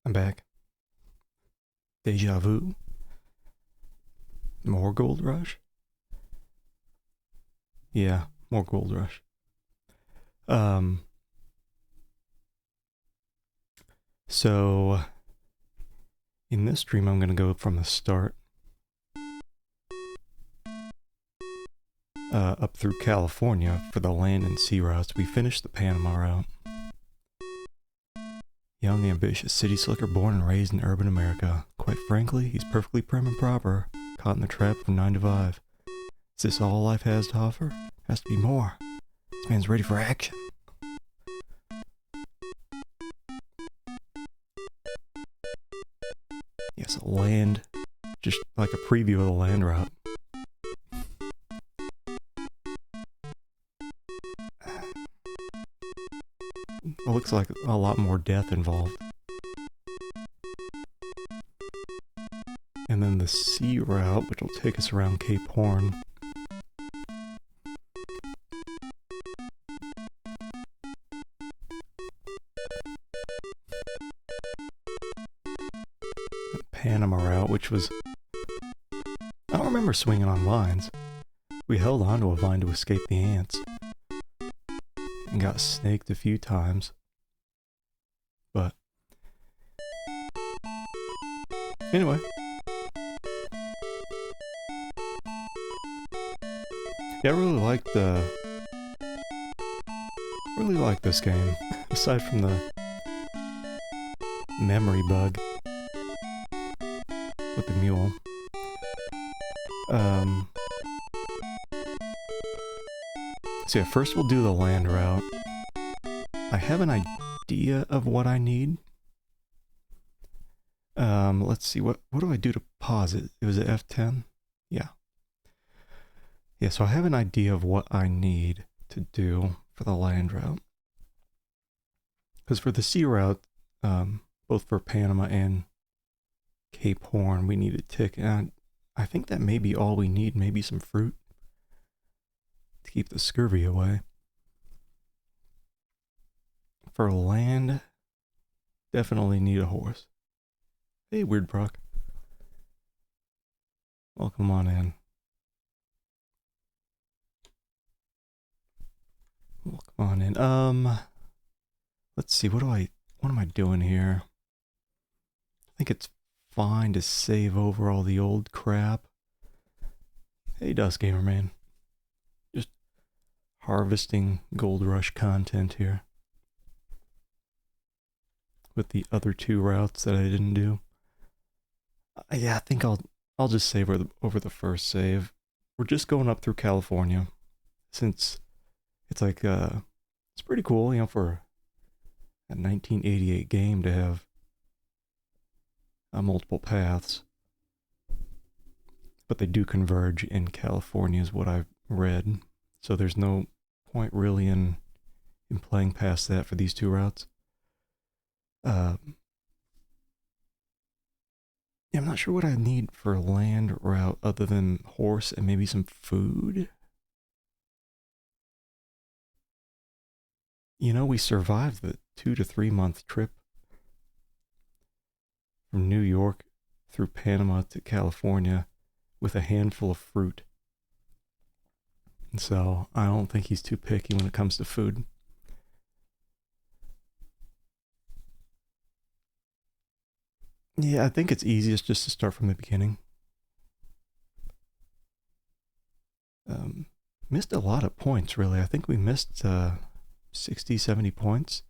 I'm back. Deja vu. More Gold Rush? Yeah, more Gold Rush. Um, so in this stream, I'm gonna go from the start up through California for the land and sea routes. We finished the Panama route. Young, ambitious city slicker, born and raised in urban America. Quite frankly, he's perfectly prim and proper, caught in the trap from 9 to 5. Is this all life has to offer? Has to be more. This man's ready for action. Yes, a land, just like a preview of the land route. It looks like a lot more death involved. And then the sea route, which will take us around Cape Horn. The Panama route, which was... I don't remember swinging on vines. We held onto a vine to escape the ants. And got snaked a few times. But... anyway. Yeah, I really liked this game. Aside from the memory bug with the mule. So yeah, first we'll do the land route. I have an idea of what I need. Let's see, what do I do to pause it? It was an F10? Yeah. Yeah, so I have an idea of what I need to do for the land route. Because for the sea route, both for Panama and Cape Horn, we need a tick. And I think that may be all we need, maybe some fruit to keep the scurvy away. For land, definitely need a horse. Hey, Weird Brock. Welcome on in. Welcome on in. Let's see, what am I doing here? I think it's fine to save over all the old crap. Hey, Dust Gamer Man. Just harvesting Gold Rush content here. With the other two routes that I didn't do. Yeah, I think I'll just save over the first save. We're just going up through California. Since it's like, it's pretty cool, you know, for a 1988 game to have multiple paths. But they do converge in California is what I've read. So there's no point really in playing past that for these two routes. Yeah, I'm not sure what I need for a land route other than horse and maybe some food. You know, we survived the 2 to 3 month trip from New York through Panama to California with a handful of fruit. And so I don't think he's too picky when it comes to food. Yeah, I think it's easiest just to start from the beginning. Missed a lot of points, really. I think we missed 60, 70 points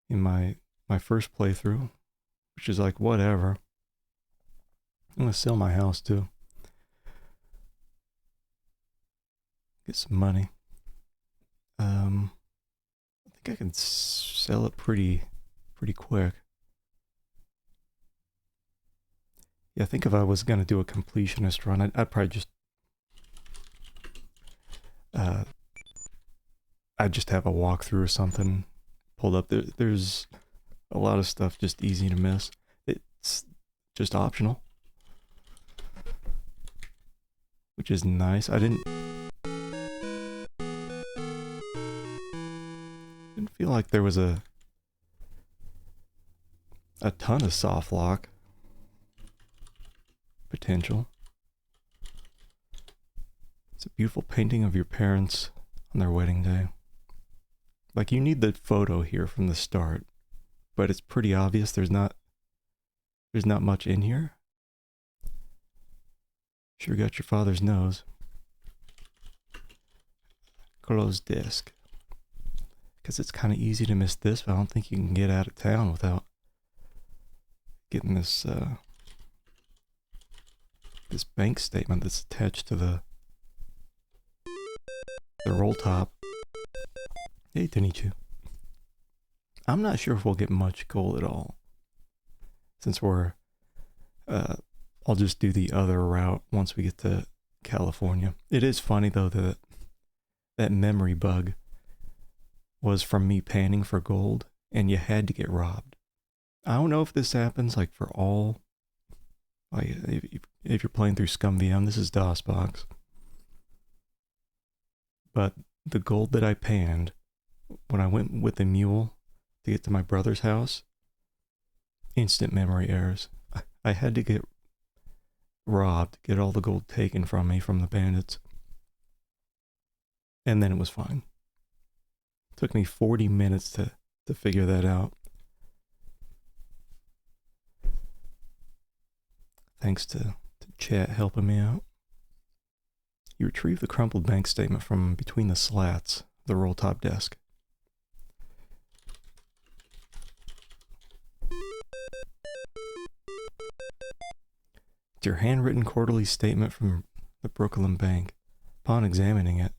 in my first playthrough, which is like, whatever. I'm gonna sell my house, too. Get some money. I think I can sell it pretty quick. Yeah, I think if I was gonna do a completionist run, I'd probably just I'd just have a walkthrough or something pulled up. There's a lot of stuff just easy to miss. It's just optional, which is nice. I didn't feel like there was a a ton of soft lock potential. It's a beautiful painting of your parents on their wedding day. Like, you need the photo here from the start, but it's pretty obvious there's not much in here. Sure got your father's nose. Closed disc. Because it's kind of easy to miss this, but I don't think you can get out of town without getting this this bank statement that's attached to the roll top. Hey, Tenichu. I'm not sure if we'll get much gold at all, since we're I'll just do the other route once we get to California. It is funny though that that memory bug was from me panning for gold, and you had to get robbed. I don't know if this happens like for all, like if you're playing through Scum VM, this is DOSBox. But the gold that I panned when I went with the mule to get to my brother's house, instant memory errors. I had to get robbed, get all the gold taken from me from the bandits. And then it was fine. It took me 40 minutes to figure that out. Thanks to chat helping me out. You retrieve the crumpled bank statement from between the slats of the roll top desk. It's your handwritten quarterly statement from the Brooklyn Bank. Upon examining it,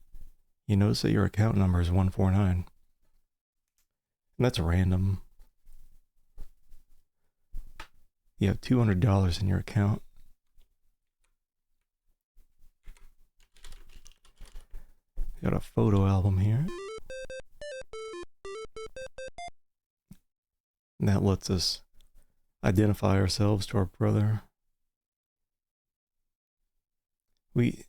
you notice that your account number is 149. And that's random. You have $200 in your account. Got a photo album here. And that lets us identify ourselves to our brother. We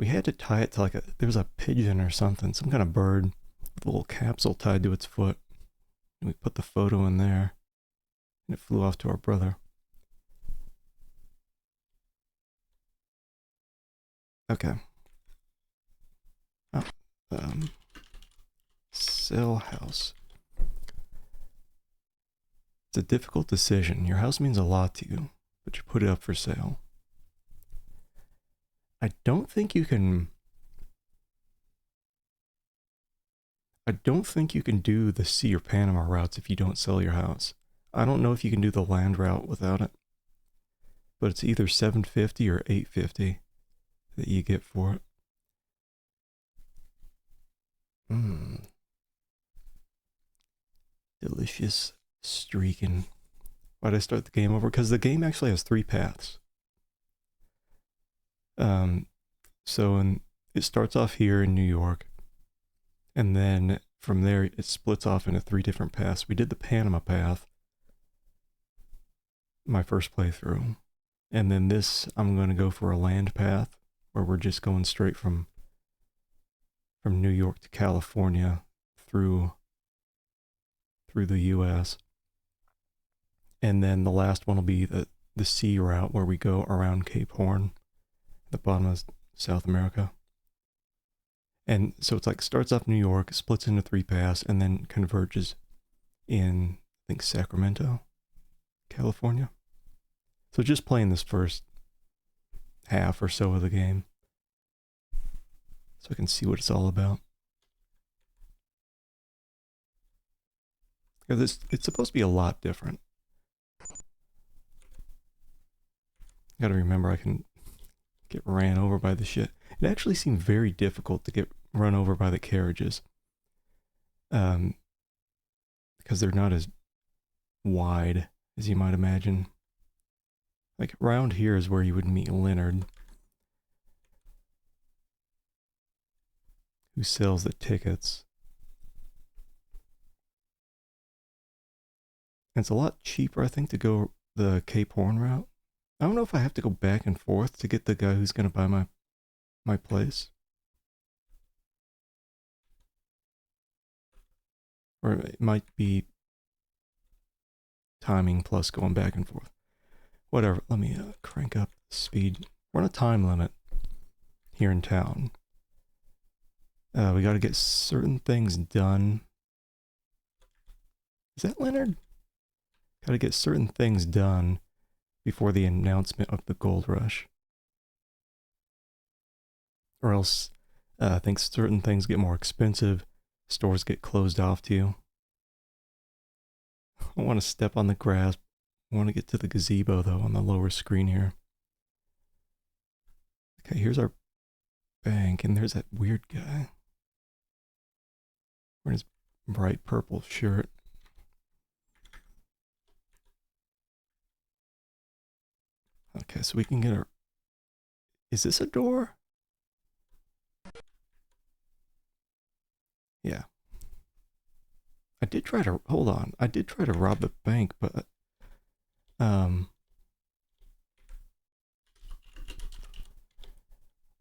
had to tie it to like there was a pigeon or something, some kind of bird with a little capsule tied to its foot. And we put the photo in there, and it flew off to our brother. Okay. Oh, sell house. It's a difficult decision. Your house means a lot to you, but you put it up for sale. I don't think you can do the sea or Panama routes if you don't sell your house. I don't know if you can do the land route without it, but it's either $750 or $850 that you get for it. Delicious streaking. Why'd I start the game over? Because the game actually has 3 paths. It starts off here in New York, and then from there it splits off into 3 different paths. We did the Panama path my first playthrough, and then this I'm going to go for a land path where we're just going straight from New York to California through the US. And then the last one will be the sea route where we go around Cape Horn, the bottom of South America. And so it's like starts off New York, splits into 3 paths, and then converges in, I think, Sacramento, California. So just playing this first half or so of the game so I can see what it's all about. Because it's supposed to be a lot different. Gotta remember I can get ran over by the shit. It actually seemed very difficult to get run over by the carriages. Because they're not as wide as you might imagine. Like around here is where you would meet Leonard, who sells the tickets. And it's a lot cheaper, I think, to go the Cape Horn route. I don't know if I have to go back and forth to get the guy who's going to buy my place. Or it might be timing plus going back and forth. Whatever. Let me crank up the speed. We're on a time limit here in town. We got to get certain things done. Is that Leonard? Got to get certain things done before the announcement of the gold rush. Or else, I think certain things get more expensive. Stores get closed off to you. I want to step on the grass. I want to get to the gazebo, though, on the lower screen here. Okay, here's our bank, and there's that weird guy. Wearing his bright purple shirt. Okay, so we can get our... Is this a door? Yeah. I did try to... Hold on. I did try to rob the bank, but...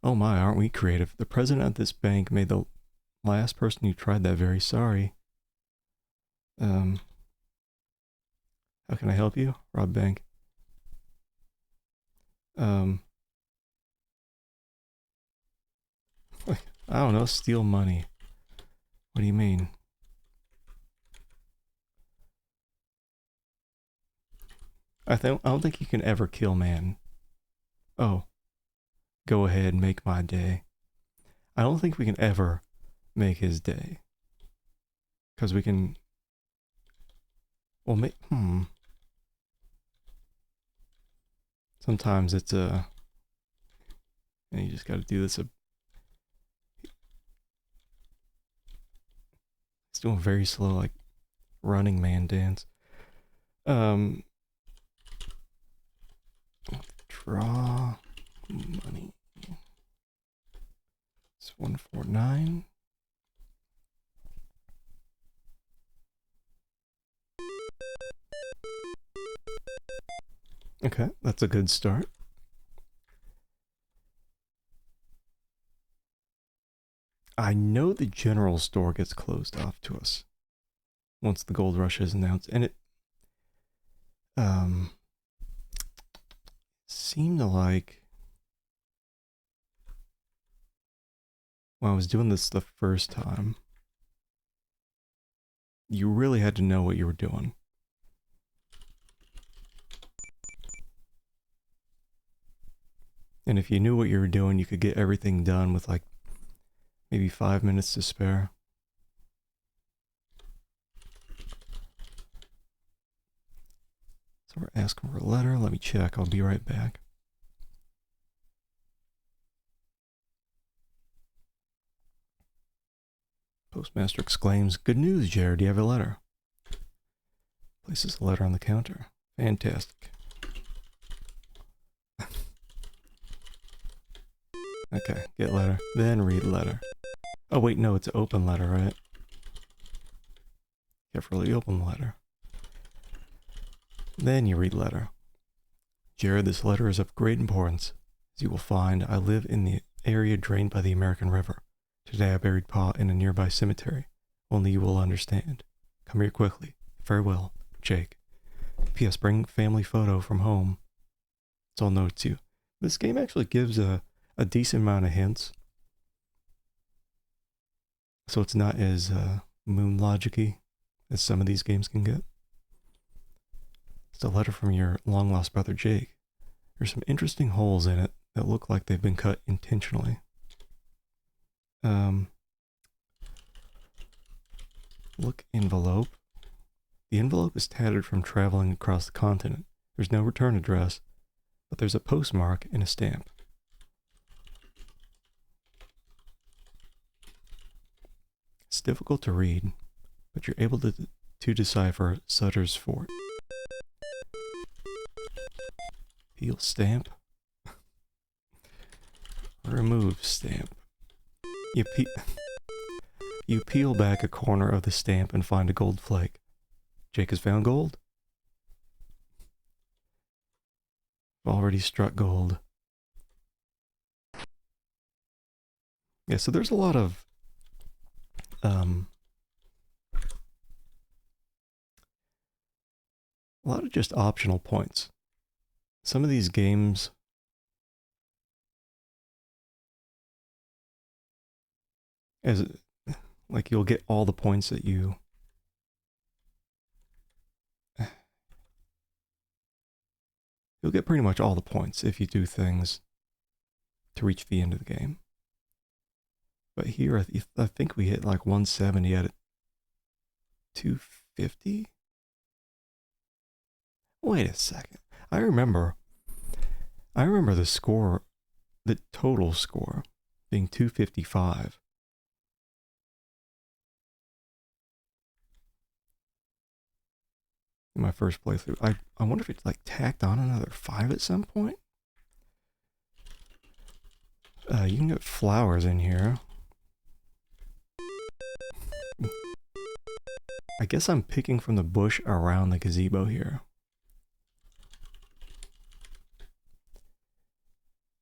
Oh my, aren't we creative? The president of this bank made the last person who tried that very sorry. How can I help you? Rob bank. I don't know, steal money. What do you mean? I don't think you can ever kill man. Oh. Go ahead, make my day. I don't think we can ever make his day. Because we can... Well, Sometimes it's and you just gotta do this. It's doing very slow, like, Running Man dance. Draw money. It's 149. Okay, that's a good start. I know the general store gets closed off to us once the gold rush is announced, and it seemed like when I was doing this the first time, you really had to know what you were doing. And if you knew what you were doing, you could get everything done with like maybe 5 minutes to spare. So we're asking for a letter. Let me check. I'll be right back. Postmaster exclaims, "Good news, Jared. Do you have a letter?" Places the letter on the counter. Fantastic. Okay, get letter. Then read letter. Oh wait, no, it's an open letter, right? Carefully open the letter. Then you read letter. Jared, this letter is of great importance. As you will find, I live in the area drained by the American River. Today I buried Pa in a nearby cemetery. Only you will understand. Come here quickly. Farewell, Jake. P.S. Bring family photo from home. It's all noted to you. This game actually gives a decent amount of hints. So it's not as moon logic-y as some of these games can get. It's a letter from your long-lost brother Jake. There's some interesting holes in it that look like they've been cut intentionally. Look envelope. The envelope is tattered from traveling across the continent. There's no return address, but there's a postmark and a stamp. It's difficult to read, but you're able to decipher Sutter's Fort. Peel stamp. Remove stamp. You peel back a corner of the stamp and find a gold flake. Jake has found gold. Already struck gold. Yeah, so there's a lot of lot of just optional points. Some of these games, as like you'll get all the points that you'll get pretty much all the points if you do things to reach the end of the game. But here, I think we hit like 170 at 250. Wait a second. I remember the score, the total score being 255. In my first playthrough. I wonder if it's like tacked on another 5 at some point? You can get flowers in here. I guess I'm picking from the bush around the gazebo here.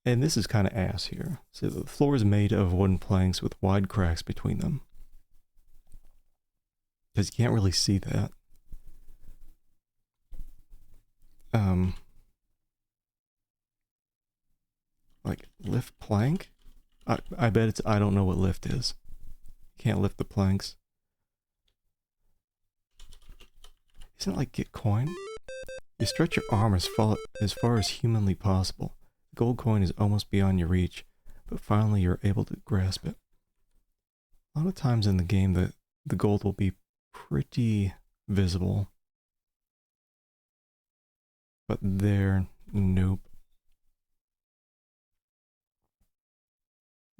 And this is kind of ass here. So the floor is made of wooden planks with wide cracks between them. Because you can't really see that. Like lift plank? I bet it's, I don't know what lift is. Can't lift the planks. Isn't it like get coin? You stretch your arm as far as humanly possible. The gold coin is almost beyond your reach, but finally you're able to grasp it. A lot of times in the game the gold will be pretty visible. But there, nope.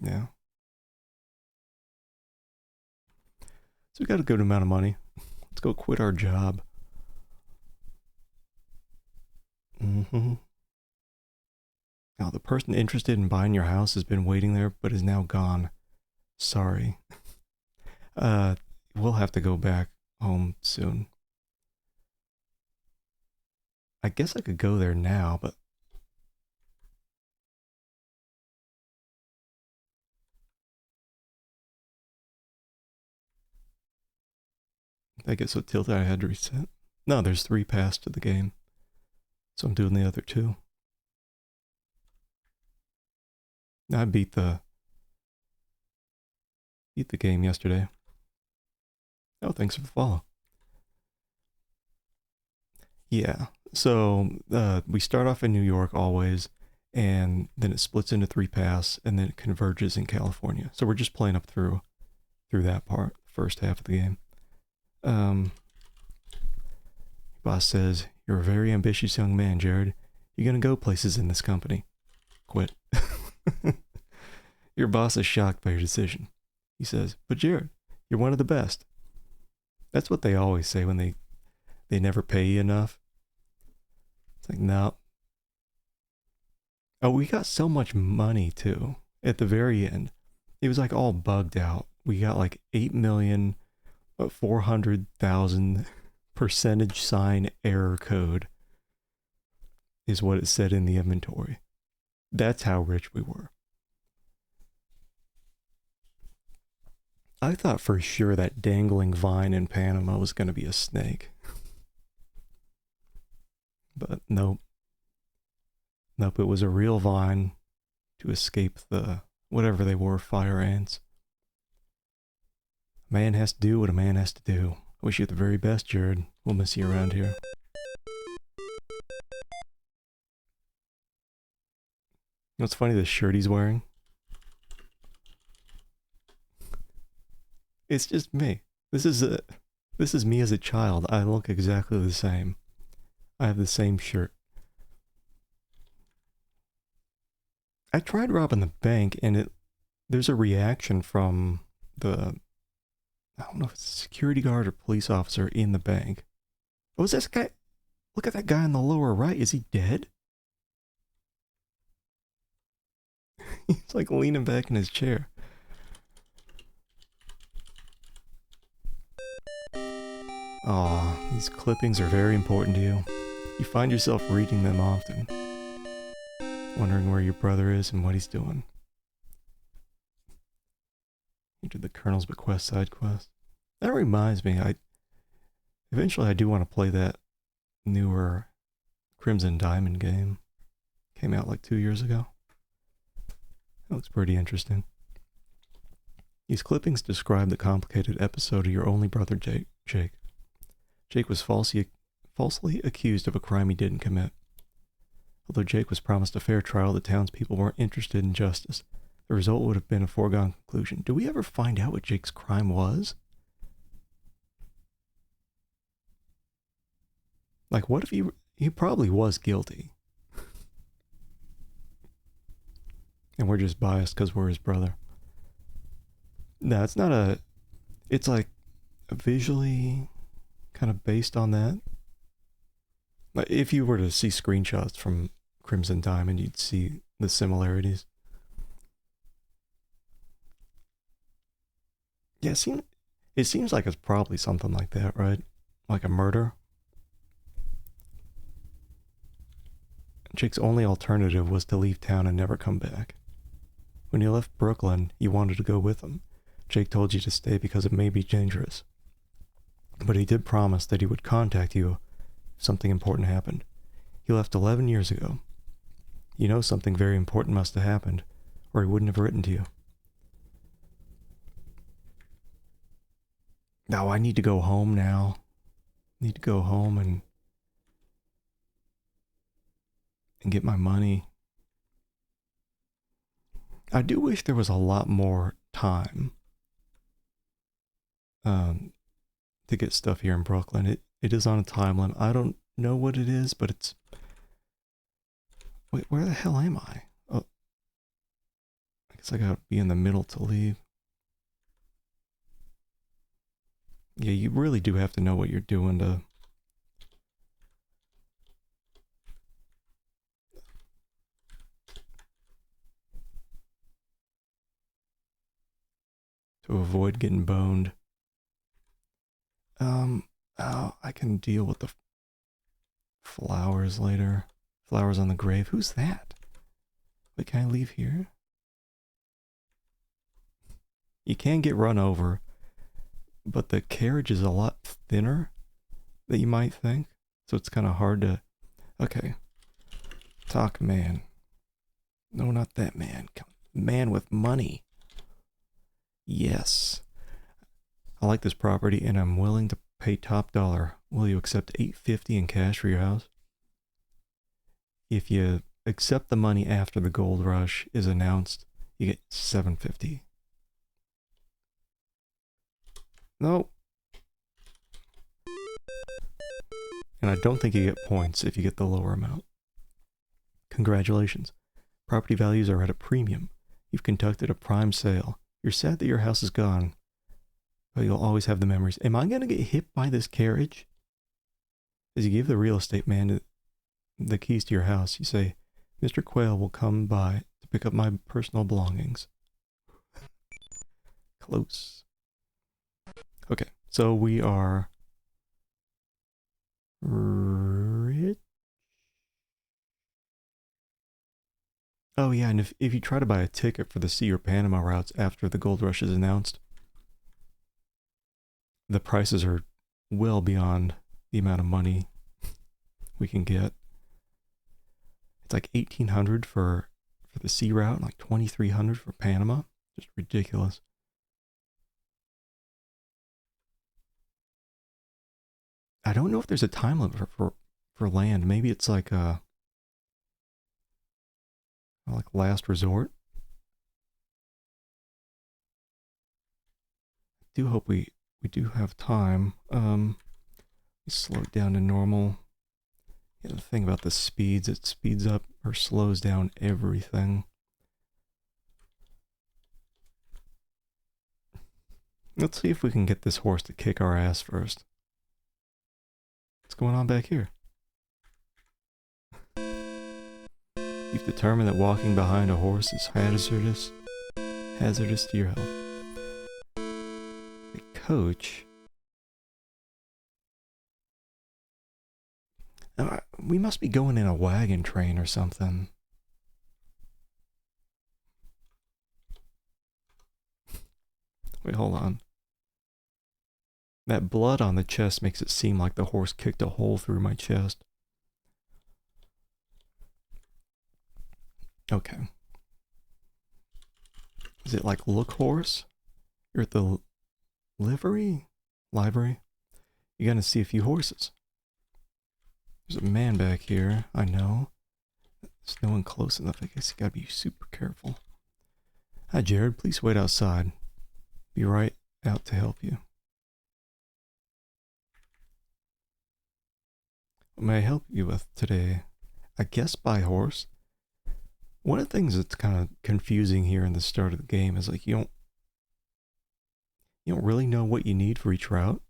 Yeah. So we got a good amount of money. Let's go quit our job. Mm-hmm. Now, the person interested in buying your house has been waiting there, but is now gone. Sorry. We'll have to go back home soon. I guess I could go there now, but... I get so tilted I had to reset. No, there's 3 paths to the game. So I'm doing the other 2. I beat the game yesterday. Oh, thanks for the follow. Yeah, so we start off in New York always, and then it splits into 3 paths, and then it converges in California. So we're just playing up through that part, first half of the game. Boss says, "You're a very ambitious young man, Jared. You're gonna go places in this company. Quit." Your boss is shocked by your decision. He says, "But Jared, you're one of the best." That's what they always say when they never pay you enough. It's like, no. Oh, we got so much money too. At the very end, it was like all bugged out. We got like 8,400,000 percentage sign error code is what it said in the inventory. That's how rich we were. I thought for sure that dangling vine in Panama was going to be a snake. But nope. Nope, it was a real vine to escape the, whatever they were, fire ants. A man has to do what a man has to do. I wish you the very best, Jared. We'll miss you around here. What's funny, the shirt he's wearing? It's just me. This is me as a child. I look exactly the same. I have the same shirt. I tried robbing the bank, and there's a reaction from the, I don't know if it's a security guard or police officer in the bank. Oh, is this guy? Look at that guy in the lower right. Is he dead? He's like leaning back in his chair. Aw, these clippings are very important to you. You find yourself reading them often. Wondering where your brother is and what he's doing. You did the Colonel's Bequest side quest. That reminds me, eventually I do want to play that newer Crimson Diamond game. Came out like 2 years ago. That looks pretty interesting. These clippings describe the complicated episode of your only brother, Jake. Jake was falsely accused of a crime he didn't commit. Although Jake was promised a fair trial, the townspeople weren't interested in justice. The result would have been a foregone conclusion. Do we ever find out what Jake's crime was? Like, what if he probably was guilty? And we're just biased because we're his brother. No, it's not a... It's like visually kind of based on that. Like if you were to see screenshots from Crimson Diamond, you'd see the similarities. Yeah, it seems like it's probably something like that, right? Like a murder. Jake's only alternative was to leave town and never come back. When you left Brooklyn, you wanted to go with him. Jake told you to stay because it may be dangerous. But he did promise that he would contact you if something important happened. He left 11 years ago. You know something very important must have happened, or he wouldn't have written to you. Now I need to go home now. Need to go home and get my money. I do wish there was a lot more time to get stuff here in Brooklyn. It is on a time limit. I don't know what it is, but it's... Wait, where the hell am I? Oh, I guess I gotta be in the middle to leave. Yeah, you really do have to know what you're doing to avoid getting boned. Oh, I can deal with the flowers later. Flowers on the grave. Who's that? Wait, can I leave here? You can get run over, but the carriage is a lot thinner than you might think. So it's kind of hard to... Okay. Talk man. No, not that man. Man with money. Yes. I like this property and I'm willing to pay top dollar. Will you accept $850 in cash for your house? If you accept the money after the gold rush is announced, you get $750. Nope. And I don't think you get points if you get the lower amount. Congratulations. Property values are at a premium. You've conducted a prime sale. You're sad that your house is gone, but you'll always have the memories. Am I going to get hit by this carriage? As you give the real estate man the keys to your house, you say, Mr. Quayle will come by to pick up my personal belongings. Close. Okay, so we are rich. Oh yeah, and if you try to buy a ticket for the Sea or Panama routes after the gold rush is announced, the prices are well beyond the amount of money we can get. It's like $1,800 for the sea route and like $2,300 for Panama. Just ridiculous. I don't know if there's a time limit for land. Maybe it's like last resort. I do hope we do have time. We slow it down to normal. Yeah, the thing about the speeds, it speeds up or slows down everything. Let's see if we can get this horse to kick our ass first. What's going on back here? You've determined that walking behind a horse is hazardous to your health. A coach? We must be going in a wagon train or something. Wait, hold on. That blood on the chest makes it seem like the horse kicked a hole through my chest. Okay. Is it like look horse? You're at the livery? Library? You're gonna see a few horses. There's a man back here, I know. There's no one close enough. I guess you gotta be super careful. Hi, Jared. Please wait outside. Be right out to help you. What may I help you with today? I guess by horse. One of the things that's kind of confusing here in the start of the game is like you don't really know what you need for each route.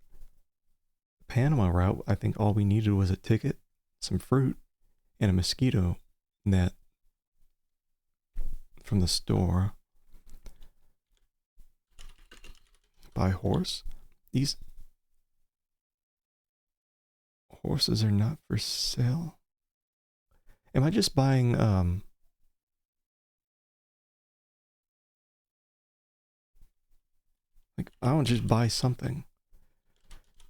The Panama route, I think all we needed was a ticket, some fruit, and a mosquito net from the store. Buy horse? These horses are not for sale. Am I just buying like I don't just buy something.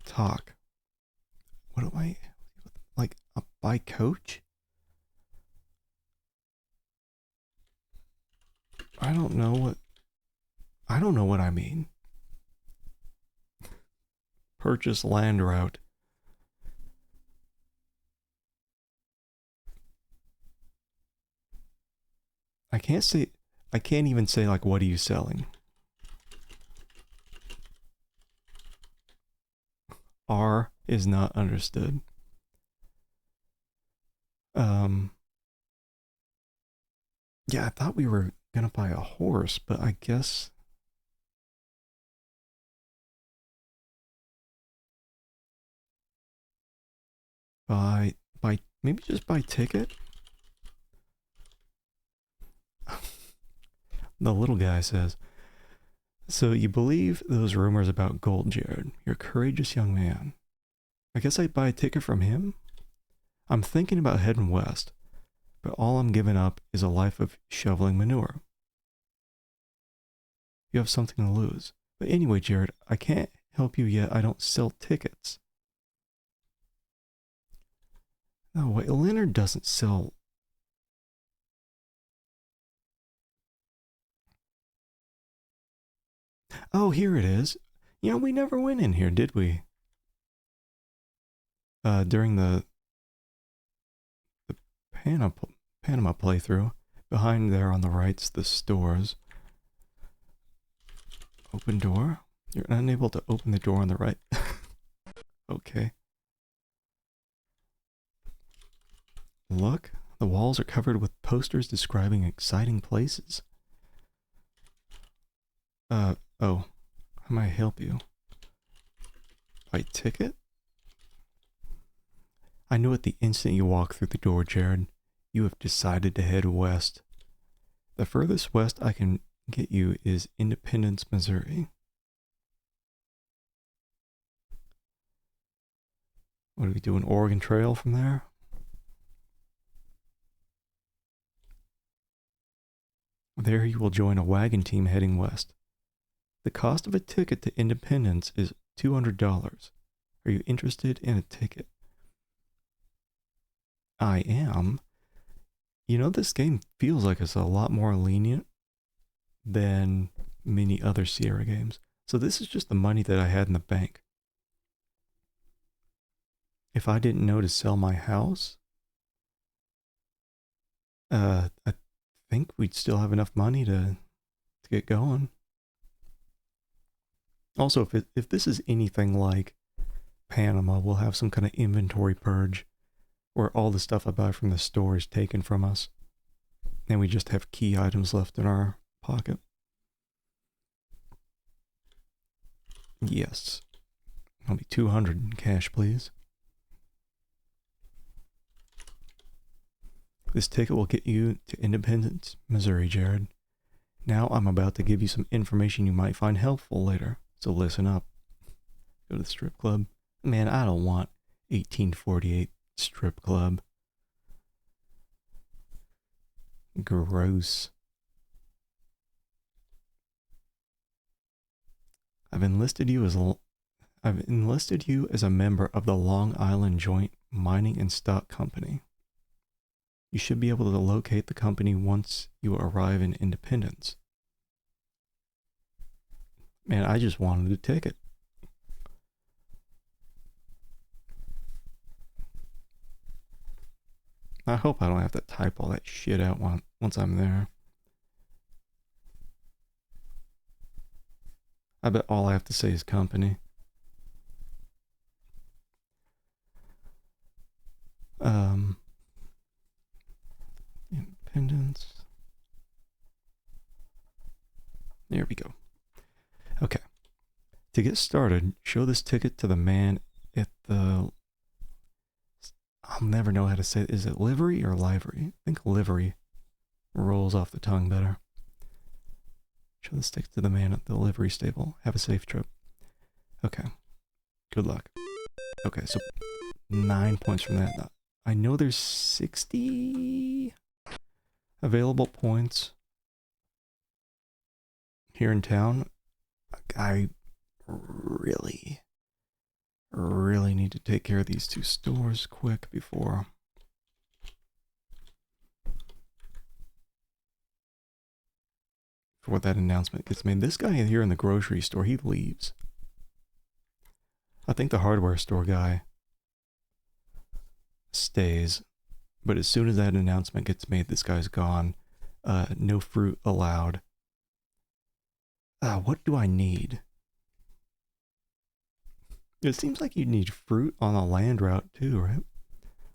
Talk. What do I like a buy coach? I don't know what I mean. Purchase land route. I can't even say like what are you selling? R is not understood. Yeah, I thought we were gonna buy a horse, but I guess buy maybe just buy ticket. The little guy says, so you believe those rumors about gold, Jared? You're a courageous young man. I guess I'd buy a ticket from him? I'm thinking about heading west, but all I'm giving up is a life of shoveling manure. You have something to lose. But anyway, Jared, I can't help you yet. I don't sell tickets. No, wait, Leonard doesn't sell. Oh, here it is. You know, we never went in here, did we? During the Panama playthrough. Behind there on the right's the stores. Open door? You're unable to open the door on the right. Okay. Look, the walls are covered with posters describing exciting places. Oh, how may I help you? Buy ticket? I knew at the instant you walked through the door, Jared. You have decided to head west. The furthest west I can get you is Independence, Missouri. What do we do, an Oregon Trail from there? There you will join a wagon team heading west. The cost of a ticket to Independence is $200. Are you interested in a ticket? I am. You know, this game feels like it's a lot more lenient than many other Sierra games. So this is just the money that I had in the bank. If I didn't know to sell my house, I think we'd still have enough money to get going. Also, if this is anything like Panama, we'll have some kind of inventory purge where all the stuff I buy from the store is taken from us and we just have key items left in our pocket. Yes. I'll be 200 in cash, please. This ticket will get you to Independence, Missouri, Jared. Now I'm about to give you some information you might find helpful later, so listen up. Go to the strip club. Man, I don't want 1848 strip club. Gross. I've enlisted you as I've enlisted you as a member of the Long Island Joint Mining and Stock Company. You should be able to locate the company once you arrive in Independence. Man, I just wanted a ticket. I hope I don't have to type all that shit out once I'm there. I bet all I have to say is company. Independence. There we go. Okay. To get started, show this ticket to the man at the... I'll never know how to say it. Is it livery or livery? I think livery rolls off the tongue better. Show this ticket to the man at the livery stable. Have a safe trip. Okay. Good luck. Okay, so 9 points from that. I know there's 60 available points here in town. I really need to take care of these 2 stores quick before that announcement gets made. This guy here in the grocery store, he leaves. I think the hardware store guy stays, but as soon as that announcement gets made, this guy's gone. No fruit allowed. What do I need? It seems like you need fruit on a land route too, right?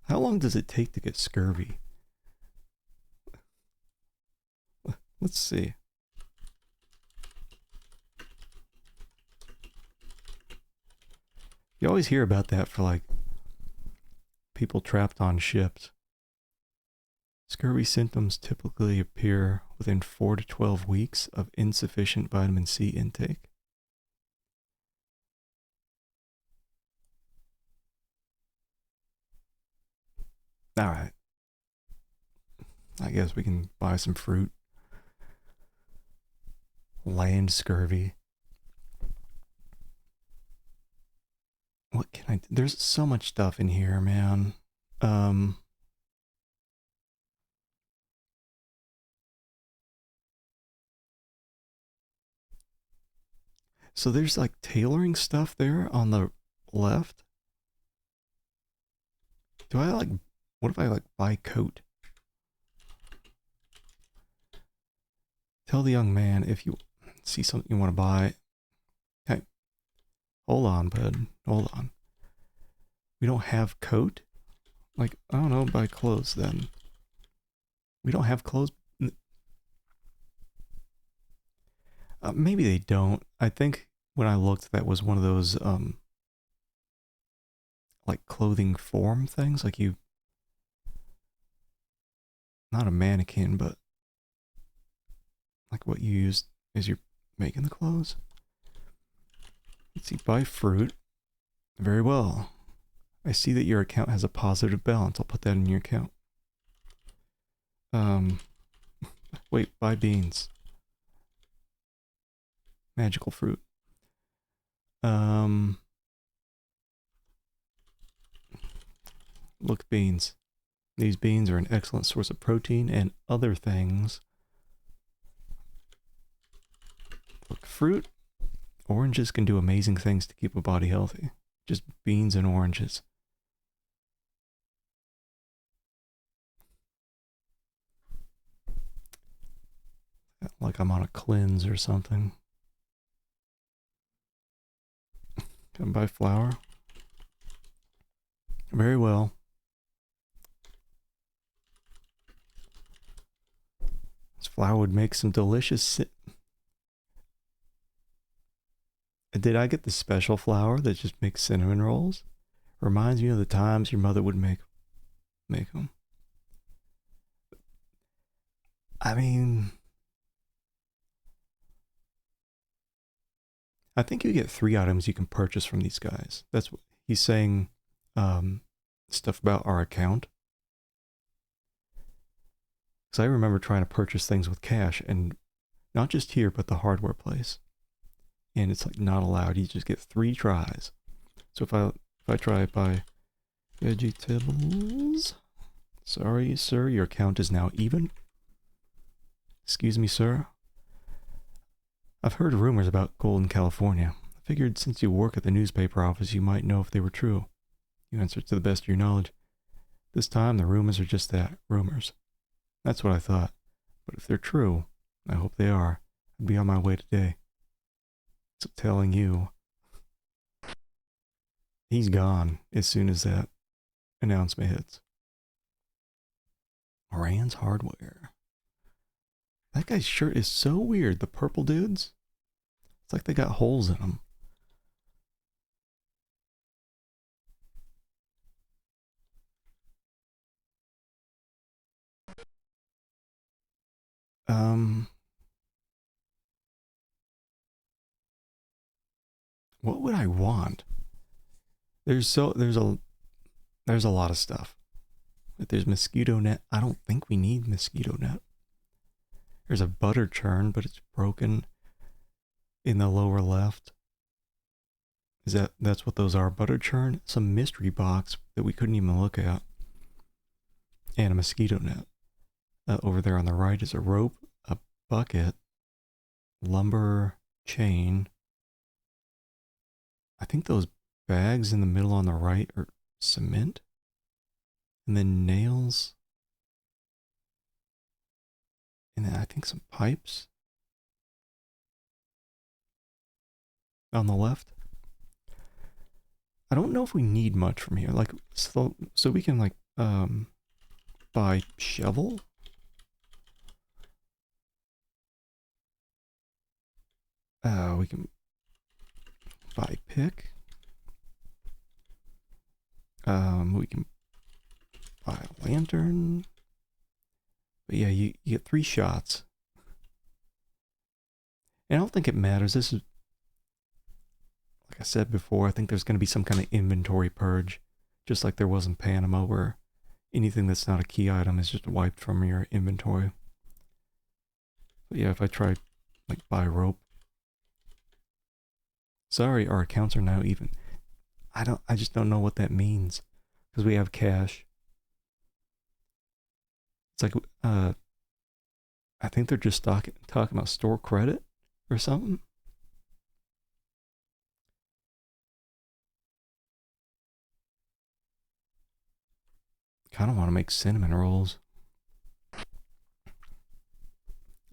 How long does it take to get scurvy? Let's see. You always hear about that for like people trapped on ships. Scurvy symptoms typically appear within 4 to 12 weeks of insufficient vitamin C intake. All right. I guess we can buy some fruit. Land scurvy. What can I do? There's so much stuff in here, man. So there's like tailoring stuff there on the left. Do I like, what if I like buy coat? Tell the young man if you see something you want to buy. Hey, hold on, bud. Hold on. We don't have coat? Like, I don't know, buy clothes then. We don't have clothes. Maybe they don't. I think when I looked, that was one of those, like clothing form things. Like you, not a mannequin, but like what you use as you're making the clothes. Let's see, buy fruit. Very well. I see that your account has a positive balance. I'll put that in your account. Wait, buy beans. Magical fruit. Look, beans. These beans are an excellent source of protein and other things. Look, fruit. Oranges can do amazing things to keep a body healthy. Just beans and oranges. Like I'm on a cleanse or something. Can I buy flour? Very well. This flour would make some delicious... Did I get the special flour that just makes cinnamon rolls? Reminds me of the times your mother would make them. I mean... I think you get 3 items you can purchase from these guys. That's what he's saying. Stuff about our account. Because I remember trying to purchase things with cash, and not just here, but the hardware place. and it's like not allowed. You just get 3 tries. So if I try by vegetables, sorry sir, your count is now even. Excuse me sir. I've heard rumors about gold in California. I figured since you work at the newspaper office, you might know if they were true. You answered to the best of your knowledge. This time, the rumors are just that, rumors. That's what I thought. But if they're true, I hope they are, I'd be on my way today. So telling you, he's gone as soon as that announcement hits. Moran's Hardware. That guy's shirt is so weird. The purple dudes, it's like they got holes in them. What would I want? There's a lot of stuff. But there's mosquito net. I don't think we need mosquito net. There's a butter churn, but it's broken in the lower left. That's what those are? Butter churn, some mystery box that we couldn't even look at, and a mosquito net. Over there on the right is a rope, a bucket, lumber, chain. I think those bags in the middle on the right are cement. And then nails. And then I think some pipes. On the left. I don't know if we need much from here. Like, so we can like, buy shovel. We can buy pick. We can buy a lantern. But yeah, you get 3 shots. And I don't think it matters. This is, like I said before, I think there's going to be some kind of inventory purge. Just like there was in Panama, where anything that's not a key item is just wiped from your inventory. But yeah, if I try, like, buy rope. Sorry, our accounts are now even. I just don't know what that means. Because we have cash. It's like, I think they're just talking about store credit or something. Kind of want to make cinnamon rolls.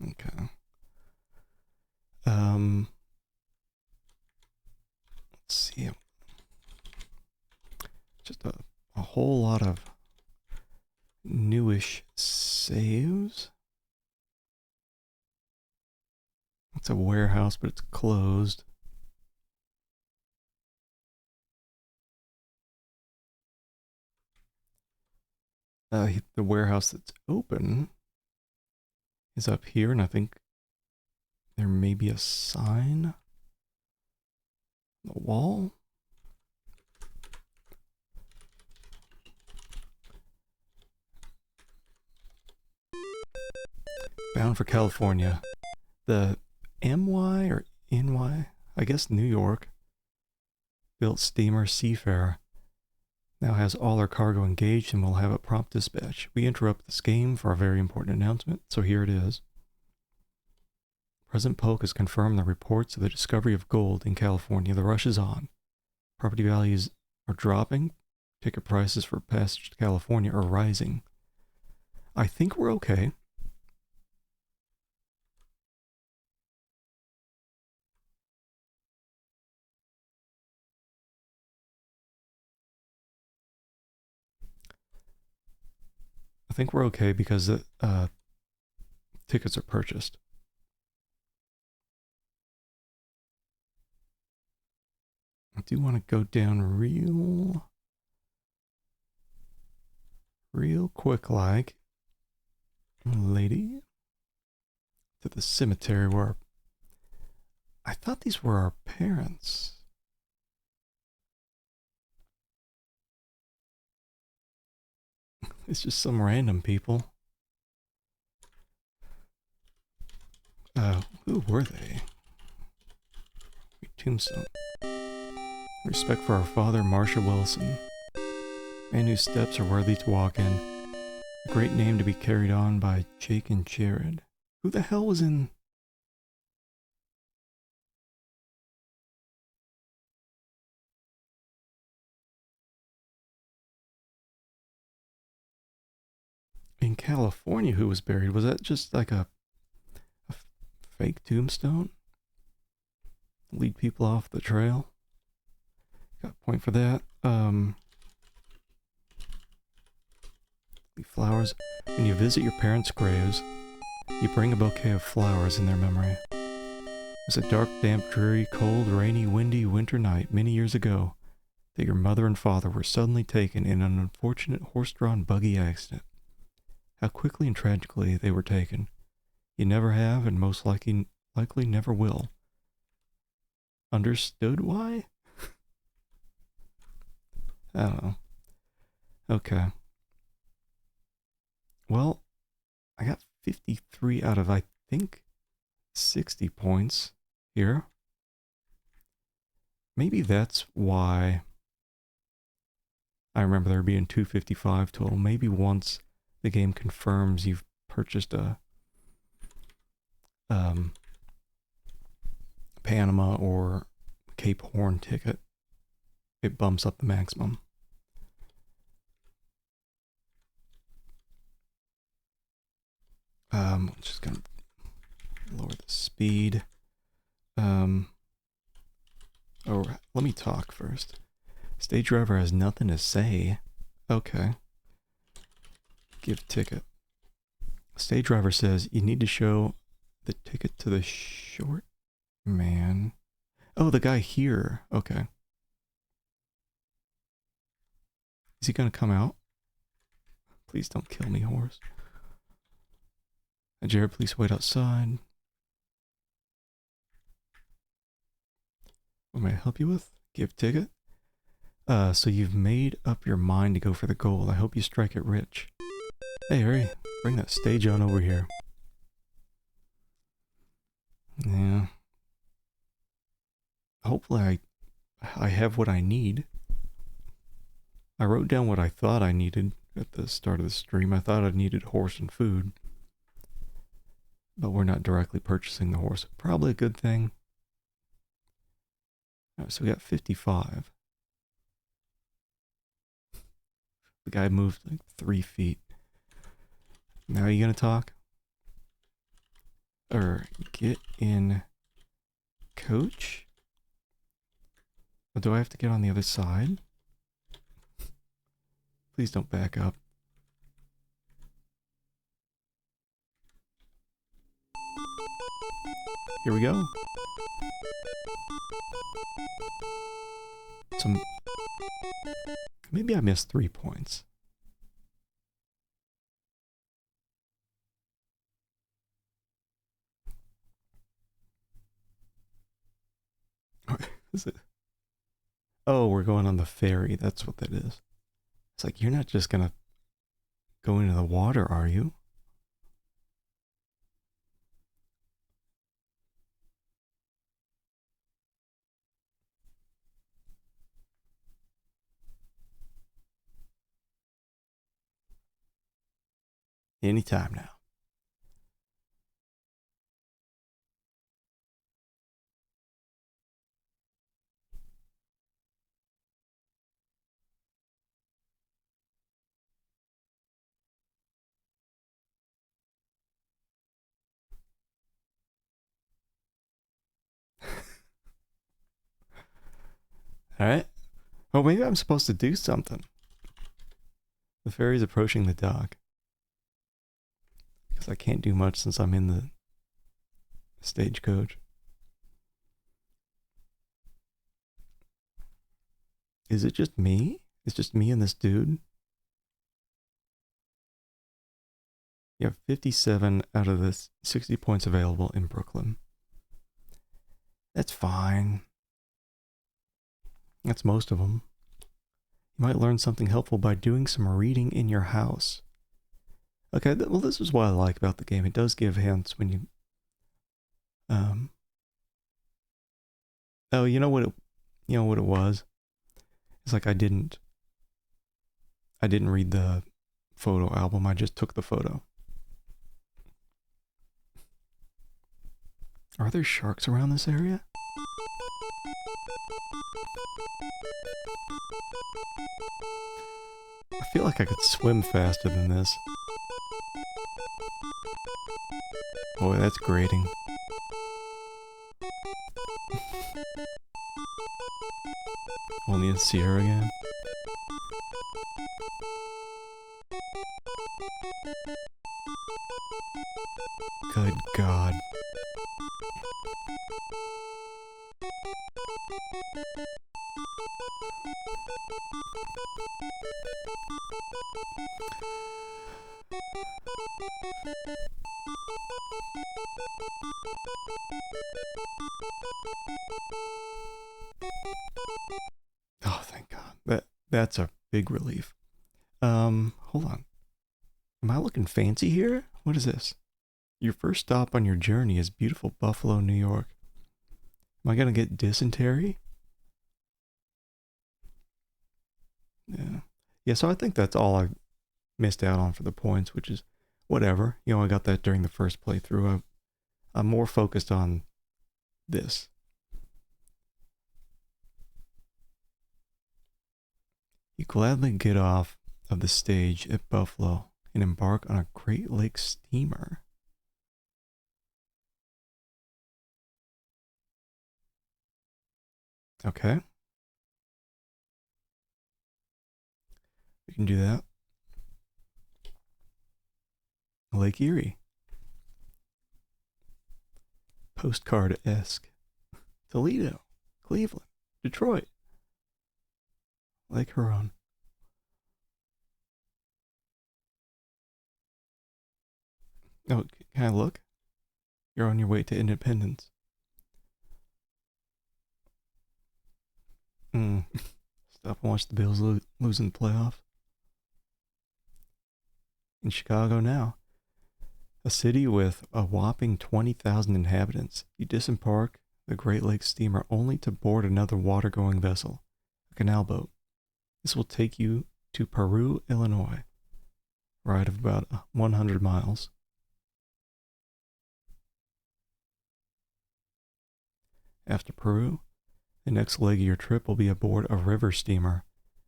Okay. Let's see. Just a whole lot of newish saves. It's a warehouse, but it's closed. The warehouse that's open is up here, and I think there may be a sign on the wall. Bound for California. The MY or NY, I guess New York, built steamer Seafarer now has all our cargo engaged and will have a prompt dispatch. We interrupt this game for a very important announcement, so here it is. President Polk has confirmed the reports of the discovery of gold in California. The rush is on. Property values are dropping. Ticket prices for passage to California are rising. I think we're okay. I think we're okay because the tickets are purchased. I do want to go down real quick like, lady, to the cemetery where I thought these were our parents. It's just some random people. Who were they? Tombstone. Respect for our father, Marcia Wilson. Man whose steps are worthy to walk in. A great name to be carried on by Jake and Jared. Who the hell was in... In California, who was buried? Was that just like a fake tombstone? Lead people off the trail? Got a point for that. Flowers. When you visit your parents' graves, you bring a bouquet of flowers in their memory. It was a dark, damp, dreary, cold, rainy, windy winter night many years ago that your mother and father were suddenly taken in an unfortunate horse-drawn buggy accident. How quickly and tragically they were taken. You never have, and most likely never will. Understood why? I don't know. Okay. Well, I got 53 out of, I think, 60 points here. Maybe that's why I remember there being 255 total. Maybe once the game confirms you've purchased a Panama or Cape Horn ticket, it bumps up the maximum. I'm just gonna lower the speed. Oh, let me talk first. Stage driver has nothing to say. Okay. Give ticket. Stage driver says you need to show the ticket to the short man. Oh, the guy here. Okay. Is he gonna come out? Please don't kill me, horse. Jared, please wait outside. What may I help you with? Give ticket. So you've made up your mind to go for the gold. I hope you strike it rich. Hey, hurry. Bring that stage on over here. Yeah. Hopefully I have what I need. I wrote down what I thought I needed at the start of the stream. I thought I needed horse and food. But we're not directly purchasing the horse. Probably a good thing. Alright, so we got 55. The guy moved like 3 feet. Now are you gonna talk? Or get in coach? Or do I have to get on the other side? Please don't back up. Here we go. Maybe I missed 3 points. Is it? Oh, we're going on the ferry. That's what that is. It's like, you're not just gonna go into the water, are you? Anytime now. Alright. Well, maybe I'm supposed to do something. The ferry's approaching the dock. Because I can't do much since I'm in the stagecoach. Is it just me? It's just me and this dude? You have 57 out of the 60 points available in Brooklyn. That's fine. That's most of them. You might learn something helpful by doing some reading in your house. Okay, well, this is what I like about the game. It does give hints when you Oh, you know what it was? It's like I didn't read the photo album. I just took the photo. Are there sharks around this area? I feel like I could swim faster than this. Boy, that's grating. Only to see her again. Good God. Oh, thank God. That's a big relief. Hold on. Am I looking fancy here? What is this? Your first stop on your journey is beautiful Buffalo, New York. Am I gonna get dysentery? Yeah. Yeah, so I think that's all I missed out on for the points, which is whatever. You know, I got that during the first playthrough. I'm more focused on this. You gladly get off of the stage at Buffalo and embark on a Great Lakes steamer. Okay. We can do that. Lake Erie. Postcard-esque. Toledo. Cleveland. Detroit. Lake Huron. Oh, can I look? You're on your way to Independence. Stop and watch the Bills lose in the playoff. In Chicago now. A city with a whopping 20,000 inhabitants. You disembark the Great Lakes steamer only to board another water-going vessel, a canal boat. This will take you to Peru, Illinois. Ride of about 100 miles. After Peru, the next leg of your trip will be aboard a river steamer,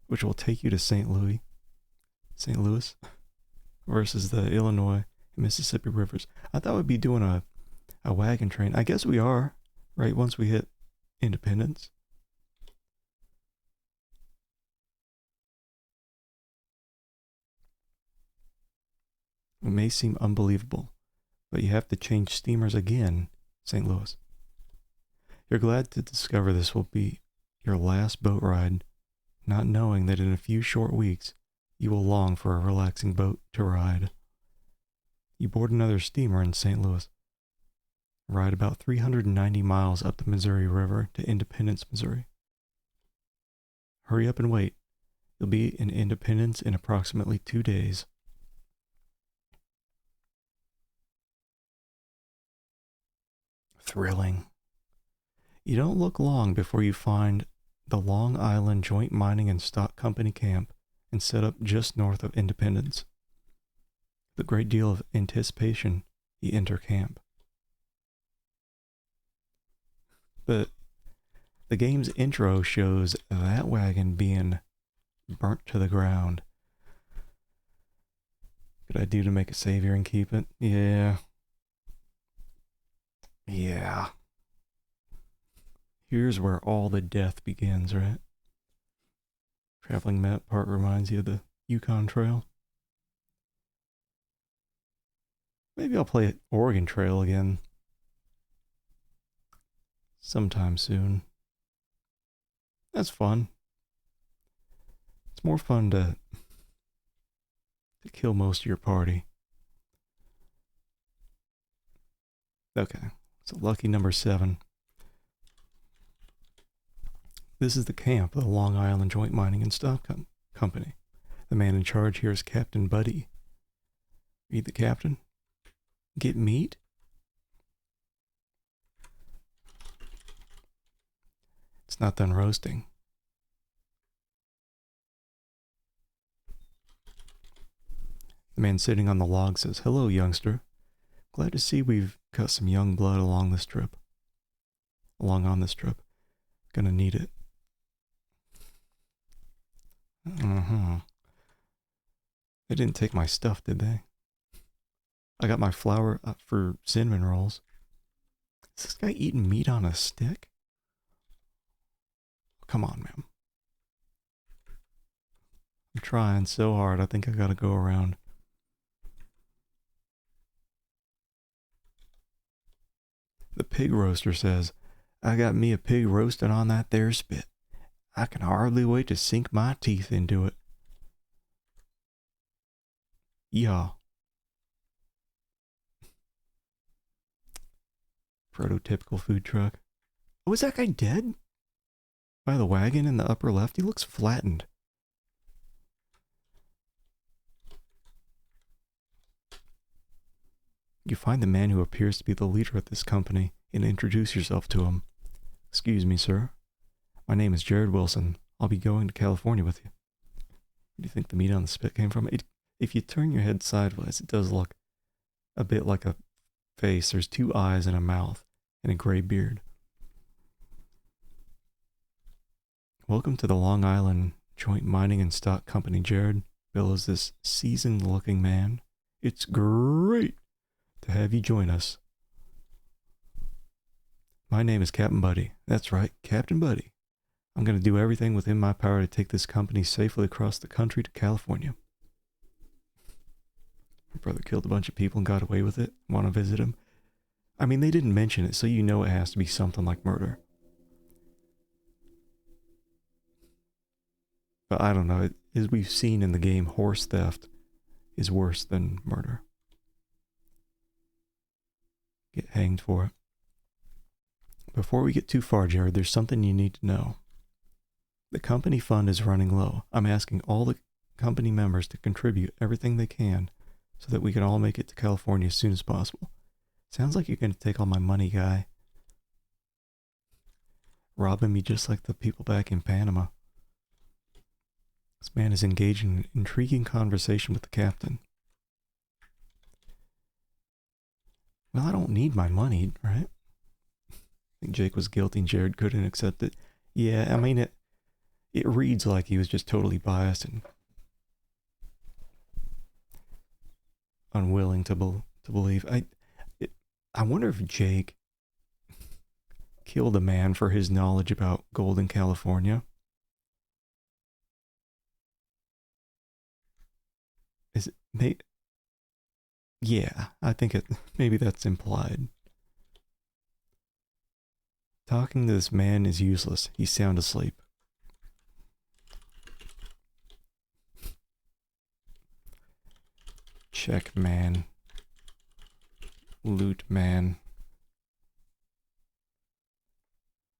which will take you to St. Louis versus the Illinois and Mississippi rivers. I thought we'd be doing a wagon train. I guess we are, right? Once we hit Independence. It may seem unbelievable, but you have to change steamers again, St. Louis. You're glad to discover this will be your last boat ride, not knowing that in a few short weeks, you will long for a relaxing boat to ride. You board another steamer in St. Louis. Ride about 390 miles up the Missouri River to Independence, Missouri. Hurry up and wait. You'll be in Independence in approximately 2 days. Thrilling. You don't look long before you find the Long Island Joint Mining and Stock Company camp and set up just north of Independence. With a great deal of anticipation, you enter camp. But the game's intro shows that wagon being burnt to the ground. Good idea to make a save here and keep it? Yeah. Yeah. Here's where all the death begins, right? Traveling map part reminds you of the Yukon Trail. Maybe I'll play Oregon Trail again sometime soon. That's fun. It's more fun to kill most of your party. Okay, so lucky number 7. This is the camp of the Long Island Joint Mining and Stock Company. The man in charge here is Captain Buddy. Read the captain. Get meat? It's not done roasting. The man sitting on the log says, "Hello, youngster. Glad to see we've got some young blood along on this trip. Gonna need it." They didn't take my stuff, did they? I got my flour for cinnamon rolls. Is this guy eating meat on a stick? Come on, man. I'm trying so hard. I think I gotta go around. The pig roaster says, "I got me a pig roasting on that there spit. I can hardly wait to sink my teeth into it." Yeah. Prototypical food truck. Oh, is that guy dead? By the wagon in the upper left? He looks flattened. You find the man who appears to be the leader of this company and introduce yourself to him. "Excuse me, sir. My name is Jared Wilson. I'll be going to California with you." Where do you think the meat on the spit came from? If you turn your head sideways, it does look a bit like a face. There's 2 eyes and a mouth and a gray beard. "Welcome to the Long Island Joint Mining and Stock Company, Jared," bellows this seasoned-looking man. "It's great to have you join us." "My name is Captain Buddy." "That's right, Captain Buddy. I'm going to do everything within my power to take this company safely across the country to California." My brother killed a bunch of people and got away with it. Want to visit him? I mean, they didn't mention it, so you know it has to be something like murder. But I don't know. As we've seen in the game, horse theft is worse than murder. Get hanged for it. Before we get too far, Jared, there's something you need to know. The company fund is running low. I'm asking all the company members to contribute everything they can so that we can all make it to California as soon as possible. Sounds like you're going to take all my money, guy. Robbing me just like the people back in Panama. This man is engaged in an intriguing conversation with the captain. Well, I don't need my money, right? I think Jake was guilty and Jared couldn't accept it. Yeah, I mean, it reads like he was just totally biased and unwilling to believe. I wonder if Jake killed a man for his knowledge about gold in California. Is it? Yeah, I think maybe that's implied. Talking to this man is useless. He's sound asleep. Check man. Loot man.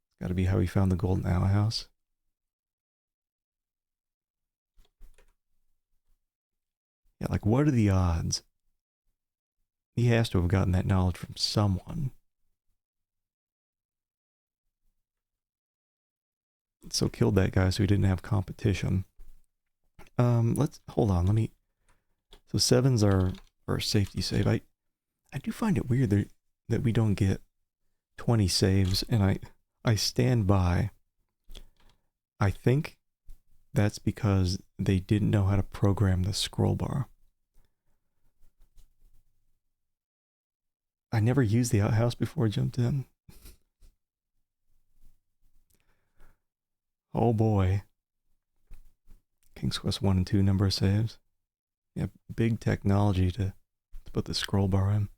It's gotta be how he found the golden outhouse. Yeah, like what are the odds? He has to have gotten that knowledge from someone. So killed that guy so he didn't have competition. Let's hold on, let me. So 7's our safety save. I do find it weird that we don't get 20 saves, and I stand by. I think that's because they didn't know how to program the scroll bar. I never used the outhouse before I jumped in. Oh boy. King's Quest 1 and 2 number of saves. Yeah, big technology to put the scroll bar in.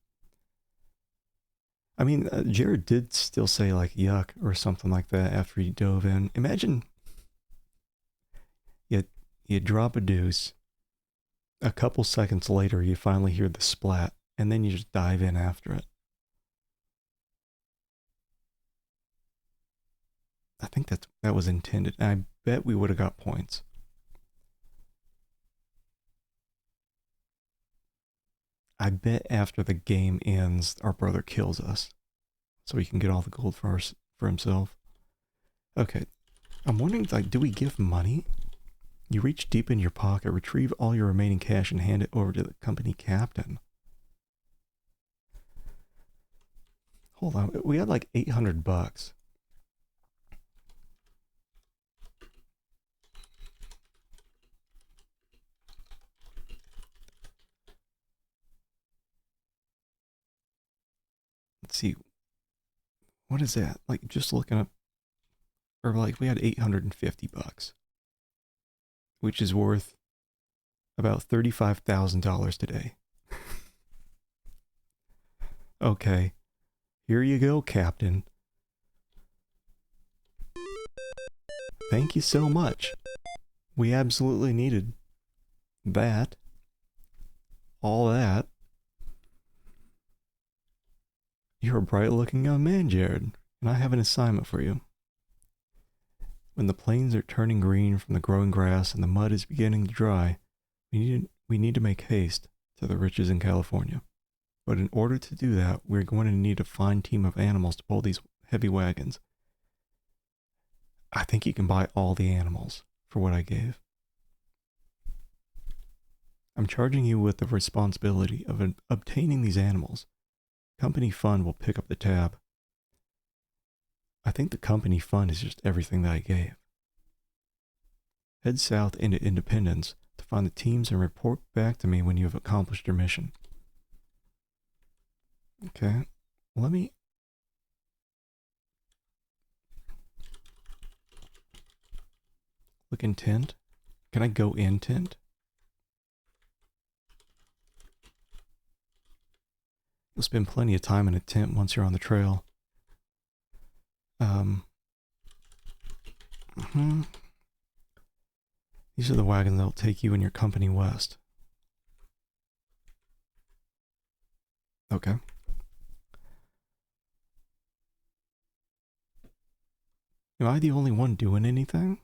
I mean, Jared did still say like yuck or something like that after he dove in. Imagine you drop a deuce. A couple seconds later, you finally hear the splat, and then you just dive in after it. I think that was intended. And I bet we would have got points. I bet after the game ends, our brother kills us, so he can get all the gold for himself. Okay, I'm wondering, like, do we give money? You reach deep in your pocket, retrieve all your remaining cash, and hand it over to the company captain. Hold on, we had like 800 bucks. Let's see. What is that? Like, just looking up, or like, we had 850 bucks, which is worth about $35,000 today. Okay, here you go, Captain. Thank you so much. We absolutely needed that. All that. You're a bright looking young man, Jared, and I have an assignment for you. When the plains are turning green from the growing grass and the mud is beginning to dry, we need to make haste to the riches in California. But in order to do that, we're going to need a fine team of animals to pull these heavy wagons. I think you can buy all the animals for what I gave. I'm charging you with the responsibility of obtaining these animals. Company fund will pick up the tab. I think the company fund is just everything that I gave. Head south into Independence to find the teams and report back to me when you have accomplished your mission. Okay, let me... Look in tent. Can I go in tent? You'll spend plenty of time in a tent once you're on the trail. These are the wagons that'll take you and your company west. Okay. Am I the only one doing anything?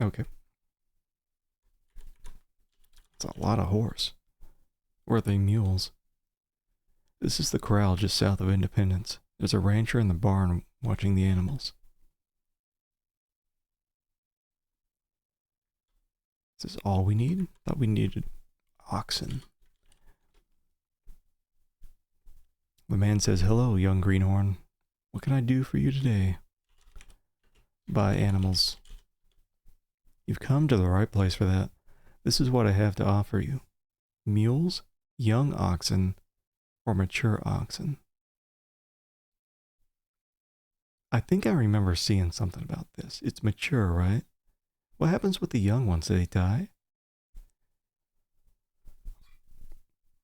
Okay. It's a lot of horse. Or are they mules? This is the corral just south of Independence. There's a rancher in the barn watching the animals. Is this all we need? Thought we needed oxen. The man says, "Hello, young greenhorn. What can I do for you today?" Buy animals. You've come to the right place for that. This is what I have to offer you. Mules, young oxen, or mature oxen. I think I remember seeing something about this. It's mature, right? What happens with the young ones? Do they die?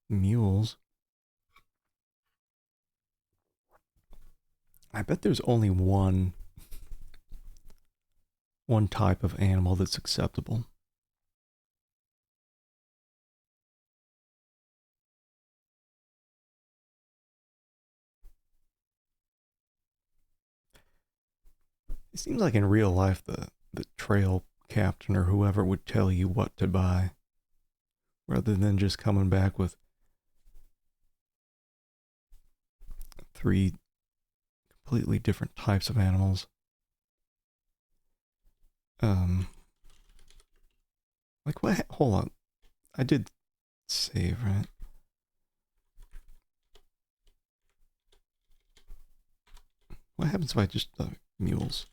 Mules. I bet there's only one type of animal that's acceptable. It seems like in real life the trail captain or whoever would tell you what to buy rather than just coming back with 3 completely different types of animals. Like what? Hold on. I did save, right? What happens if I just mules?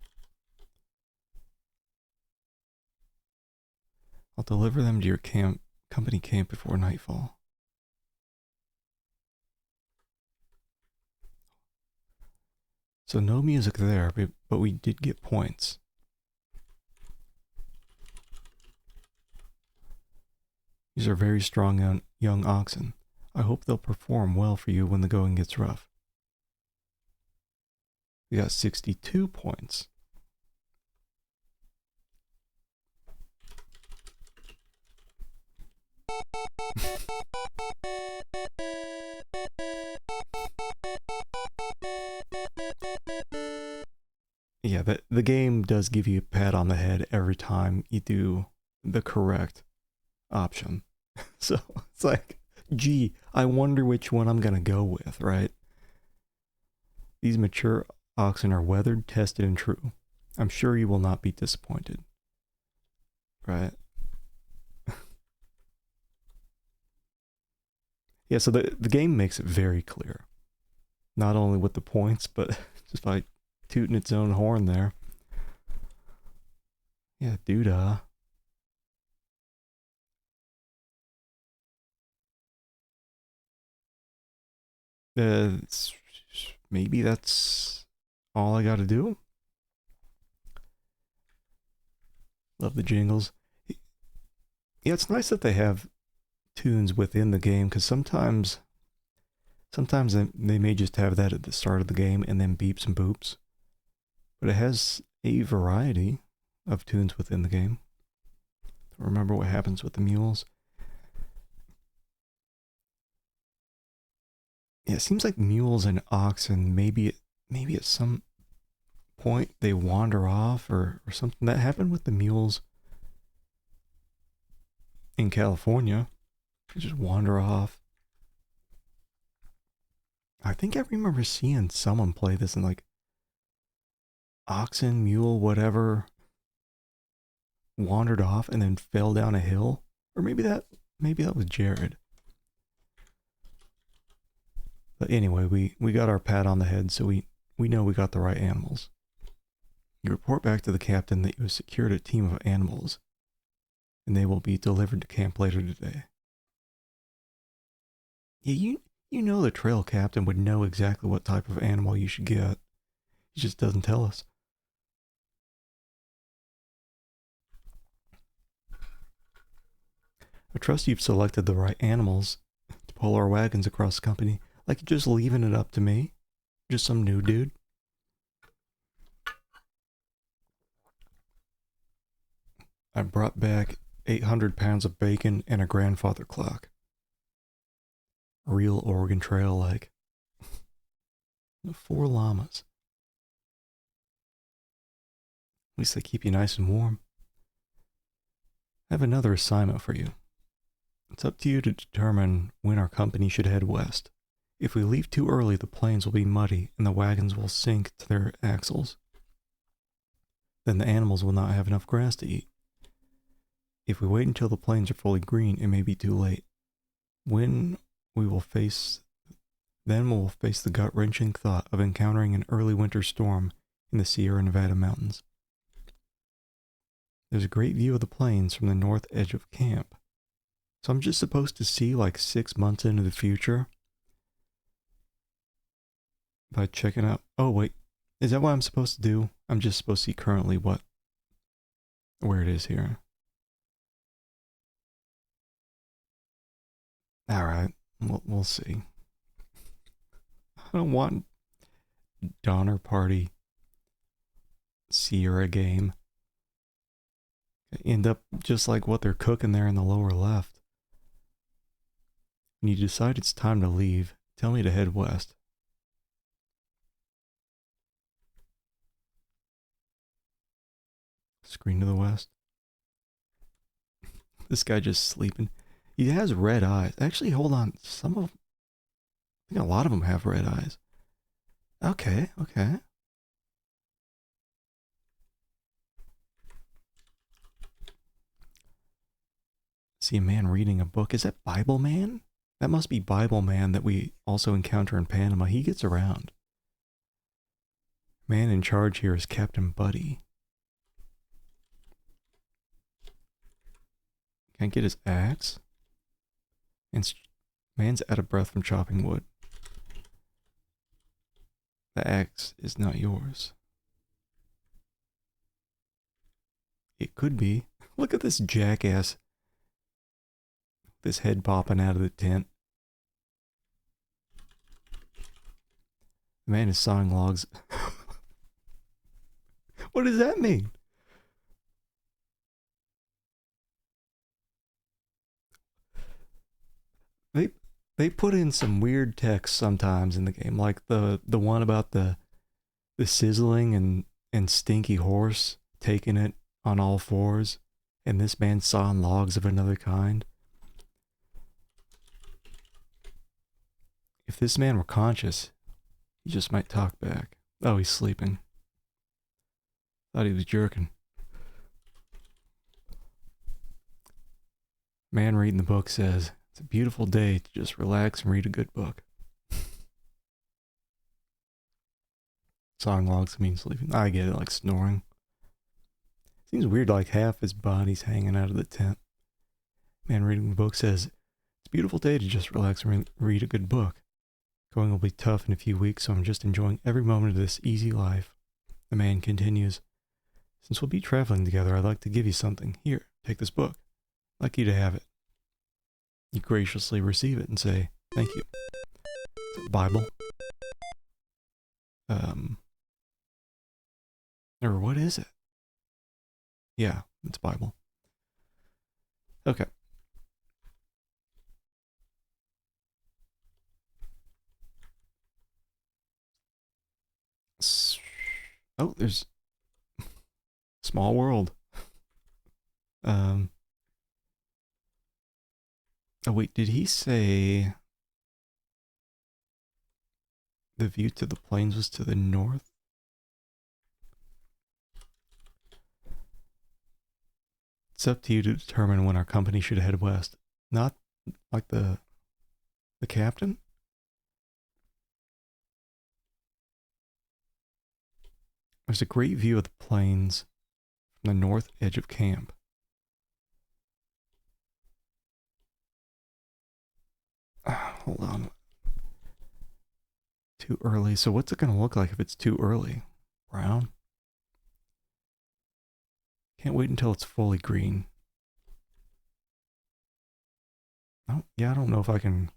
I'll deliver them to your company camp before nightfall. So no music there, but we did get points. These are very strong young oxen. I hope they'll perform well for you when the going gets rough. We got 62 points. Yeah, the game does give you a pat on the head every time you do the correct option. So it's like, gee, I wonder which one I'm going to go with, right? These mature oxen are weathered, tested, and true. I'm sure you will not be disappointed. Right? Yeah, so the game makes it very clear. Not only with the points, but just by tooting its own horn there. Yeah, doodah. Maybe that's all I gotta do. Love the jingles. Yeah, it's nice that they have tunes within the game, because sometimes they may just have that at the start of the game and then beeps and boops. But it has a variety of tunes within the game. Remember what happens with the mules? Yeah, it seems like mules and oxen, maybe at some point they wander off or something. That happened with the mules in California. They just wander off. I think I remember seeing someone play this and like oxen, mule, whatever wandered off and then fell down a hill. Or maybe that was Jared. But anyway, we got our pat on the head, so we know we got the right animals. You report back to the captain that you have secured a team of animals, and they will be delivered to camp later today. Yeah, you know the trail captain would know exactly what type of animal you should get. He just doesn't tell us. I trust you've selected the right animals to pull our wagons across the company. Like you're just leaving it up to me? Just some new dude? I brought back 800 pounds of bacon and a grandfather clock. Real Oregon Trail like. 4 llamas. At least they keep you nice and warm. I have another assignment for you. It's up to you to determine when our company should head west. If we leave too early, the plains will be muddy and the wagons will sink to their axles. Then the animals will not have enough grass to eat. If we wait until the plains are fully green, it may be too late. Then we'll face the gut-wrenching thought of encountering an early winter storm in the Sierra Nevada mountains. There's a great view of the plains from the north edge of camp. So I'm just supposed to see like 6 months into the future by checking out. Oh wait, is that what I'm supposed to do? I'm just supposed to see currently where it is here. All right, we'll see. I don't want Donner Party Sierra game. End up just like what they're cooking there in the lower left. When you decide it's time to leave, tell me to head west. Screen to the west. This guy just sleeping. He has red eyes. Actually, hold on. I think a lot of them have red eyes. Okay. See a man reading a book. Is that Bible Man? That must be Bible Man that we also encounter in Panama. He gets around. Man in charge here is Captain Buddy. Can't get his axe. And man's out of breath from chopping wood. The axe is not yours. It could be. Look at this jackass. This head popping out of the tent. The man is sawing logs. What does that mean? They put in some weird text sometimes in the game, like the one about the sizzling and stinky horse taking it on all fours and this man sawing logs of another kind. If this man were conscious, he just might talk back. Oh, he's sleeping. Thought he was jerking. Man reading the book says, it's a beautiful day to just relax and read a good book. Sawing logs means sleeping. I get it, like snoring. Seems weird, like half his body's hanging out of the tent. Man reading the book says, it's a beautiful day to just relax and read a good book. Going will be tough in a few weeks, so I'm just enjoying every moment of this easy life. The man continues, since we'll be traveling together, I'd like to give you something. Here, take this book. I'd like you to have it. You graciously receive it and say, thank you. Is it Bible? Or what is it? Yeah, it's Bible. Okay. Oh, there's small world. Oh wait, did he say the view to the plains was to the north? It's up to you to determine when our company should head west. Not like the captain? There's a great view of the plains from the north edge of camp. Hold on. Too early. So what's it going to look like if it's too early? Brown? Can't wait until it's fully green. Oh, yeah, I don't know if I can...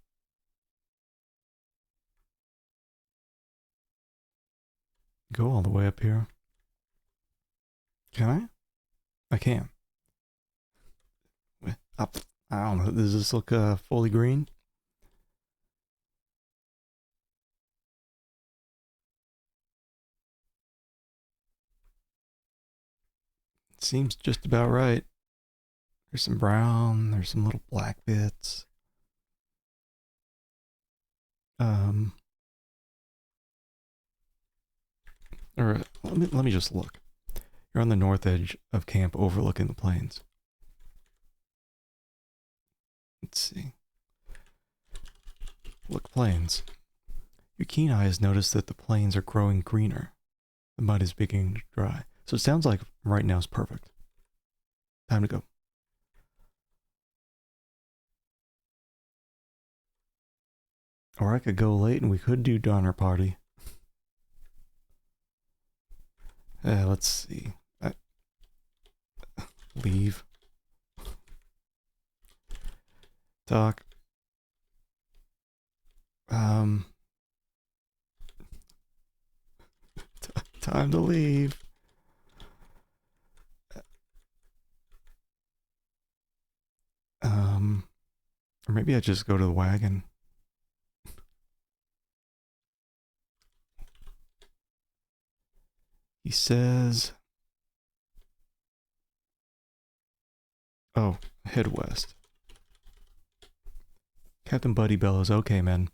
go all the way up here. Can I? I can. Up. I don't know. Does this look fully green? It seems just about right. There's some brown. There's some little black bits. Or let me just look. You're on the north edge of camp overlooking the plains. Let's see. Look, plains. Your keen eye has noticed that the plains are growing greener. The mud is beginning to dry. So it sounds like right now is perfect. Time to go. Or I could go late and we could do Donner Party. Let's see. Leave. Talk. Time to leave. Or maybe I just go to the wagon. He says, oh, head west. Captain Buddy bellows, okay, men.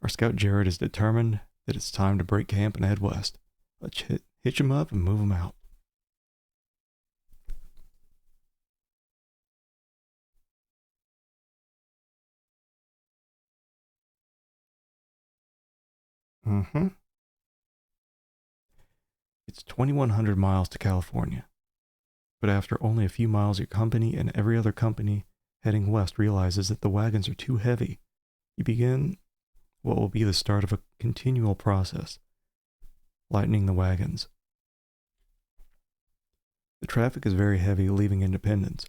Our scout Jared is determined that it's time to break camp and head west. Let's hitch him up and move him out. It's 2,100 miles to California. But after only a few miles, your company and every other company heading west realizes that the wagons are too heavy. You begin what will be the start of a continual process, lightening the wagons. The traffic is very heavy leaving Independence.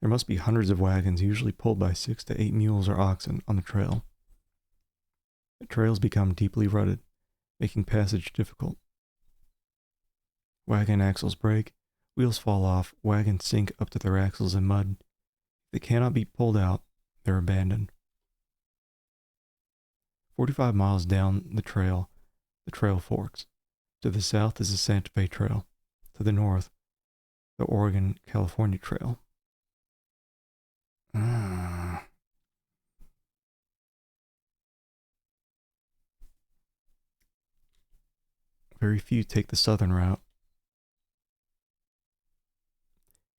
There must be hundreds of wagons, usually pulled by 6 to 8 mules or oxen, on the trail. The trails become deeply rutted, making passage difficult. Wagon axles break, wheels fall off, wagons sink up to their axles in mud. If they cannot be pulled out, they're abandoned. 45 miles down the trail forks. To the south is the Santa Fe Trail. To the north, the Oregon-California Trail. Ah. Very few take the southern route.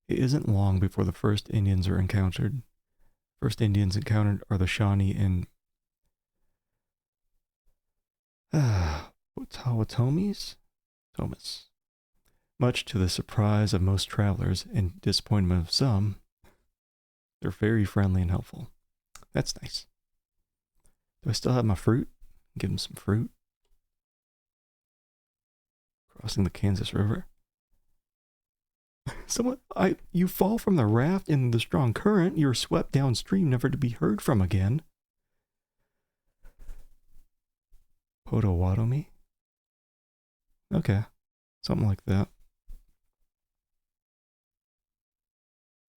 It isn't long before the first Indians are encountered. First Indians encountered are the Shawnee and Potawatomis? Thomas. Much to the surprise of most travelers and disappointment of some, they're very friendly and helpful. That's nice. Do I still have my fruit? Give them some fruit. Crossing the Kansas River. You fall from the raft in the strong current. You're swept downstream, never to be heard from again. Potawatomi? Okay. Something like that.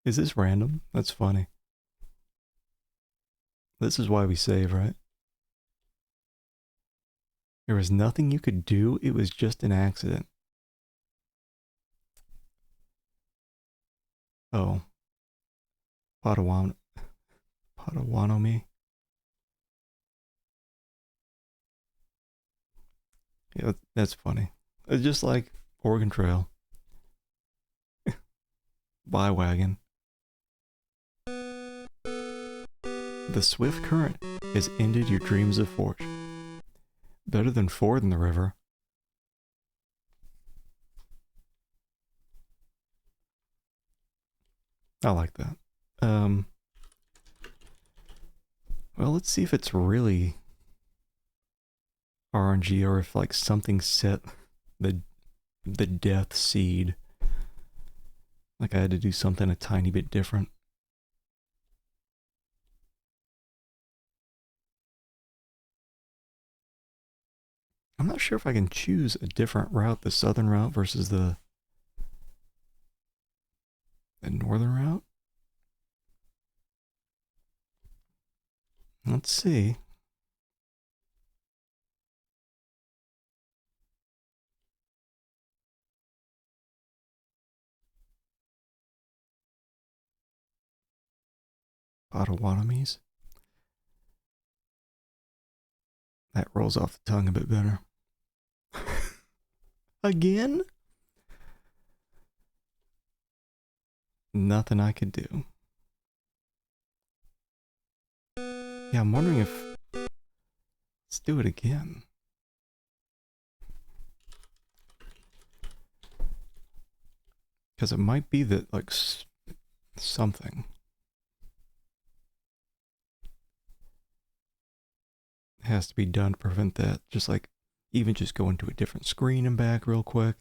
Is this random? That's funny. This is why we save, right? There was nothing you could do. It was just an accident. Oh. Potawatomi. Yeah, that's funny. It's just like Oregon Trail. Bywagon. The swift current has ended your dreams of fortune. Better than fording the river. I like that. Well, let's see if it's really RNG or if like something set the death seed. Like I had to do something a tiny bit different. I'm not sure if I can choose a different route, the southern route versus the northern route. Let's see. Potawatomis. That rolls off the tongue a bit better. Again? Nothing I could do. Yeah, I'm wondering if... Let's do it again. Because it might be that, like, something has to be done to prevent that. Just like, even just go into a different screen and back real quick.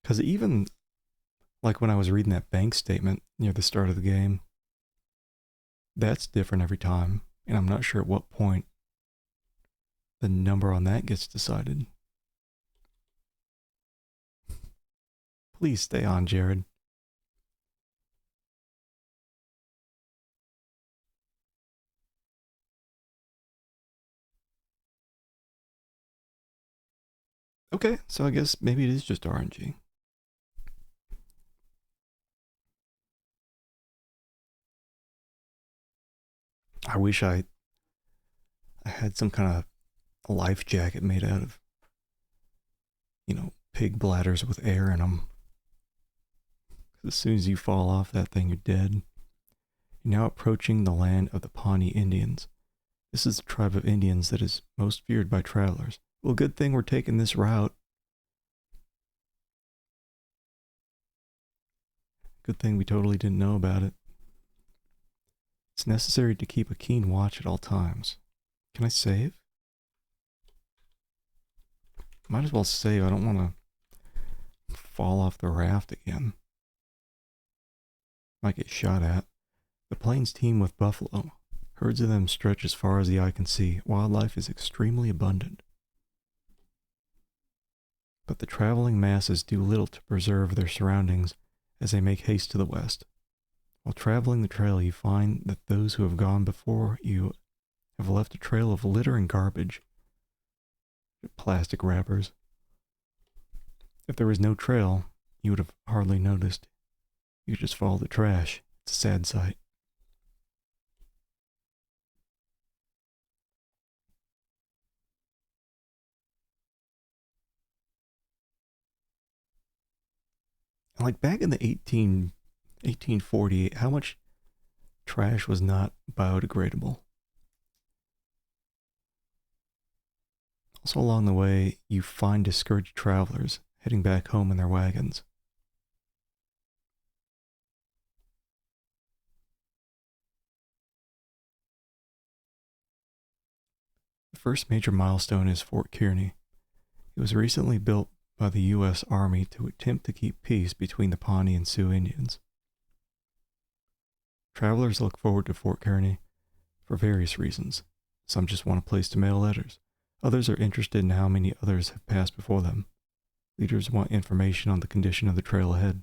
Because even, like when I was reading that bank statement near the start of the game, that's different every time. And I'm not sure at what point the number on that gets decided. Please stay on, Jared. Okay, so I guess maybe it is just RNG. I wish I had some kind of life jacket made out of, pig bladders with air in them. As soon as you fall off that thing, you're dead. You're now approaching the land of the Pawnee Indians. This is the tribe of Indians that is most feared by travelers. Well, good thing we're taking this route. Good thing we totally didn't know about it. It's necessary to keep a keen watch at all times. Can I save? Might as well save. I don't want to fall off the raft again. Might get shot at. The plains teem with buffalo. Herds of them stretch as far as the eye can see. Wildlife is extremely abundant. But the traveling masses do little to preserve their surroundings as they make haste to the west. While traveling the trail, you find that those who have gone before you have left a trail of litter and garbage. Plastic wrappers. If there was no trail, you would have hardly noticed. You could just follow the trash. It's a sad sight. And like back in the 1848, how much trash was not biodegradable? Also, along the way, you find discouraged travelers heading back home in their wagons. The first major milestone is Fort Kearny. It was recently built by the U.S. Army to attempt to keep peace between the Pawnee and Sioux Indians. Travelers look forward to Fort Kearny for various reasons. Some just want a place to mail letters. Others are interested in how many others have passed before them. Leaders want information on the condition of the trail ahead.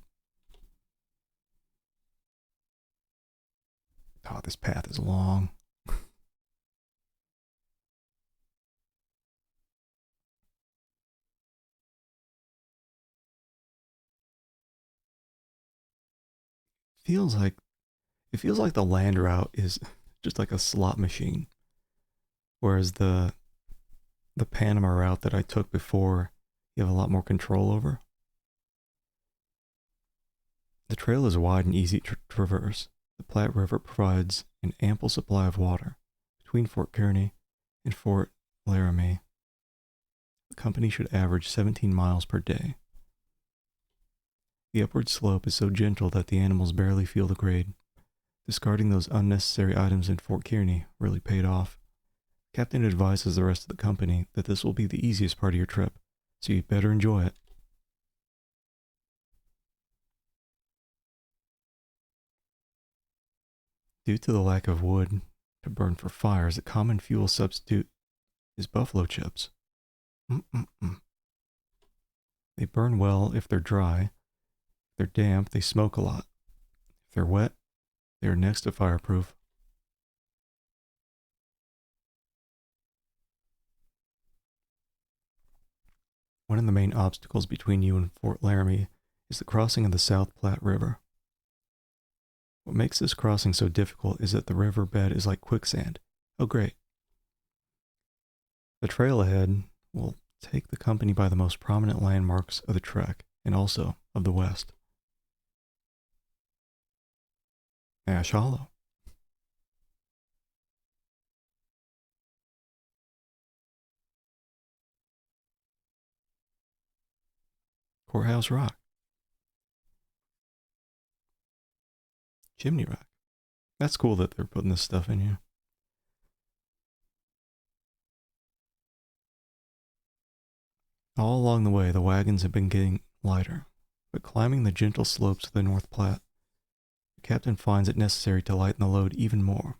Oh, this path is long. feels like it feels like the land route is just like a slot machine, whereas the Panama route that I took before, you have a lot more control over. The trail is wide and easy to traverse. The Platte River provides an ample supply of water. Between Fort Kearny and Fort Laramie, the company should average 17 miles per day. The upward slope is so gentle that the animals barely feel the grade. Discarding those unnecessary items in Fort Kearny really paid off. Captain advises the rest of the company that this will be the easiest part of your trip, so you'd better enjoy it. Due to the lack of wood to burn for fires, a common fuel substitute is buffalo chips. Mm-mm-mm. They burn well if they're dry. If they're damp, they smoke a lot. If they're wet, they are next to fireproof. One of the main obstacles between you and Fort Laramie is the crossing of the South Platte River. What makes this crossing so difficult is that the river bed is like quicksand. Oh, great. The trail ahead will take the company by the most prominent landmarks of the trek and also of the West. Ash Hollow. Courthouse Rock. Chimney Rock. That's cool that they're putting this stuff in here. All along the way, the wagons have been getting lighter, but climbing the gentle slopes of the North Platte, the captain finds it necessary to lighten the load even more.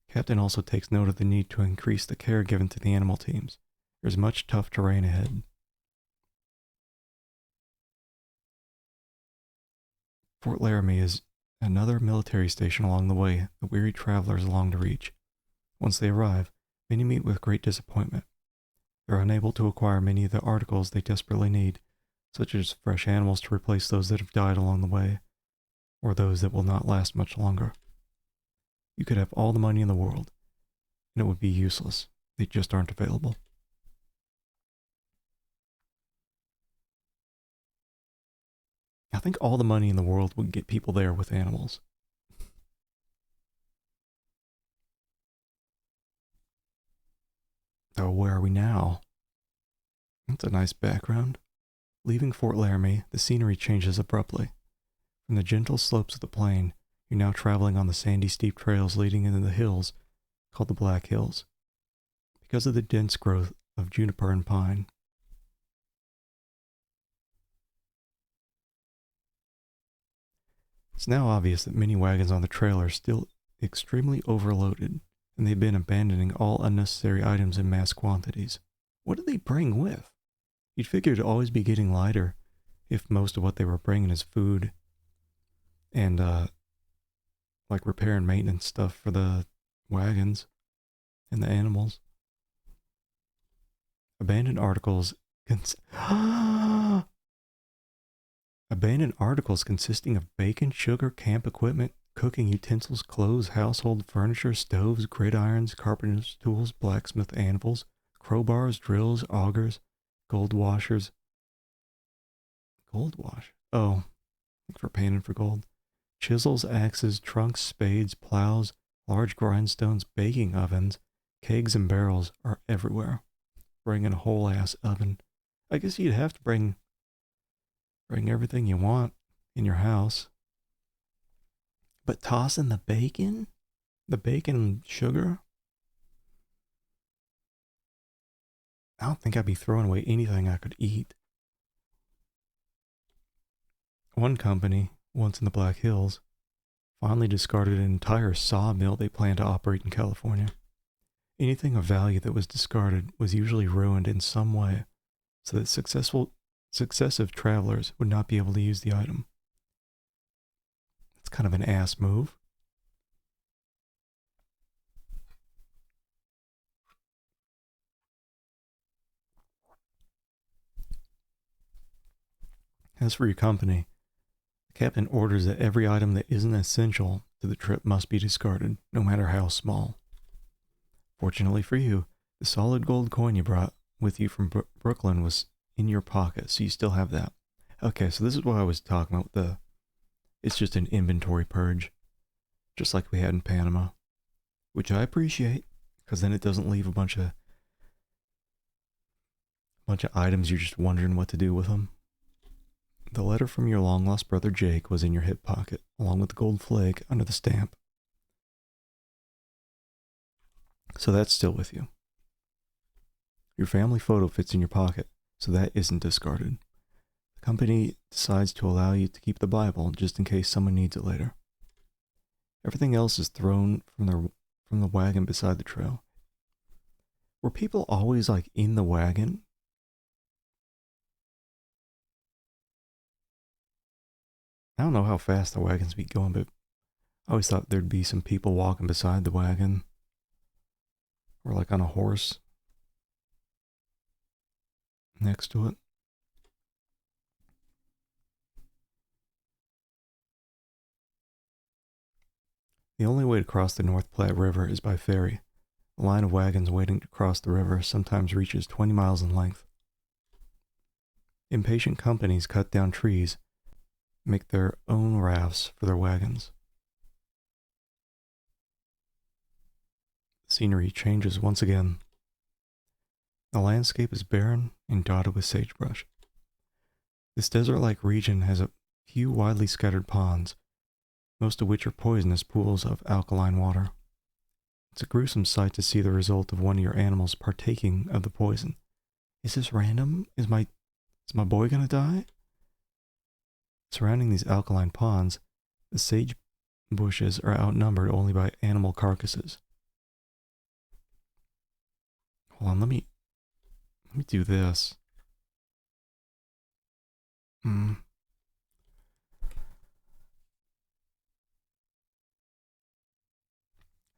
The captain also takes note of the need to increase the care given to the animal teams. There's much tough terrain ahead. Fort Laramie is another military station along the way that weary travelers long to reach. Once they arrive, many meet with great disappointment. They're unable to acquire many of the articles they desperately need, such as fresh animals to replace those that have died along the way, or those that will not last much longer. You could have all the money in the world, and it would be useless. They just aren't available. I think all the money in the world would get people there with animals. Oh, where are we now? That's a nice background. Leaving Fort Laramie, the scenery changes abruptly. From the gentle slopes of the plain, you're now traveling on the sandy, steep trails leading into the hills called the Black Hills, because of the dense growth of juniper and pine. It's now obvious that many wagons on the trail are still extremely overloaded, and they've been abandoning all unnecessary items in mass quantities. What do they bring with? You'd figure it'd always be getting lighter if most of what they were bringing is food and like repair and maintenance stuff for the wagons and the animals. Abandoned articles Abandoned articles consisting of bacon, sugar, camp equipment, cooking utensils, clothes, household furniture, stoves, gridirons, carpenter's tools, blacksmith anvils, crowbars, drills, augers, gold washers. Gold wash? Oh, like for panning for gold. Chisels, axes, trunks, spades, plows, large grindstones, baking ovens, kegs and barrels are everywhere. Bring in a whole ass oven. I guess you'd have to bring everything you want in your house. But tossing the bacon and sugar, I don't think I'd be throwing away anything I could eat. One company, once in the Black Hills, finally discarded an entire sawmill they planned to operate in California. Anything of value that was discarded was usually ruined in some way so that successive travelers would not be able to use the item. It's kind of an ass move. As for your company, the captain orders that every item that isn't essential to the trip must be discarded, no matter how small. Fortunately for you, the solid gold coin you brought with you from Brooklyn was in your pocket, so you still have that. Okay, so this is what I was talking about. It's just an inventory purge, just like we had in Panama, which I appreciate, because then it doesn't leave a bunch of items you're just wondering what to do with them. The letter from your long-lost brother Jake was in your hip pocket, along with the gold flake under the stamp. So that's still with you. Your family photo fits in your pocket, so that isn't discarded. The company decides to allow you to keep the Bible just in case someone needs it later. Everything else is thrown from the wagon beside the trail. Were people always like in the wagon? I don't know how fast the wagons be going, but I always thought there'd be some people walking beside the wagon. Or like on a horse. Next to it. The only way to cross the North Platte River is by ferry. The line of wagons waiting to cross the river sometimes reaches 20 miles in length. Impatient companies cut down trees, make their own rafts for their wagons. The scenery changes once again. The landscape is barren and dotted with sagebrush. This desert-like region has a few widely scattered ponds, most of which are poisonous pools of alkaline water. It's a gruesome sight to see the result of one of your animals partaking of the poison. Is this random? Is my boy gonna die? Surrounding these alkaline ponds, the sage bushes are outnumbered only by animal carcasses. Hold on, let me do this. It's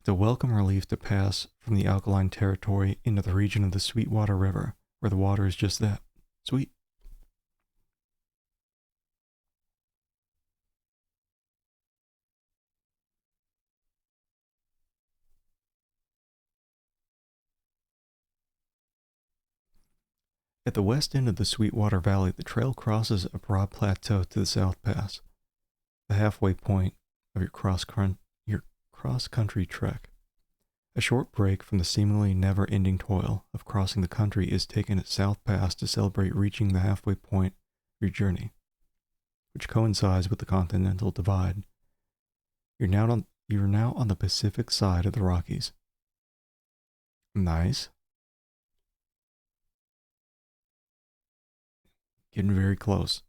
a welcome relief to pass from the alkaline territory into the region of the Sweetwater River, where the water is just that, sweet. At the west end of the Sweetwater Valley, the trail crosses a broad plateau to the South Pass, the halfway point of your cross-country trek. A short break from the seemingly never-ending toil of crossing the country is taken at South Pass to celebrate reaching the halfway point of your journey, which coincides with the Continental Divide. You're now on the Pacific side of the Rockies. Nice. Getting very close.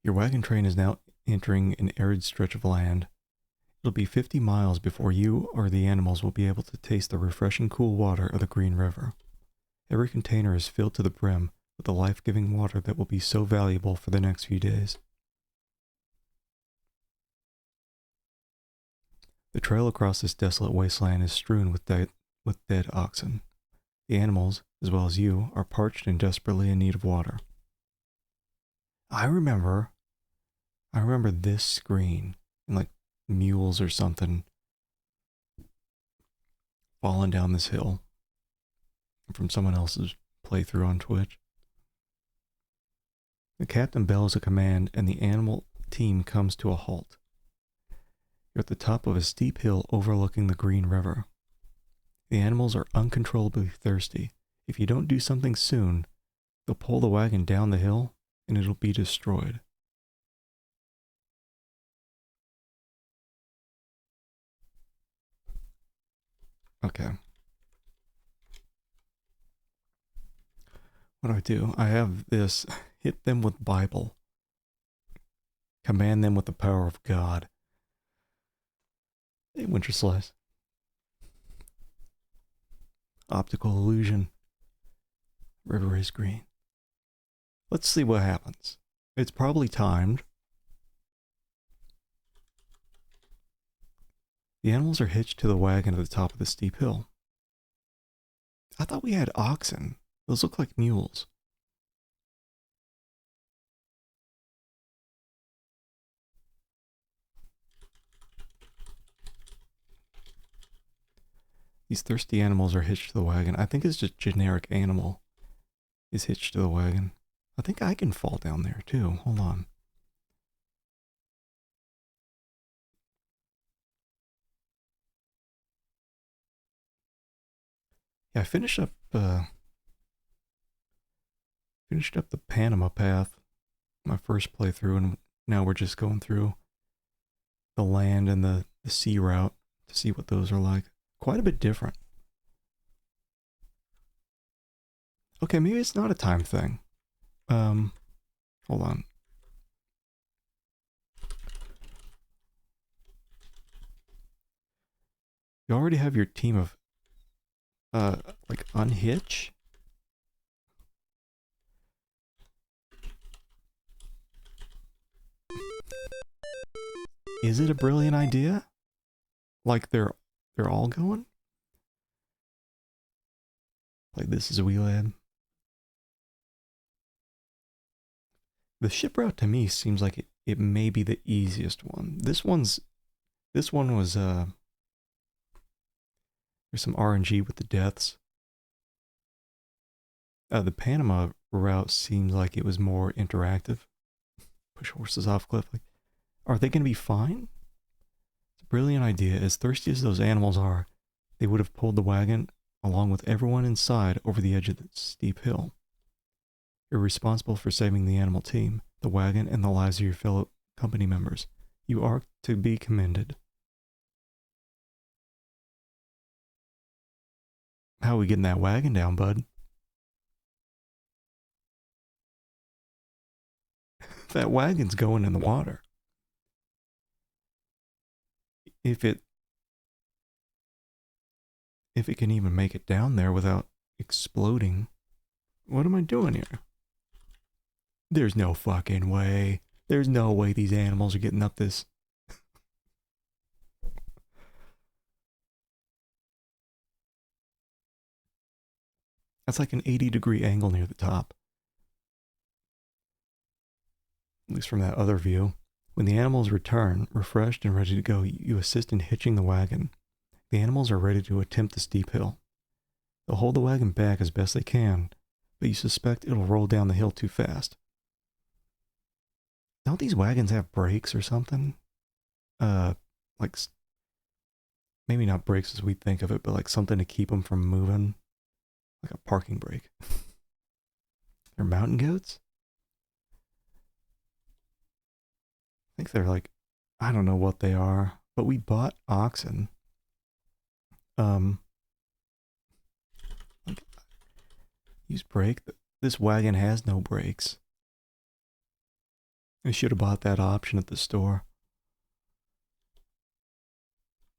Your wagon train is now entering an arid stretch of land. It'll be 50 miles before you or the animals will be able to taste the refreshing cool water of the Green River. Every container is filled to the brim with the life-giving water that will be so valuable for the next few days. The trail across this desolate wasteland is strewn with dead oxen. The animals, as well as you, are parched and desperately in need of water. I remember this screen, and like mules or something falling down this hill from someone else's playthrough on Twitch. The captain bellows a command and the animal team comes to a halt. You're at the top of a steep hill overlooking the Green River. The animals are uncontrollably thirsty. If you don't do something soon, they'll pull the wagon down the hill and it'll be destroyed. Okay. What do? I have this. Hit them with Bible. Command them with the power of God. Hey, Winter Slice. Optical illusion. River is green. Let's see what happens. It's probably timed. The animals are hitched to the wagon at the top of the steep hill. I thought we had oxen. Those look like mules. These thirsty animals are hitched to the wagon. I think it's just generic animal is hitched to the wagon. I think I can fall down there too. Hold on. Yeah, I finished up the Panama path, my first playthrough, and now we're just going through the land and the sea route to see what those are like. Quite a bit different. Okay, maybe it's not a time thing. Hold on. You already have your team of, like, unhitch? Is it a brilliant idea? Like, they're all going? Like, this is a wee lad. The ship route to me seems like it may be the easiest one. This one was, there's some RNG with the deaths. The Panama route seems like it was more interactive. Push horses off cliff. Like, are they going to be fine? It's a brilliant idea. As thirsty as those animals are, they would have pulled the wagon along with everyone inside over the edge of the steep hill. You're responsible for saving the animal team, the wagon, and the lives of your fellow company members. You are to be commended. How are we getting that wagon down, bud? That wagon's going in the water. If it can even make it down there without exploding. What am I doing here? There's no fucking way. There's no way these animals are getting up this. That's like an 80-degree angle near the top. At least from that other view. When the animals return, refreshed and ready to go, you assist in hitching the wagon. The animals are ready to attempt the steep hill. They'll hold the wagon back as best they can, but you suspect it'll roll down the hill too fast. Don't these wagons have brakes or something? Like, maybe not brakes as we think of it, but like something to keep them from moving. Like a parking brake. They're mountain goats? I think they're like, I don't know what they are, but we bought oxen. Like, use brake. This wagon has no brakes. I should have bought that option at the store.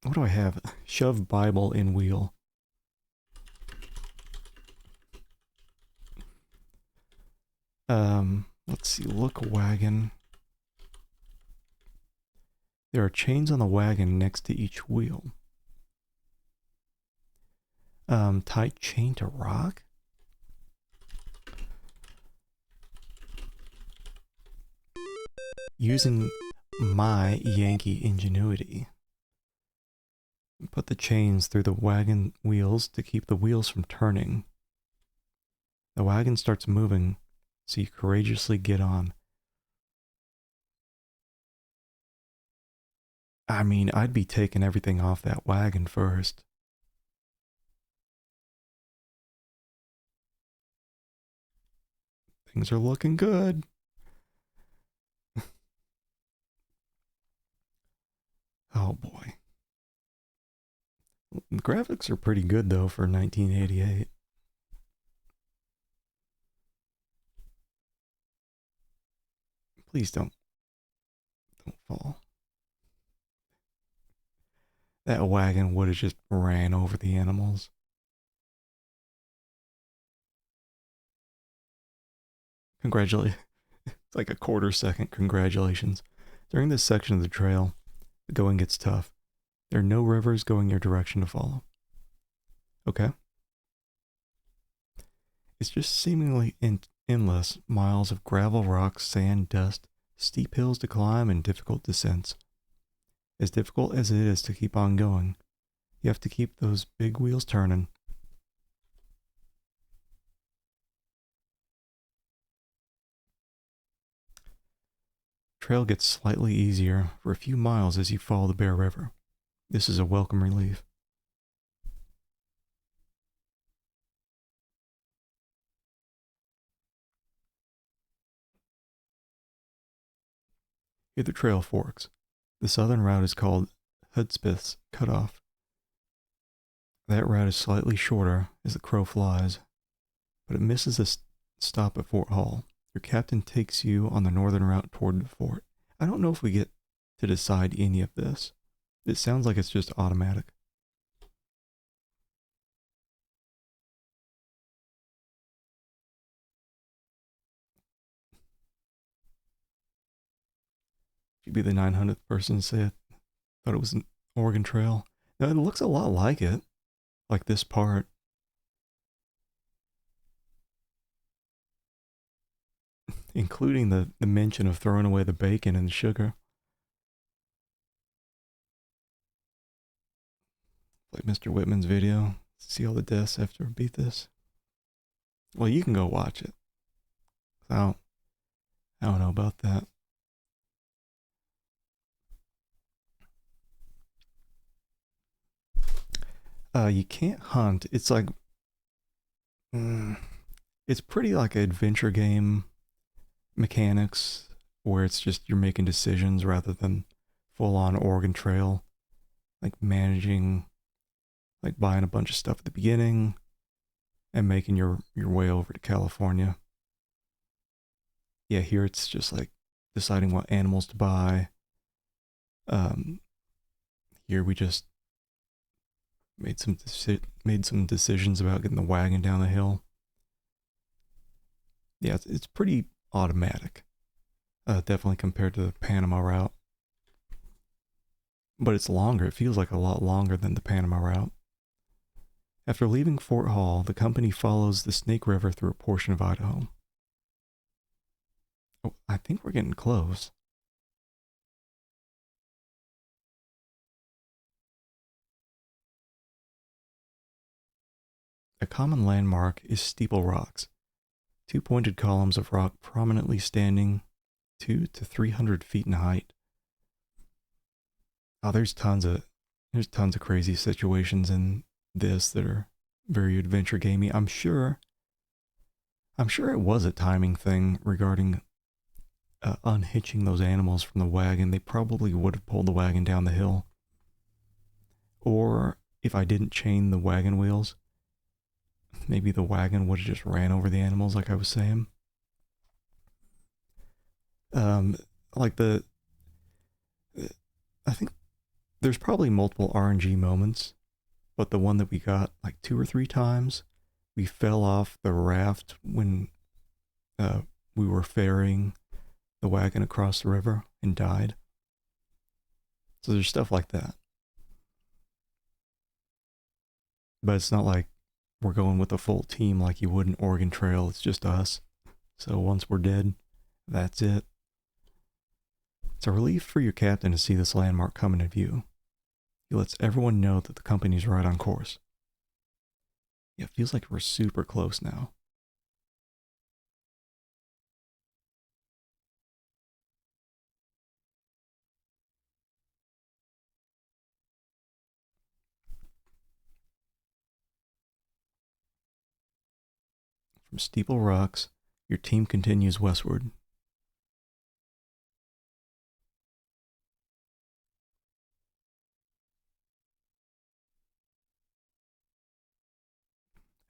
What do I have? Shove Bible in wheel. Let's see, look wagon. There are chains on the wagon next to each wheel. Tie chain to rock? Using my Yankee ingenuity. Put the chains through the wagon wheels to keep the wheels from turning. The wagon starts moving, so you courageously get on. I mean, I'd be taking everything off that wagon first. Things are looking good. Oh boy. The graphics are pretty good though for 1988. Please don't fall. That wagon would have just ran over the animals. Congratulations. It's like a quarter second. Congratulations. During this section of the trail, the going gets tough. There are no rivers going your direction to follow. Okay. It's just seemingly endless miles of gravel, rocks, sand, dust, steep hills to climb, and difficult descents. As difficult as it is to keep on going, you have to keep those big wheels turning. Trail gets slightly easier for a few miles as you follow the Bear River. This is a welcome relief. Here the trail forks. The southern route is called Hudspeth's Cutoff. That route is slightly shorter as the crow flies, but it misses a stop at Fort Hall. Your captain takes you on the northern route toward the fort. I don't know if we get to decide any of this. It sounds like it's just automatic. You'd be the 900th person to say it. Thought it was an Oregon Trail. No, it looks a lot like it. Like this part. Including the mention of throwing away the bacon and the sugar. Like Mr. Whitman's video. See all the deaths after I beat this. Well, you can go watch it. I don't know about that. You can't hunt. It's like, it's pretty like an adventure game mechanics where it's just you're making decisions rather than full on Oregon Trail, like managing, like buying a bunch of stuff at the beginning and making your way over to California. Yeah, here it's just like deciding what animals to buy. Here we just made some decisions about getting the wagon down the hill. Yeah, it's pretty automatic, definitely compared to the Panama route. But it's longer. It feels like a lot longer than the Panama route. After leaving Fort Hall, the company follows the Snake River through a portion of Idaho. Oh, I think we're getting close. A common landmark is Steeple Rocks, two pointed columns of rock prominently standing 200 to 300 feet in height. Oh, there's tons of crazy situations in this that are very adventure gamey. I'm sure it was a timing thing regarding unhitching those animals from the wagon. They probably would have pulled the wagon down the hill. Or if I didn't chain the wagon wheels, maybe the wagon would have just ran over the animals like I was saying. Like I think there's probably multiple RNG moments, but the one that we got like 2 or 3 times, we fell off the raft when we were ferrying the wagon across the river and died. So there's stuff like that. But it's not like we're going with a full team like you would an Oregon Trail. It's just us. So once we're dead, that's it. It's a relief for your captain to see this landmark come into view. He lets everyone know that the company's right on course. Yeah, it feels like we're super close now. From Steeple Rocks, your team continues westward.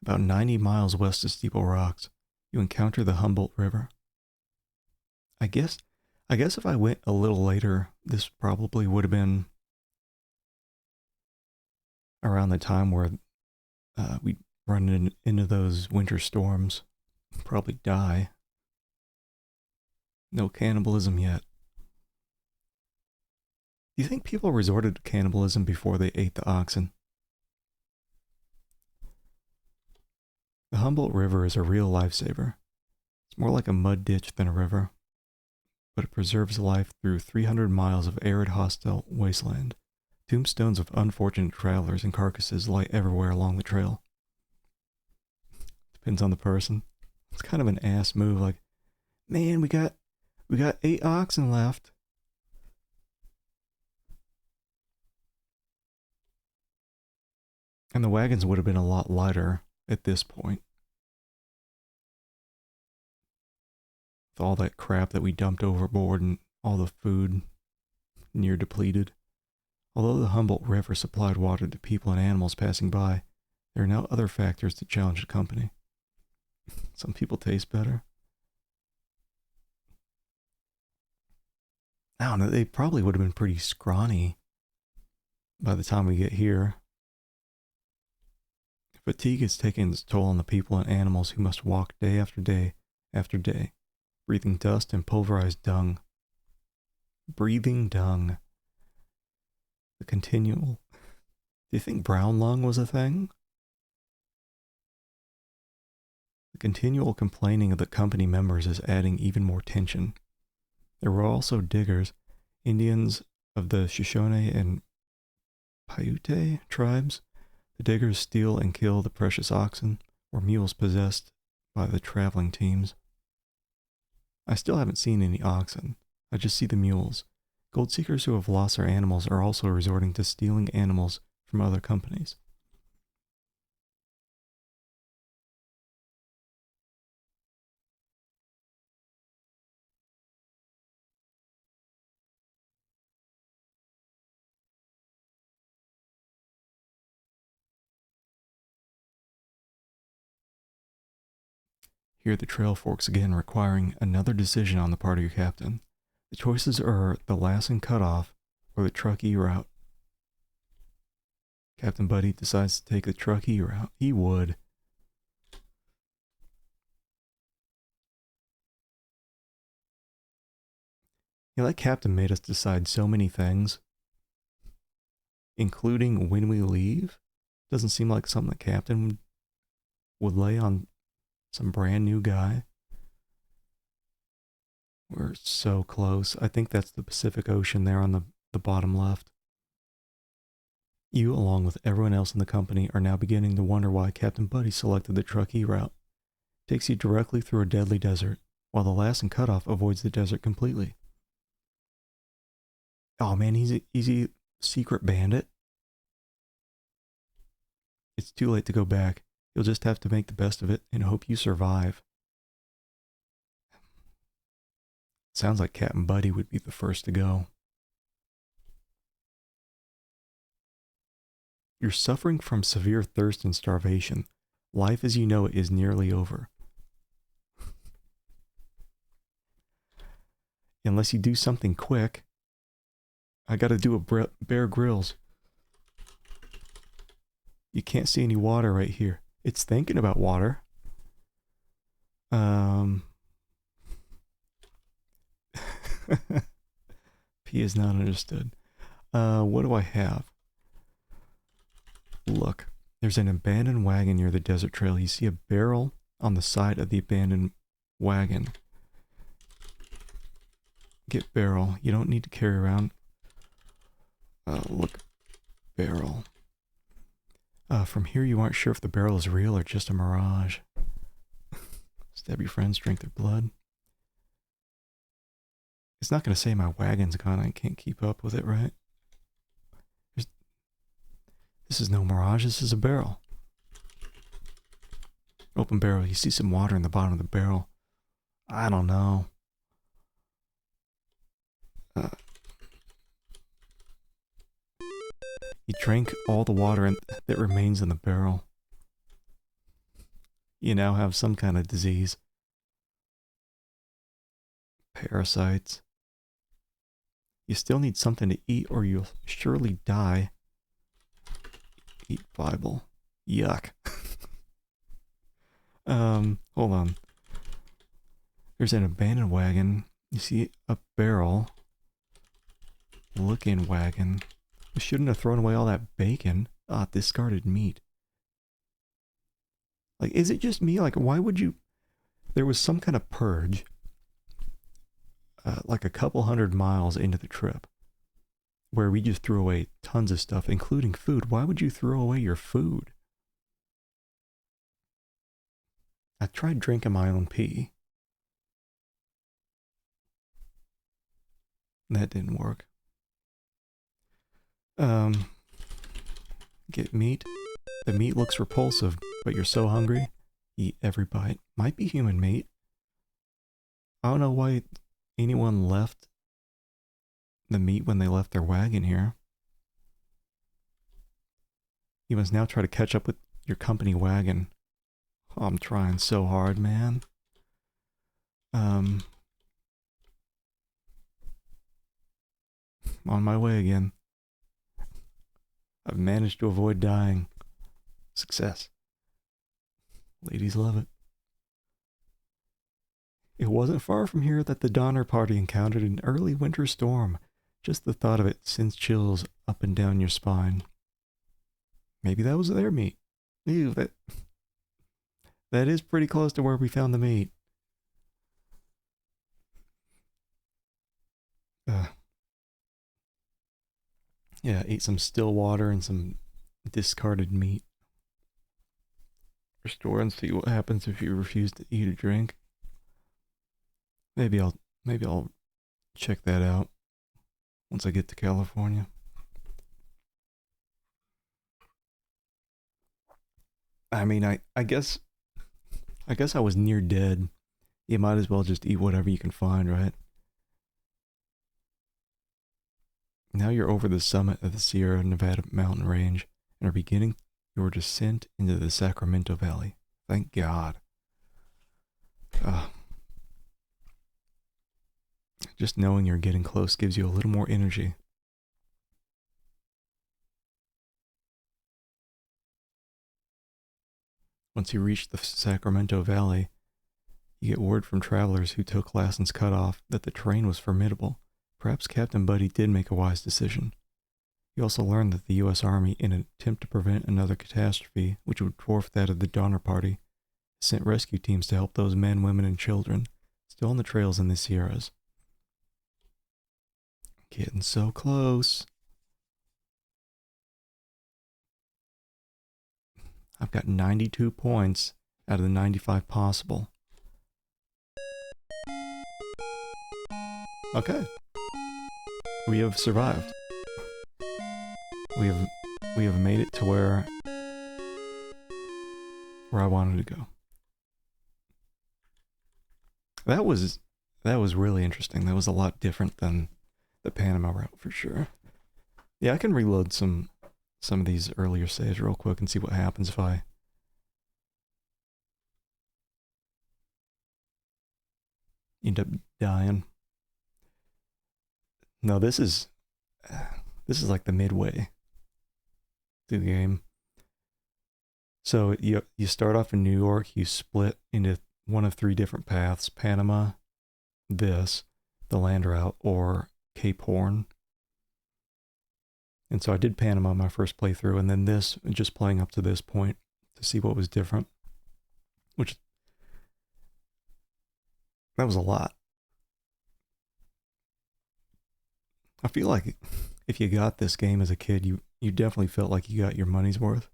About 90 miles west of Steeple Rocks, you encounter the Humboldt River. I guess if I went a little later, this probably would have been around the time where we'd run into those winter storms, probably die. No cannibalism yet. Do you think people resorted to cannibalism before they ate the oxen? The Humboldt River is a real lifesaver. It's more like a mud ditch than a river, but it preserves life through 300 miles of arid, hostile wasteland. Tombstones of unfortunate travelers and carcasses lie everywhere along the trail. Depends on the person. It's kind of an ass move, like, man, we got 8 oxen left. And the wagons would have been a lot lighter at this point. With all that crap that we dumped overboard and all the food near depleted. Although the Humboldt River supplied water to people and animals passing by, there are now other factors that challenge the company. Some people taste better. I don't know, they probably would have been pretty scrawny by the time we get here. Fatigue is taking its toll on the people and animals who must walk day after day after day, breathing dust and pulverized dung. Breathing dung. The continual... Do you think brown lung was a thing? The continual complaining of the company members is adding even more tension. There were also diggers, Indians of the Shoshone and Paiute tribes. The diggers steal and kill the precious oxen or mules possessed by the traveling teams. I still haven't seen any oxen. I just see the mules. Gold seekers who have lost their animals are also resorting to stealing animals from other companies. Here the trail forks again, requiring another decision on the part of your captain. The choices are the Lassen cutoff or the Truckee route. Captain Buddy decides to take the Truckee route. He would. You know, that captain made us decide so many things, including when we leave. Doesn't seem like something the captain would lay on some brand new guy. We're so close. I think that's the Pacific Ocean there on the bottom left. You, along with everyone else in the company, are now beginning to wonder why Captain Buddy selected the Truckee route. It takes you directly through a deadly desert, while the Lassen cutoff avoids the desert completely. Oh man, he's a secret bandit. It's too late to go back. You'll just have to make the best of it and hope you survive. Sounds like Captain Buddy would be the first to go. You're suffering from severe thirst and starvation. Life as you know it is nearly over. Unless you do something quick. I gotta do a Bear Grylls. You can't see any water right here. It's thinking about water. P is not understood. What do I have? Look, there's an abandoned wagon near the desert trail. You see a barrel on the side of the abandoned wagon. Get barrel. You don't need to carry around. Look, barrel. From here you aren't sure if the barrel is real or just a mirage. Stab your friends, drink their blood. It's not going to say my wagon's gone. I can't keep up with it, right? This is no mirage. This is a barrel. Open barrel. You see some water in the bottom of the barrel. I don't know. You drank all the water that remains in the barrel. You now have some kind of disease. Parasites. You still need something to eat or you'll surely die. Eat Bible. Yuck. Hold on. There's an abandoned wagon. You see a barrel. Looking wagon. We shouldn't have thrown away all that bacon. Ah, discarded meat. Like, is it just me? Like, why would you... There was some kind of purge. Like a couple 100 miles into the trip. Where we just threw away tons of stuff, including food. Why would you throw away your food? I tried drinking my own pee. That didn't work. Get meat. The meat looks repulsive, but you're so hungry. Eat every bite. Might be human meat. I don't know why anyone left the meat when they left their wagon here. You must now try to catch up with your company wagon. Oh, I'm trying so hard, man. I'm on my way again. I've managed to avoid dying. Success. Ladies love it. It wasn't far from here that the Donner Party encountered an early winter storm. Just the thought of it sends chills up and down your spine. Maybe that was their meat. Ew, that is pretty close to where we found the meat. Yeah, ate some still water and some discarded meat. Restore and see what happens if you refuse to eat or drink. Maybe I'll check that out once I get to California. I mean, I guess I was near dead. You might as well just eat whatever you can find, right? Now you're over the summit of the Sierra Nevada mountain range and are beginning your descent into the Sacramento Valley. Thank God. Just knowing you're getting close gives you a little more energy. Once you reach the Sacramento Valley, you get word from travelers who took Lassen's cutoff that the terrain was formidable. Perhaps Captain Buddy did make a wise decision. You also learned that the U.S. Army, in an attempt to prevent another catastrophe, which would dwarf that of the Donner Party, sent rescue teams to help those men, women, and children still on the trails in the Sierras. Getting so close. I've got 92 points out of the 95 possible. Okay. We have survived. We have made it to where I wanted to go. That was really interesting. That was a lot different than the Panama route for sure. Yeah, I can reload some of these earlier saves real quick and see what happens if I end up dying. No, this is like the midway through the game. So you start off in New York, you split into one of three different paths: Panama, this, the land route or Cape Horn. And so I did Panama my first playthrough, and then this, just playing up to this point to see what was different, which, that was a lot. I feel like if you got this game as a kid, you definitely felt like you got your money's worth.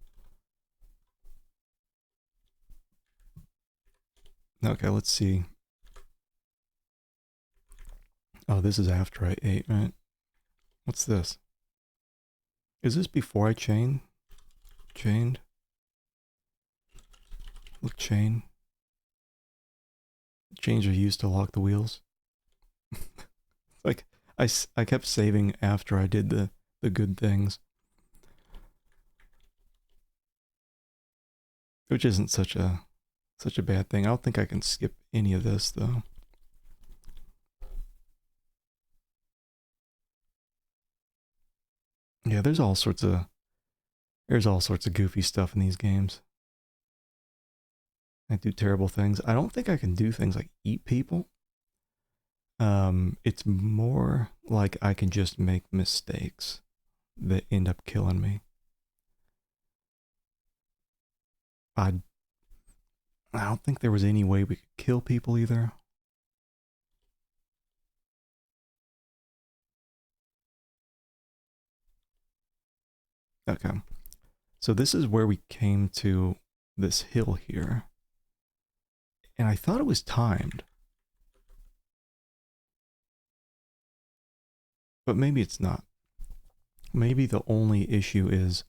Okay, let's see. Oh, this is after I ate, right? What's this? Is this before I chained? Look, chain. Chains are used to lock the wheels. Like, I kept saving after I did the good things. Which isn't such a bad thing. I don't think I can skip any of this, though. Yeah, there's all sorts of goofy stuff in these games. I do terrible things. I don't think I can do things like eat people. It's more like I can just make mistakes that end up killing me. I don't think there was any way we could kill people either. Okay. So this is where we came to this hill here. And I thought it was timed. But maybe it's not. Maybe the only issue is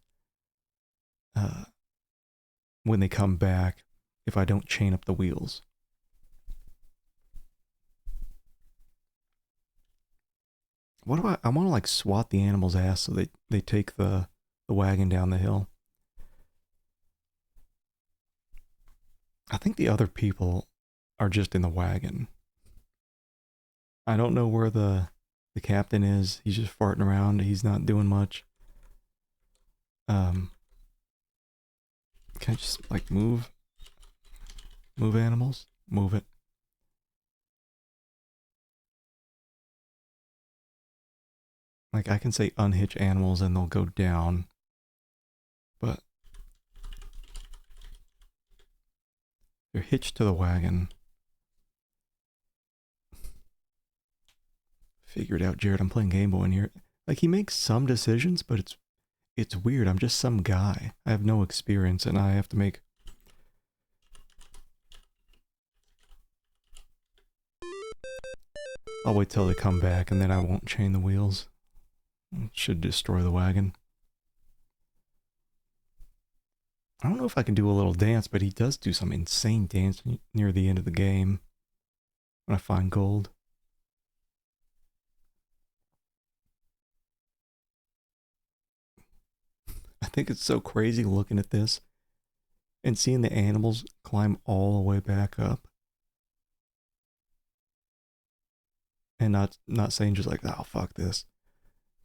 when they come back, if I don't chain up the wheels. What do I want to like swat the animal's ass so they take the wagon down the hill. I think the other people are just in the wagon. I don't know where the captain is. He's just farting around. He's not doing much. Can I just like move animals? Move it. Like I can say unhitch animals and they'll go down. But they're hitched to the wagon. Figure it out, Jared. I'm playing Game Boy in here. Like he makes some decisions, but it's weird. I'm just some guy. I have no experience and I have to make... I'll wait till they come back and then I won't chain the wheels. It should destroy the wagon. I don't know if I can do a little dance, but he does do some insane dance near the end of the game. When I find gold. I think it's so crazy looking at this and seeing the animals climb all the way back up. And not saying just like, oh, fuck this.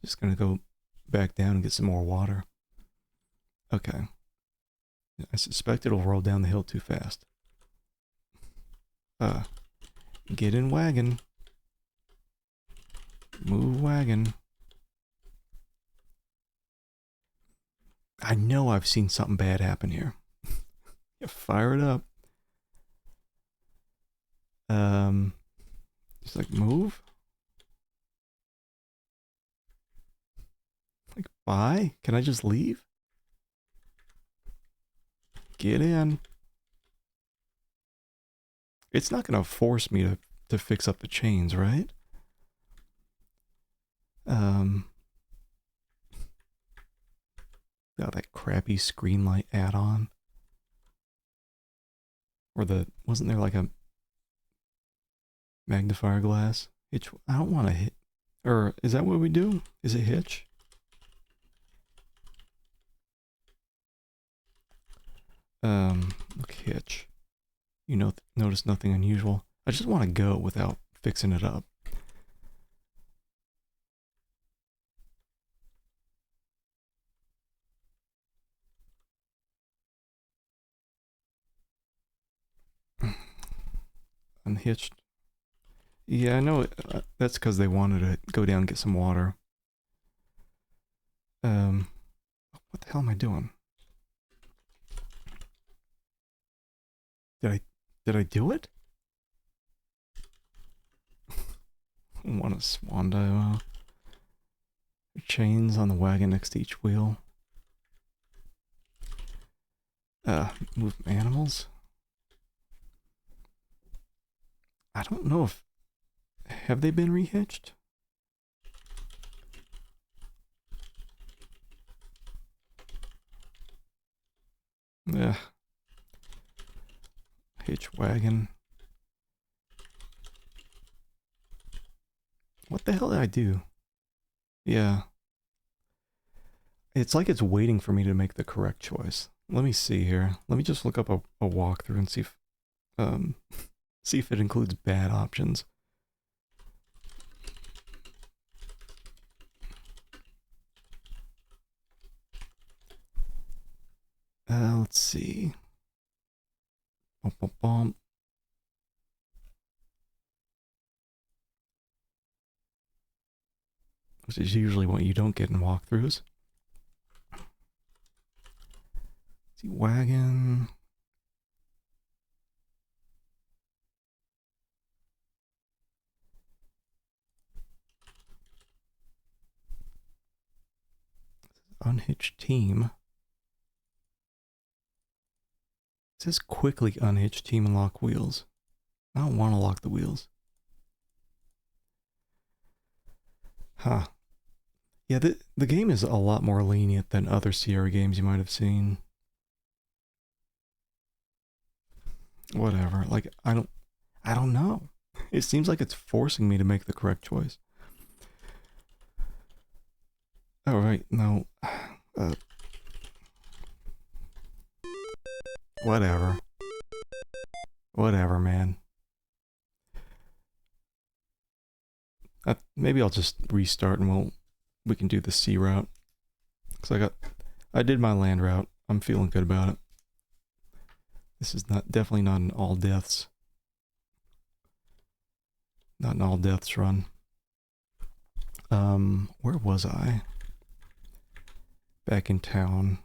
Just gonna go back down and get some more water. Okay. I suspect it'll roll down the hill too fast. Get in wagon. Move wagon. I know I've seen something bad happen here. Yeah, fire it up. Just like move. Like bye? Can I just leave? Get in. It's not gonna force me to fix up the chains, right? Got that crappy screen light add-on. Or wasn't there like a magnifier glass? I don't want to hit, or is that what we do? Is it hitch? Look, hitch. You know, notice nothing unusual. I just want to go without fixing it up. Unhitched. Yeah, I know. That's because they wanted to go down and get some water. What the hell am I doing? Did I do it? Want a swan dive? Chains on the wagon next to each wheel. Move animals? I don't know if... Have they been rehitched? Yeah. Hitch wagon. What the hell did I do? Yeah. It's like it's waiting for me to make the correct choice. Let me see here. Let me just look up a walkthrough and see if see if it includes bad options. Let's see. Bum, bum, bum. Which is usually what you don't get in walkthroughs. Let's see, wagon. Unhitched team. It says quickly unhitch team and lock wheels. I don't want to lock the wheels. Huh. Yeah, the game is a lot more lenient than other Sierra games you might have seen. Whatever. Like, I don't know. It seems like it's forcing me to make the correct choice. Oh, right. No. Whatever. Whatever, man. Maybe I'll just restart and we can do the C route. Cause I did my land route. I'm feeling good about it. This is definitely not an all deaths. Not an all deaths run. Where was I? Back in town.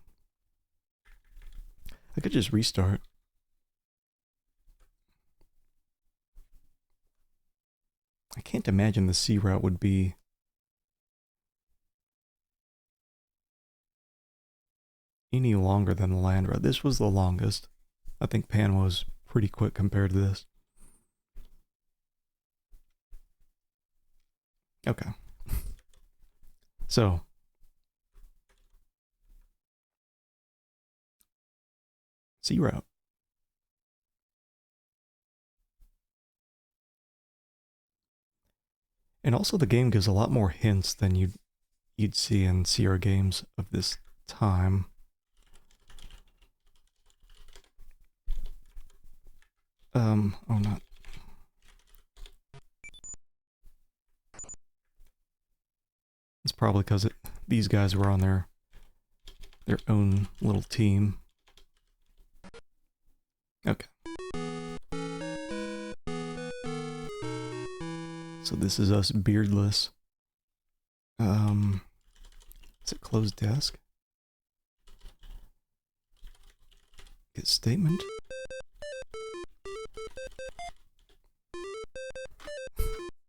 I could just restart. I can't imagine the C route would be any longer than the land route. This was the longest. I think Panama was pretty quick compared to this. Okay. So. C route. And also the game gives a lot more hints than you'd see in Sierra games of this time. Oh not. It's probably because these guys were on their own little team. Okay. So this is us beardless. Is it closed desk? Get statement.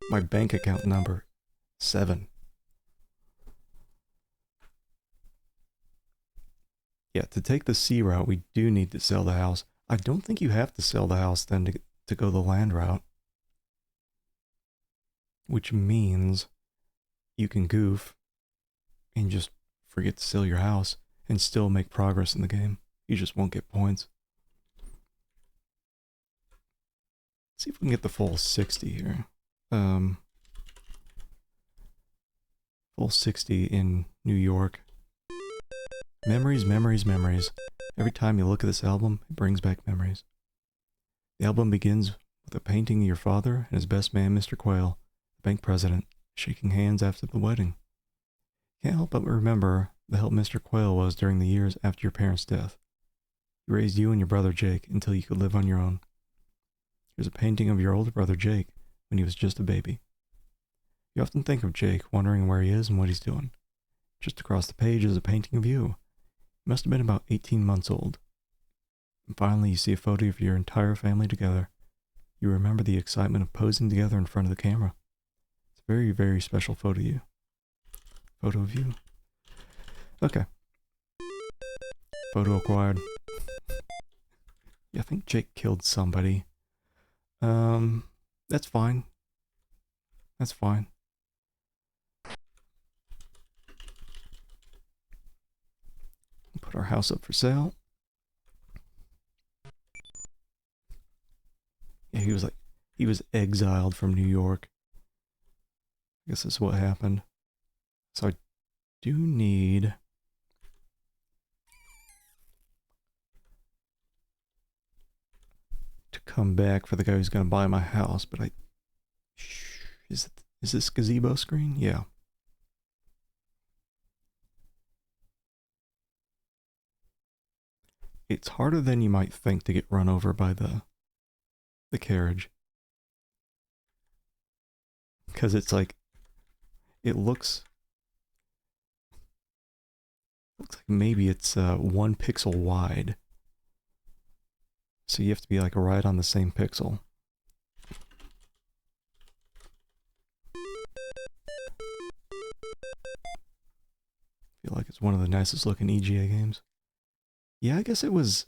My bank account number 7. Yeah, to take the C route, we do need to sell the house. I don't think you have to sell the house then to go the land route. Which means you can goof and just forget to sell your house and still make progress in the game. You just won't get points. Let's see if we can get the full 60 here. Full 60 in New York. Memories, memories, memories. Every time you look at this album, it brings back memories. The album begins with a painting of your father and his best man, Mr. Quayle, the bank president, shaking hands after the wedding. Can't help but remember the help Mr. Quayle was during the years after your parents' death. He raised you and your brother Jake until you could live on your own. Here's a painting of your older brother Jake, when he was just a baby. You often think of Jake, wondering where he is and what he's doing. Just across the page is a painting of you. You must have been about 18 months old. And finally, you see a photo of your entire family together. You remember the excitement of posing together in front of the camera. It's a very, very special photo of you. Photo of you. Okay. Photo acquired. Yeah, I think Jake killed somebody. That's fine. That's fine. Put our house up for sale. Yeah, he was exiled from New York. I guess that's what happened. So I do need to come back for the guy who's going to buy my house, but is this gazebo screen? Yeah. It's harder than you might think to get run over by the carriage. Because it's like, it looks like maybe it's 1 pixel wide. So you have to be like right on the same pixel. I feel like it's one of the nicest looking EGA games. Yeah, I guess it was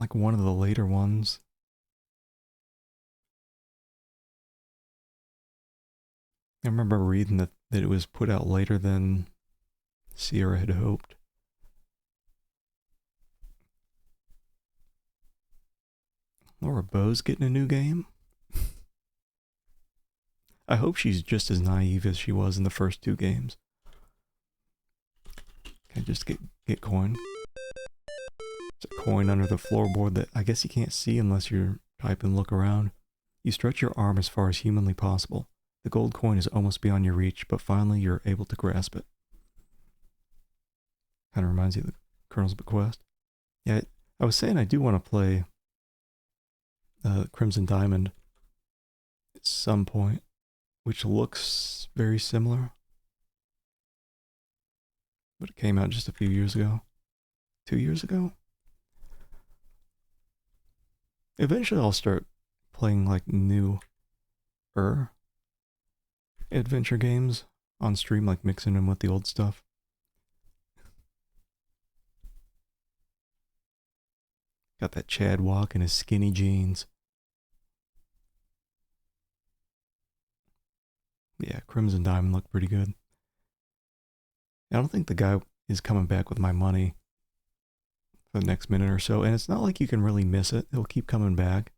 like one of the later ones. I remember reading that it was put out later than Sierra had hoped. Laura Bowe's getting a new game? I hope she's just as naive as she was in the first 2 games. Can I just get coin? There's a coin under the floorboard that I guess you can't see unless you're typing look around. You stretch your arm as far as humanly possible. The gold coin is almost beyond your reach, but finally you're able to grasp it. Kind of reminds you of the Colonel's Bequest. Yeah, I was saying I do want to play Crimson Diamond at some point, which looks very similar. But it came out just a few years ago. 2 years ago? Eventually I'll start playing like new adventure games on stream, like mixing them with the old stuff. Got that Chad walk in his skinny jeans. Yeah, Crimson Diamond looked pretty good. I don't think the guy is coming back with my money for the next minute or so, and it's not like you can really miss it. It'll keep coming back.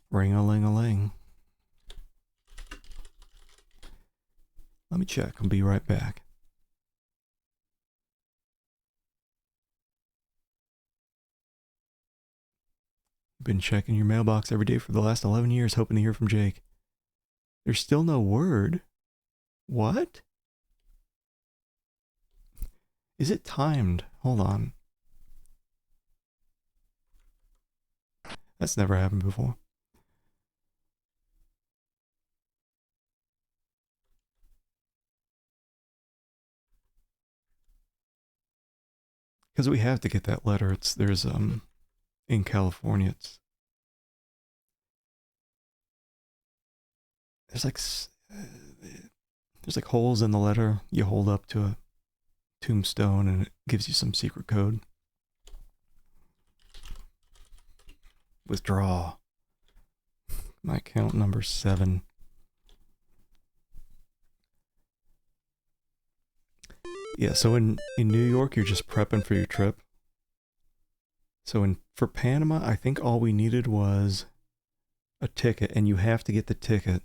Ring-a-ling-a-ling. Let me check. I'll be right back. Been checking your mailbox every day for the last 11 years, hoping to hear from Jake. There's still no word? What? Is it timed? Hold on. That's never happened before. Because we have to get that letter. There's in California, there's like holes in the letter you hold up to a tombstone and it gives you some secret code. Withdraw. My account number 7. Yeah, so in New York, you're just prepping for your trip. So for Panama, I think all we needed was a ticket, and you have to get the ticket.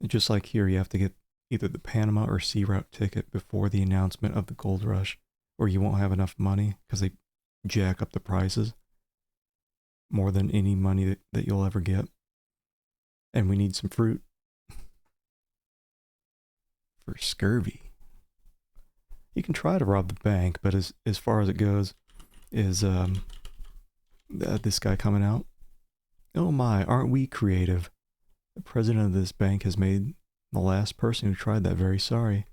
Just like here, you have to get either the Panama or Sea Route ticket before the announcement of the gold rush, or you won't have enough money because they jack up the prices more than any money that you'll ever get. And we need some fruit. for scurvy. You can try to rob the bank, but as far as it goes, is this guy coming out? Oh my, aren't we creative? The president of this bank has made the last person who tried that very sorry.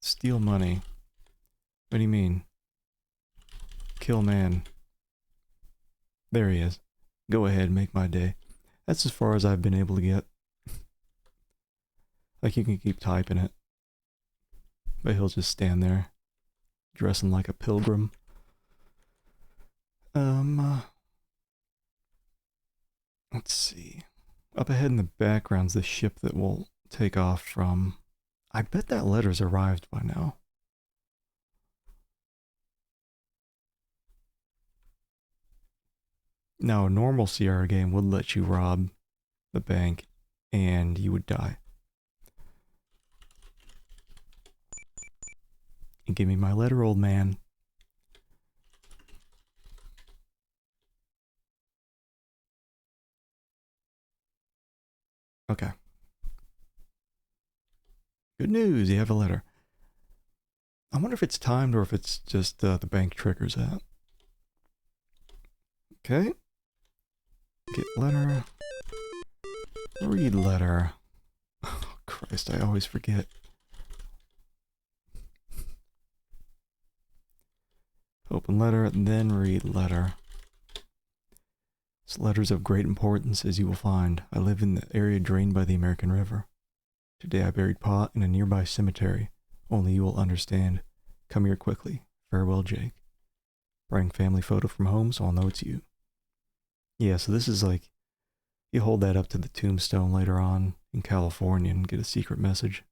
Steal money. What do you mean? Kill man. There he is. Go ahead, make my day. That's as far as I've been able to get. Like, you can keep typing it. But he'll just stand there, dressing like a pilgrim. Let's see. Up ahead in the background's the ship that we'll take off from. I bet that letter's arrived by now. Now, a normal Sierra game would let you rob the bank and you would die. And give me my letter, old man. Okay. Good news, you have a letter. I wonder if it's timed or if it's just the bank triggers that. Okay. Get letter. Read letter. Oh, Christ, I always forget. Open letter, then read letter. This letter's of great importance, as you will find. I live in the area drained by the American River. Today I buried Pa in a nearby cemetery. Only you will understand. Come here quickly. Farewell, Jake. Bring family photo from home so I'll know it's you. Yeah, so this is like, you hold that up to the tombstone later on in California and get a secret message.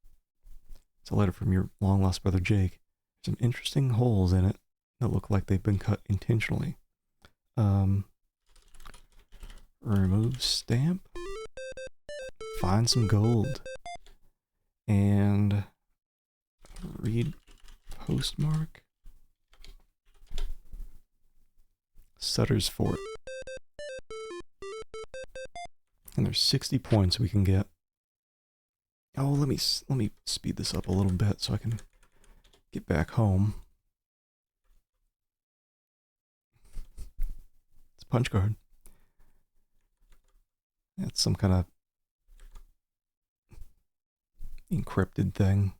It's a letter from your long-lost brother Jake. There's some interesting holes in it that look like they've been cut intentionally. Remove stamp. Find some gold. And read postmark. Sutter's Fort. And there's 60 points we can get. Oh, let me speed this up a little bit so I can get back home. It's a punch card. That's some kind of encrypted thing.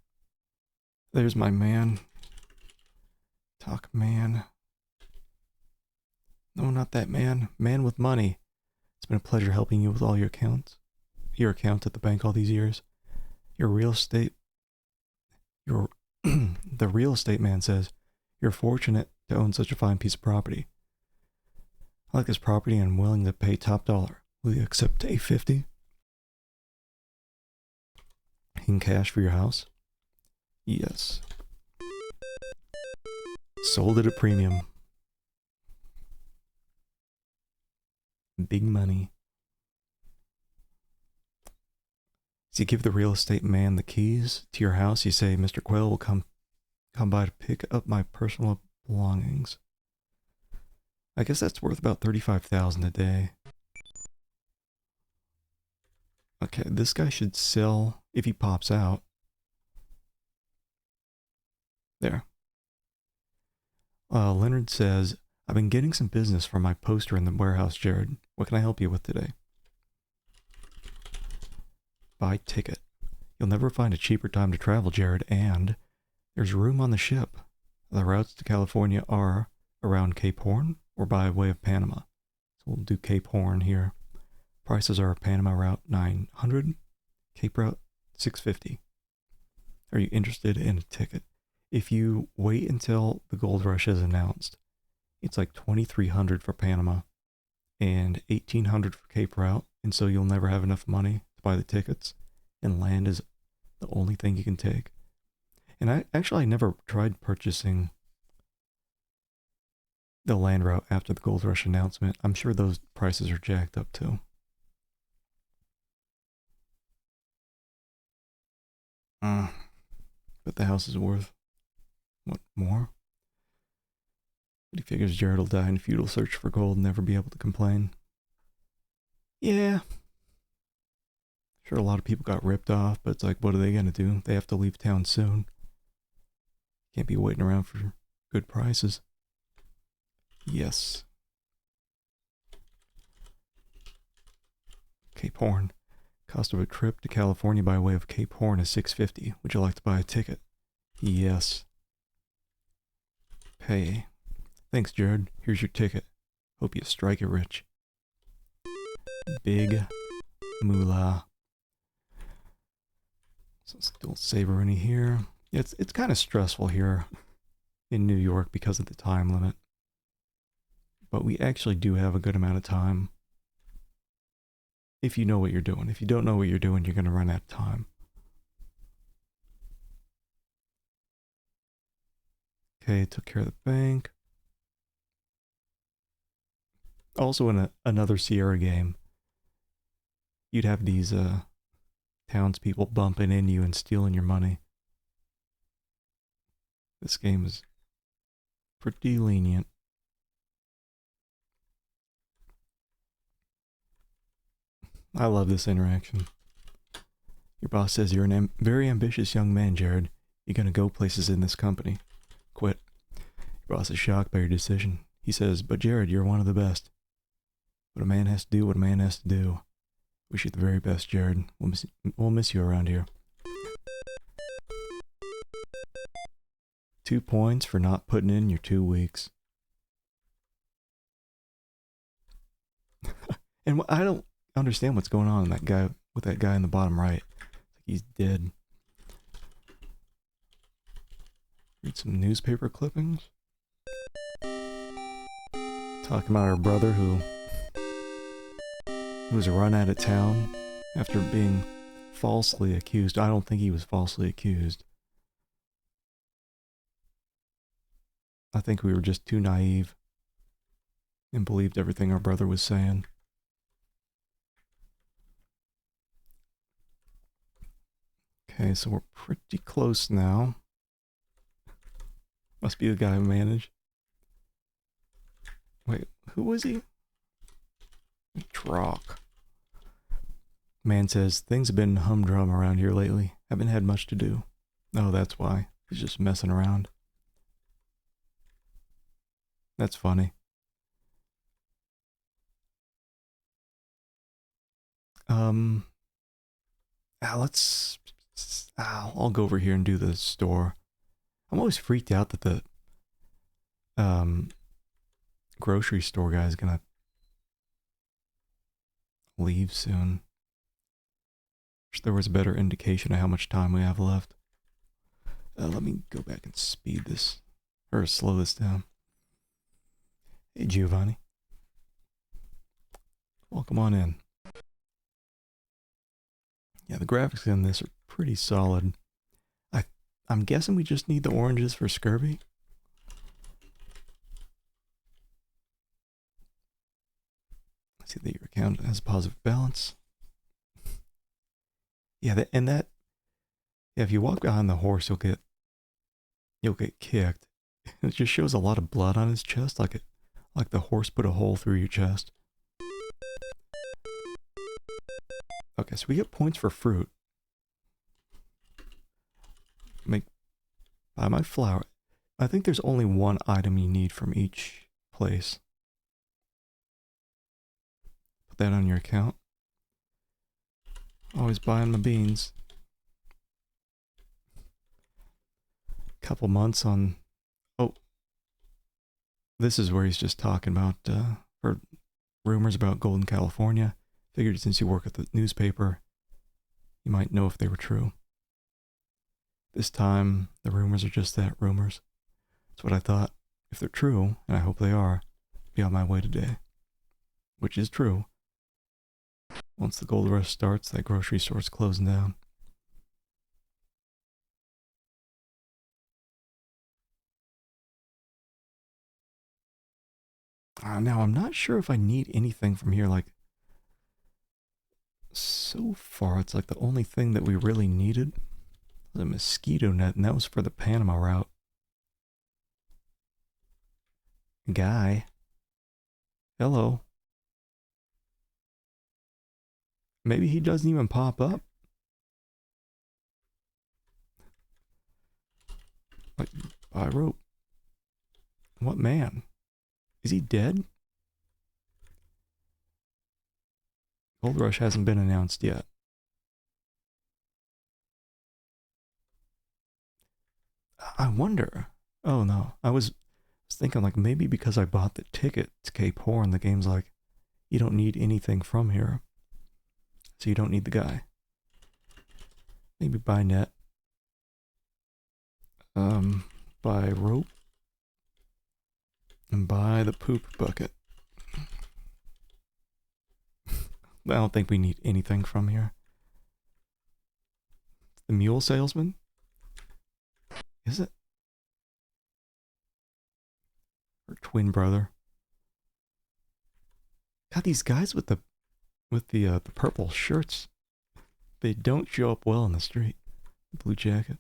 There's my man. Talk man. No, not that man. Man with money. It's been a pleasure helping you with all your accounts. Your account at the bank all these years. The real estate man says, you're fortunate to own such a fine piece of property. I like this property and I'm willing to pay top dollar. Will you accept $850 in cash for your house? Yes. Sold at a premium. Big money. So you give the real estate man the keys to your house. You say, Mr. Quayle will come by to pick up my personal belongings. I guess that's worth about $35,000 a day. Okay, this guy should sell if he pops out. There. Leonard says, I've been getting some business from my poster in the warehouse, Jared. What can I help you with today? Buy ticket. You'll never find a cheaper time to travel, Jared, and there's room on the ship. The routes to California are around Cape Horn or by way of Panama. So we'll do Cape Horn here. Prices are Panama route $900, Cape route $650. Are you interested in a ticket? If you wait until the gold rush is announced, it's like $2,300 for Panama and $1,800 for Cape route, and so you'll never have enough money to buy the tickets, and land is the only thing you can take. And I never tried purchasing the land route after the gold rush announcement. I'm sure those prices are jacked up too. But the house is worth, what, more? But he figures Jared will die in a futile search for gold and never be able to complain. Yeah. Sure, a lot of people got ripped off, but it's like, what are they gonna do? They have to leave town soon. Can't be waiting around for good prices. Yes. Cape Horn. Cost of a trip to California by way of Cape Horn is $6.50. Would you like to buy a ticket? Yes. Pay. Thanks, Jared. Here's your ticket. Hope you strike it rich. Big moolah. So still savor any here. It's kind of stressful here in New York because of the time limit. But we actually do have a good amount of time. If you know what you're doing. If you don't know what you're doing, you're going to run out of time. Okay, took care of the bank. Also in another Sierra game, you'd have these townspeople bumping into you and stealing your money. This game is pretty lenient. I love this interaction. Your boss says you're a very ambitious young man, Jared. You're gonna go places in this company. Quit. Your boss is shocked by your decision. He says, but Jared, you're one of the best. But a man has to do what a man has to do. Wish you the very best, Jared. We'll miss you around here. 2 points for not putting in your 2 weeks. And I don't understand what's going on with that guy in the bottom right. He's dead. Read some newspaper clippings. Talking about our brother who was run out of town after being falsely accused. I don't think he was falsely accused. I think we were just too naive and believed everything our brother was saying. Okay, so we're pretty close now. Must be the guy who managed. Wait, who was he? Drock. Man says, things have been humdrum around here lately. Haven't had much to do. Oh, that's why. He's just messing around. That's funny. I'll go over here and do the store. I'm always freaked out that the grocery store guy is gonna leave soon. Wish there was a better indication of how much time we have left. Let me go back and speed this, or slow this down. Hey, Giovanni. Welcome on in. Yeah, the graphics in this are pretty solid. I'm guessing we just need the oranges for scurvy. Let's see that your account has a positive balance. Yeah, yeah, if you walk behind the horse, you'll get kicked. It just shows a lot of blood on his chest, like the horse put a hole through your chest. Okay, so we get points for fruit. Buy my flour. I think there's only one item you need from each place. Put that on your account. Always buying my beans. Couple months on... Oh. This is where he's just talking about, or rumors about gold in California. Figured since you work at the newspaper, you might know if they were true. This time, the rumors are just that, rumors. That's what I thought. If they're true, and I hope they are, be on my way today. Which is true. Once the gold rush starts, that grocery store's closing down. Now, I'm not sure if I need anything from here, like... So far, it's like the only thing that we really needed was a mosquito net, and that was for the Panama route. Guy. Hello. Maybe he doesn't even pop up. Like, I wrote, what man? Is he dead? Gold Rush hasn't been announced yet. I wonder. Oh no, I was thinking like maybe because I bought the ticket to Cape Horn, the game's like, you don't need anything from here. So you don't need the guy. Maybe buy net. Buy rope. And buy the poop bucket. I don't think we need anything from here. The mule salesman? Is it? Or twin brother? God, these guys with the purple shirts, they don't show up well in the street. Blue jacket.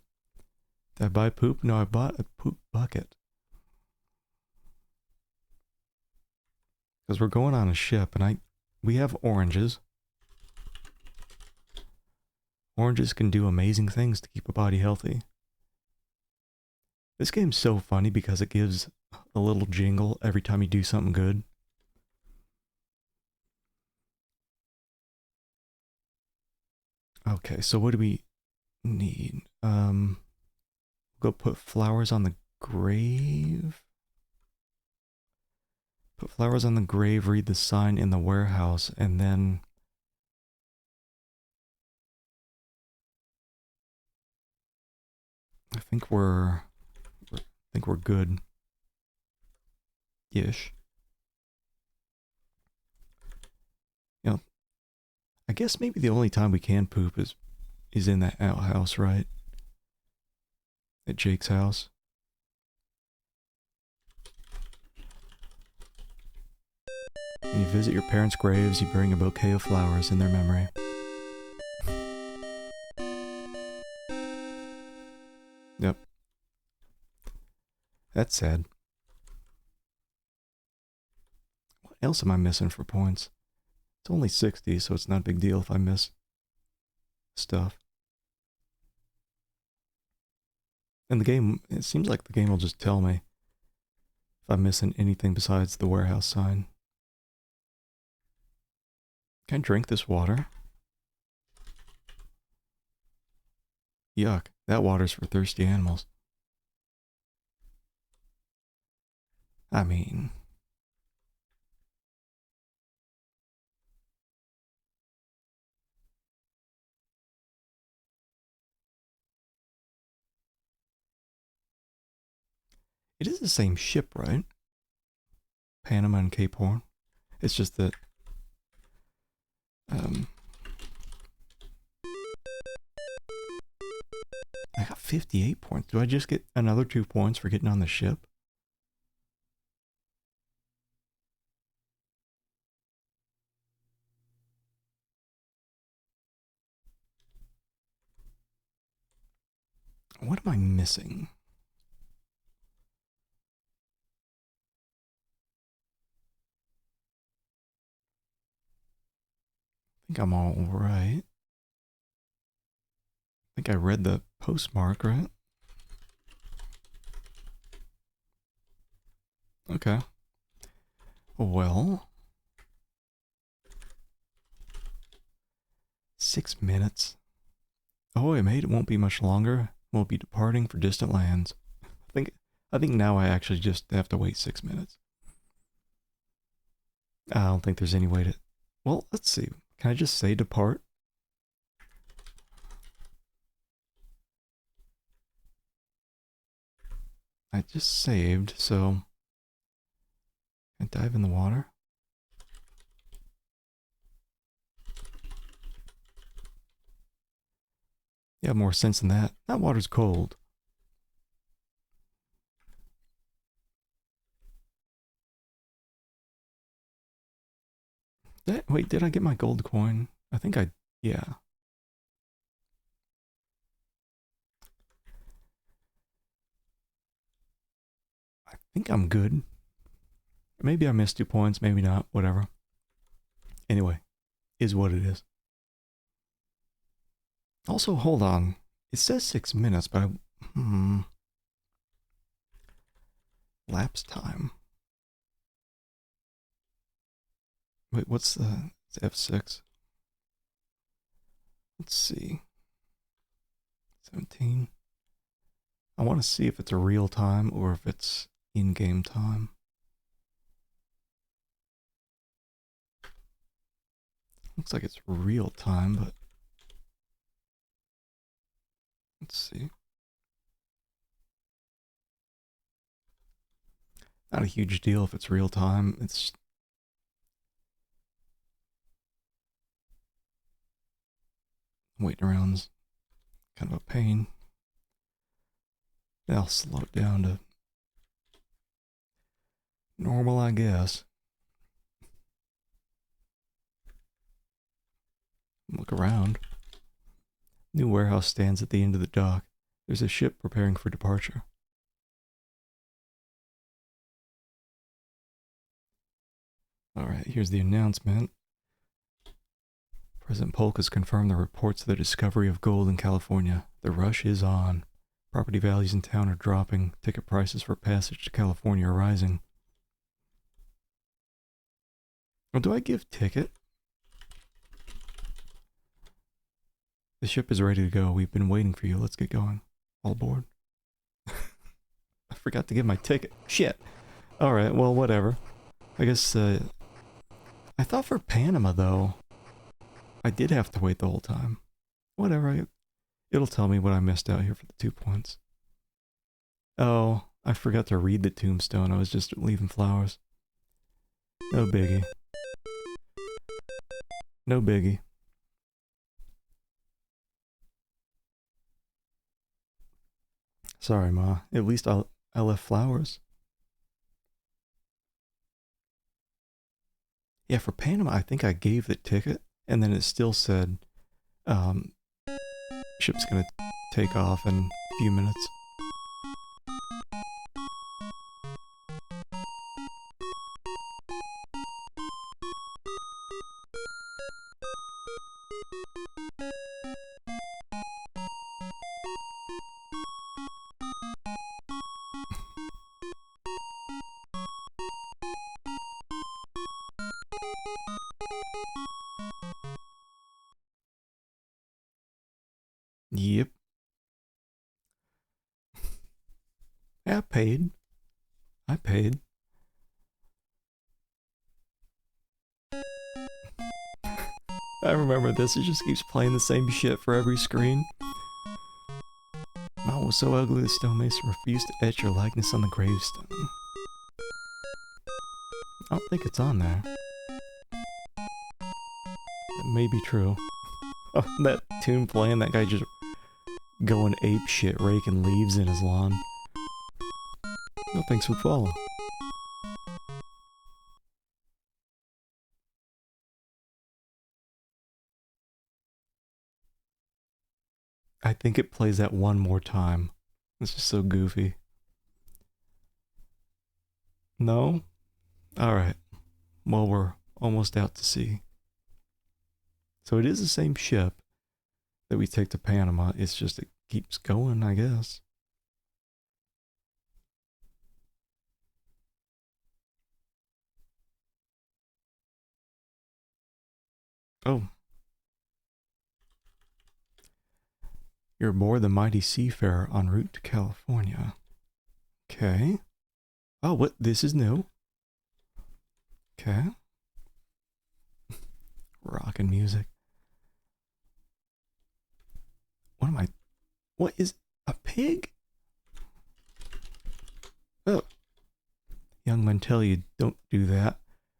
Did I buy poop? No, I bought a poop bucket. Because we're going on a ship, and we have oranges. Oranges can do amazing things to keep a body healthy. This game's so funny because it gives a little jingle every time you do something good. Okay, so what do we need? Go put flowers on the grave. Put flowers on the grave, read the sign in the warehouse, and then I think we're good. Ish. You know, I guess maybe the only time we can poop is in that outhouse, right? At Jake's house. When you visit your parents' graves, you bring a bouquet of flowers in their memory. Yep. That's sad. What else am I missing for points? It's only 60, so it's not a big deal if I miss stuff. And the game, it seems like the game will just tell me if I'm missing anything besides the warehouse sign. Can I drink this water? Yuck, that water's for thirsty animals. I mean... It is the same ship, right? Panama and Cape Horn. It's just that... I got 58 points. Do I just get another 2 points for getting on the ship? What am I missing? I think I'm all right. I think I read the postmark, right? Okay. Well... 6 minutes. Oh, I made it won't be much longer. We'll be departing for distant lands. I think now I actually just have to wait 6 minutes. I don't think there's any way to... Well, let's see. Can I just say depart? I just saved, so... I dive in the water? Yeah, more sense than that. That water's cold. Wait, did I get my gold coin? I think I... Yeah. I think I'm good. Maybe I missed 2 points, maybe not, whatever. Anyway, is what it is. Also, hold on. It says 6 minutes, but lapse time. Wait, what's the it's F6? Let's see. 17. I want to see if it's a real time or if it's in-game time. Looks like it's real time, but let's see. Not a huge deal if it's real time. It's waiting around's kind of a pain. I'll slow it down to normal, I guess. Look around. New warehouse stands at the end of the dock. There's a ship preparing for departure. Alright, here's the announcement. President Polk has confirmed the reports of the discovery of gold in California. The rush is on. Property values in town are dropping. Ticket prices for passage to California are rising. Oh, do I give ticket? The ship is ready to go. We've been waiting for you. Let's get going. All aboard. I forgot to give my ticket. Shit. Alright, well, whatever. I guess, I thought for Panama, though, I did have to wait the whole time. Whatever, it'll tell me what I missed out here for the 2 points. Oh, I forgot to read the tombstone. I was just leaving flowers. No biggie. No biggie. Sorry, Ma. At least I left flowers. Yeah, for Panama, I think I gave the ticket, and then it still said, ship's gonna take off in a few minutes. Yep. Yeah, I paid. I paid. I remember this. It just keeps playing the same shit for every screen. Mountain was so ugly the stonemason refused to etch your likeness on the gravestone. I don't think it's on there. That may be true. Oh, that tune playing, that guy just going ape shit, raking leaves in his lawn. No thanks would follow. I think it plays that one more time. It's just so goofy. No? Alright. Well, we're almost out to sea. So it is the same ship that we take to Panama. It's just it keeps going, I guess. Oh. You're aboard the mighty seafarer en route to California. Okay. Oh, what? This is new. Okay. Rockin' music. What am I? What is a pig? Oh. Young men tell you don't do that.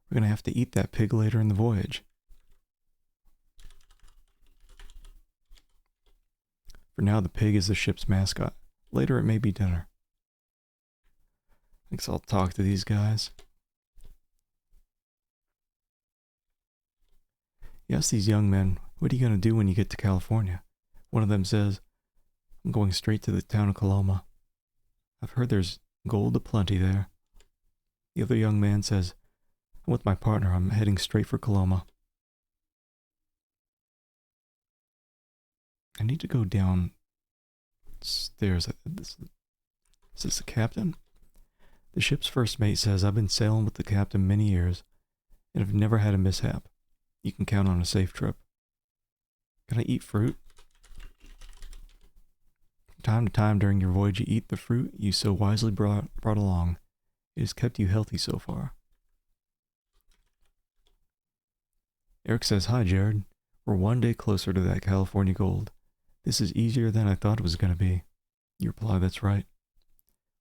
We're gonna have to eat that pig later in the voyage. For now, the pig is the ship's mascot. Later, it may be dinner. Thinks I'll talk to these guys. Yes, these young men, what are you going to do when you get to California? One of them says, I'm going straight to the town of Coloma. I've heard there's gold aplenty there. The other young man says, I'm with my partner. I'm heading straight for Coloma. I need to go down stairs. Is this the captain? The ship's first mate says, I've been sailing with the captain many years and have never had a mishap. You can count on a safe trip. Can I eat fruit? From time to time during your voyage, you eat the fruit you so wisely brought along. It has kept you healthy so far. Eric says, hi, Jared. We're one day closer to that California gold. This is easier than I thought it was going to be. You reply, that's right.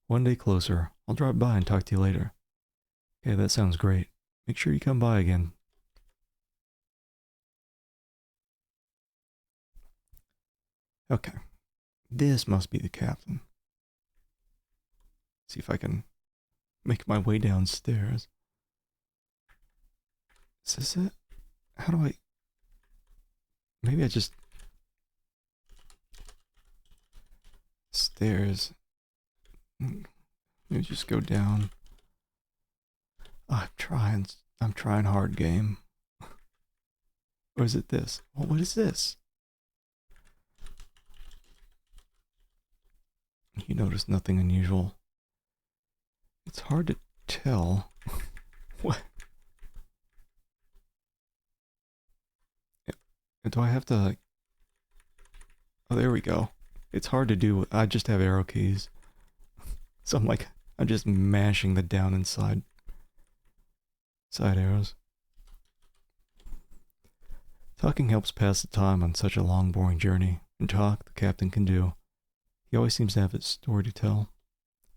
One day closer. I'll drop by and talk to you later. Okay, that sounds great. Make sure you come by again. Okay. This must be the captain. See if I can make my way downstairs. Is this it? How do I... Maybe I just... Stairs. Maybe just go down. Oh, I'm trying hard, game. Or is it this? Well, what is this? You notice nothing unusual. It's hard to tell. What? Do I have to, like... Oh, there we go. It's hard to do. I just have arrow keys. So I'm just mashing the down and side arrows. Talking helps pass the time on such a long, boring journey. And talk, the captain can do. He always seems to have a story to tell.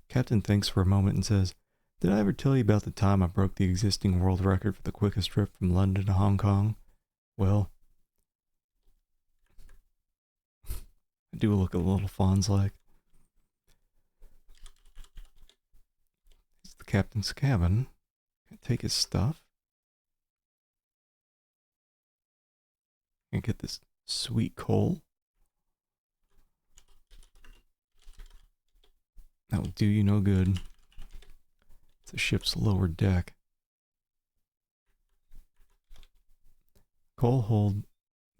Captain thinks for a moment and says, did I ever tell you about the time I broke the existing world record for the quickest trip from London to Hong Kong? Well, I do look a little Fonz-like. It's the captain's cabin. Can I take his stuff? And get this sweet coal. That will do you no good. It's the ship's lower deck. The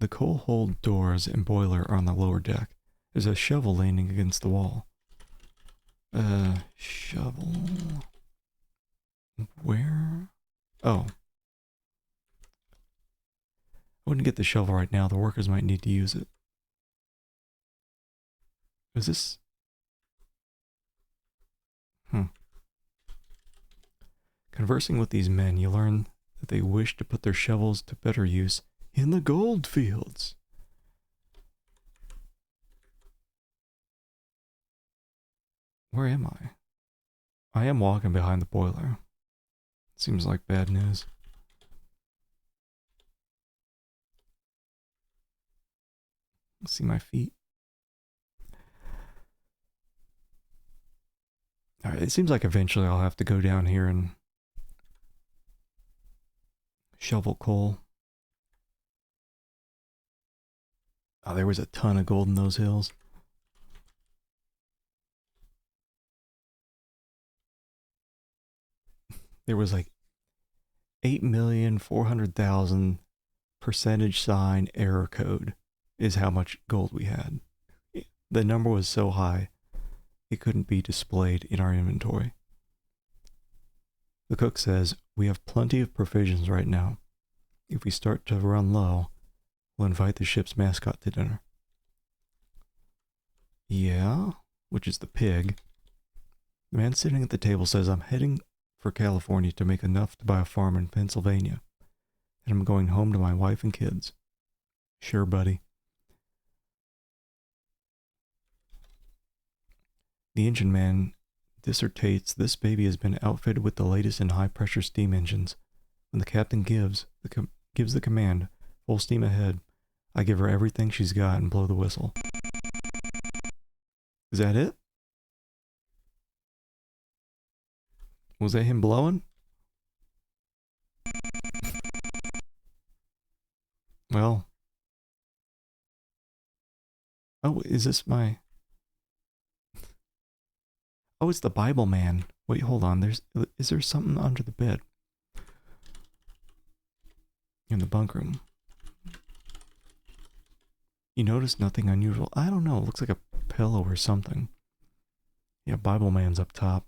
coal hold doors and boiler are on the lower deck. There's a shovel leaning against the wall. Shovel. Where? Oh. I wouldn't get the shovel right now. The workers might need to use it. Is this... Conversing with these men, you learn that they wish to put their shovels to better use in the gold fields. Where am I? I am walking behind the boiler. Seems like bad news. See my feet. Alright, it seems like eventually I'll have to go down here and shovel coal. Oh, there was a ton of gold in those hills. There was like 8,400,000 percentage sign error code is how much gold we had. The number was so high, it couldn't be displayed in our inventory. The cook says, we have plenty of provisions right now. If we start to run low, we'll invite the ship's mascot to dinner. Yeah, which is the pig. The man sitting at the table says, I'm heading for California to make enough to buy a farm in Pennsylvania. And I'm going home to my wife and kids. Sure, buddy. The engine man dissertates this baby has been outfitted with the latest in high-pressure steam engines. When the captain gives the command, full steam ahead, I give her everything she's got and blow the whistle. Is that it? Was that him blowing? Well. Oh, is this my... Oh, it's the Bible man. Wait, hold on. Is there something under the bed? In the bunk room. You notice nothing unusual? I don't know. It looks like a pillow or something. Yeah, Bible Man's up top.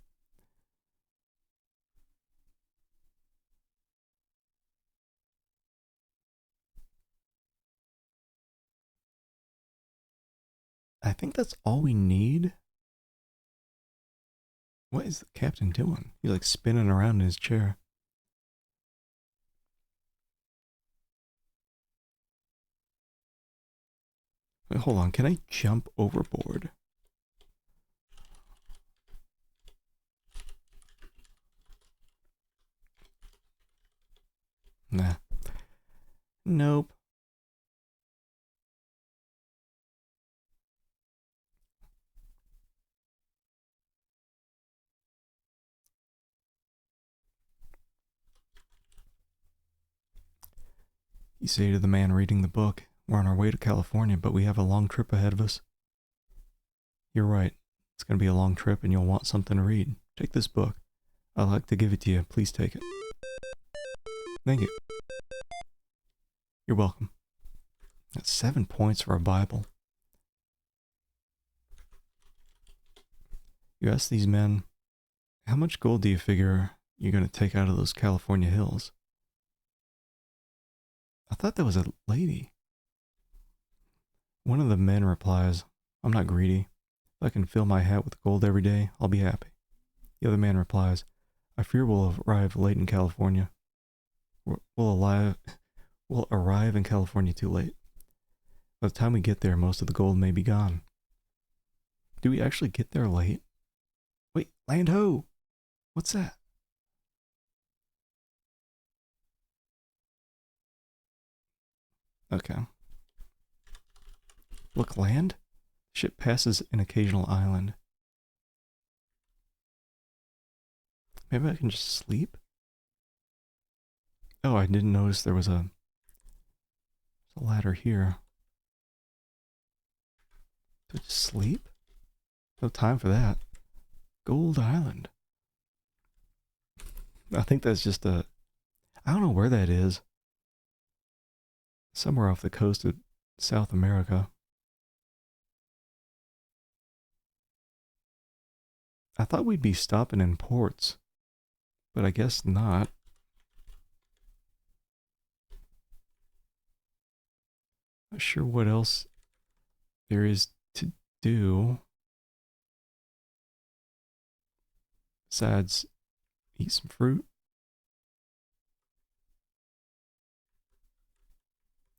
I think that's all we need. What is the captain doing? He's like spinning around in his chair. Wait, hold on. Can I jump overboard? Nah. Nope. You say to the man reading the book, we're on our way to California, but we have a long trip ahead of us. You're right. It's going to be a long trip and you'll want something to read. Take this book. I'd like to give it to you. Please take it. Thank you. You're welcome. That's 7 points for a Bible. You ask these men, how much gold do you figure you're going to take out of those California hills? I thought that was a lady. One of the men replies, I'm not greedy. If I can fill my hat with gold every day, I'll be happy. The other man replies, I fear we'll arrive late in California. We'll arrive in California too late. By the time we get there, most of the gold may be gone. Do we actually get there late? Wait, land ho! What's that? Okay. Look, land? Ship passes an occasional island. Maybe I can just sleep? Oh, I didn't notice there was a ladder here. Do I just sleep? No time for that. Gold Island. I think that's just I don't know where that is. Somewhere off the coast of South America. I thought we'd be stopping in ports, but I guess not. Not sure what else there is to do besides eat some fruit.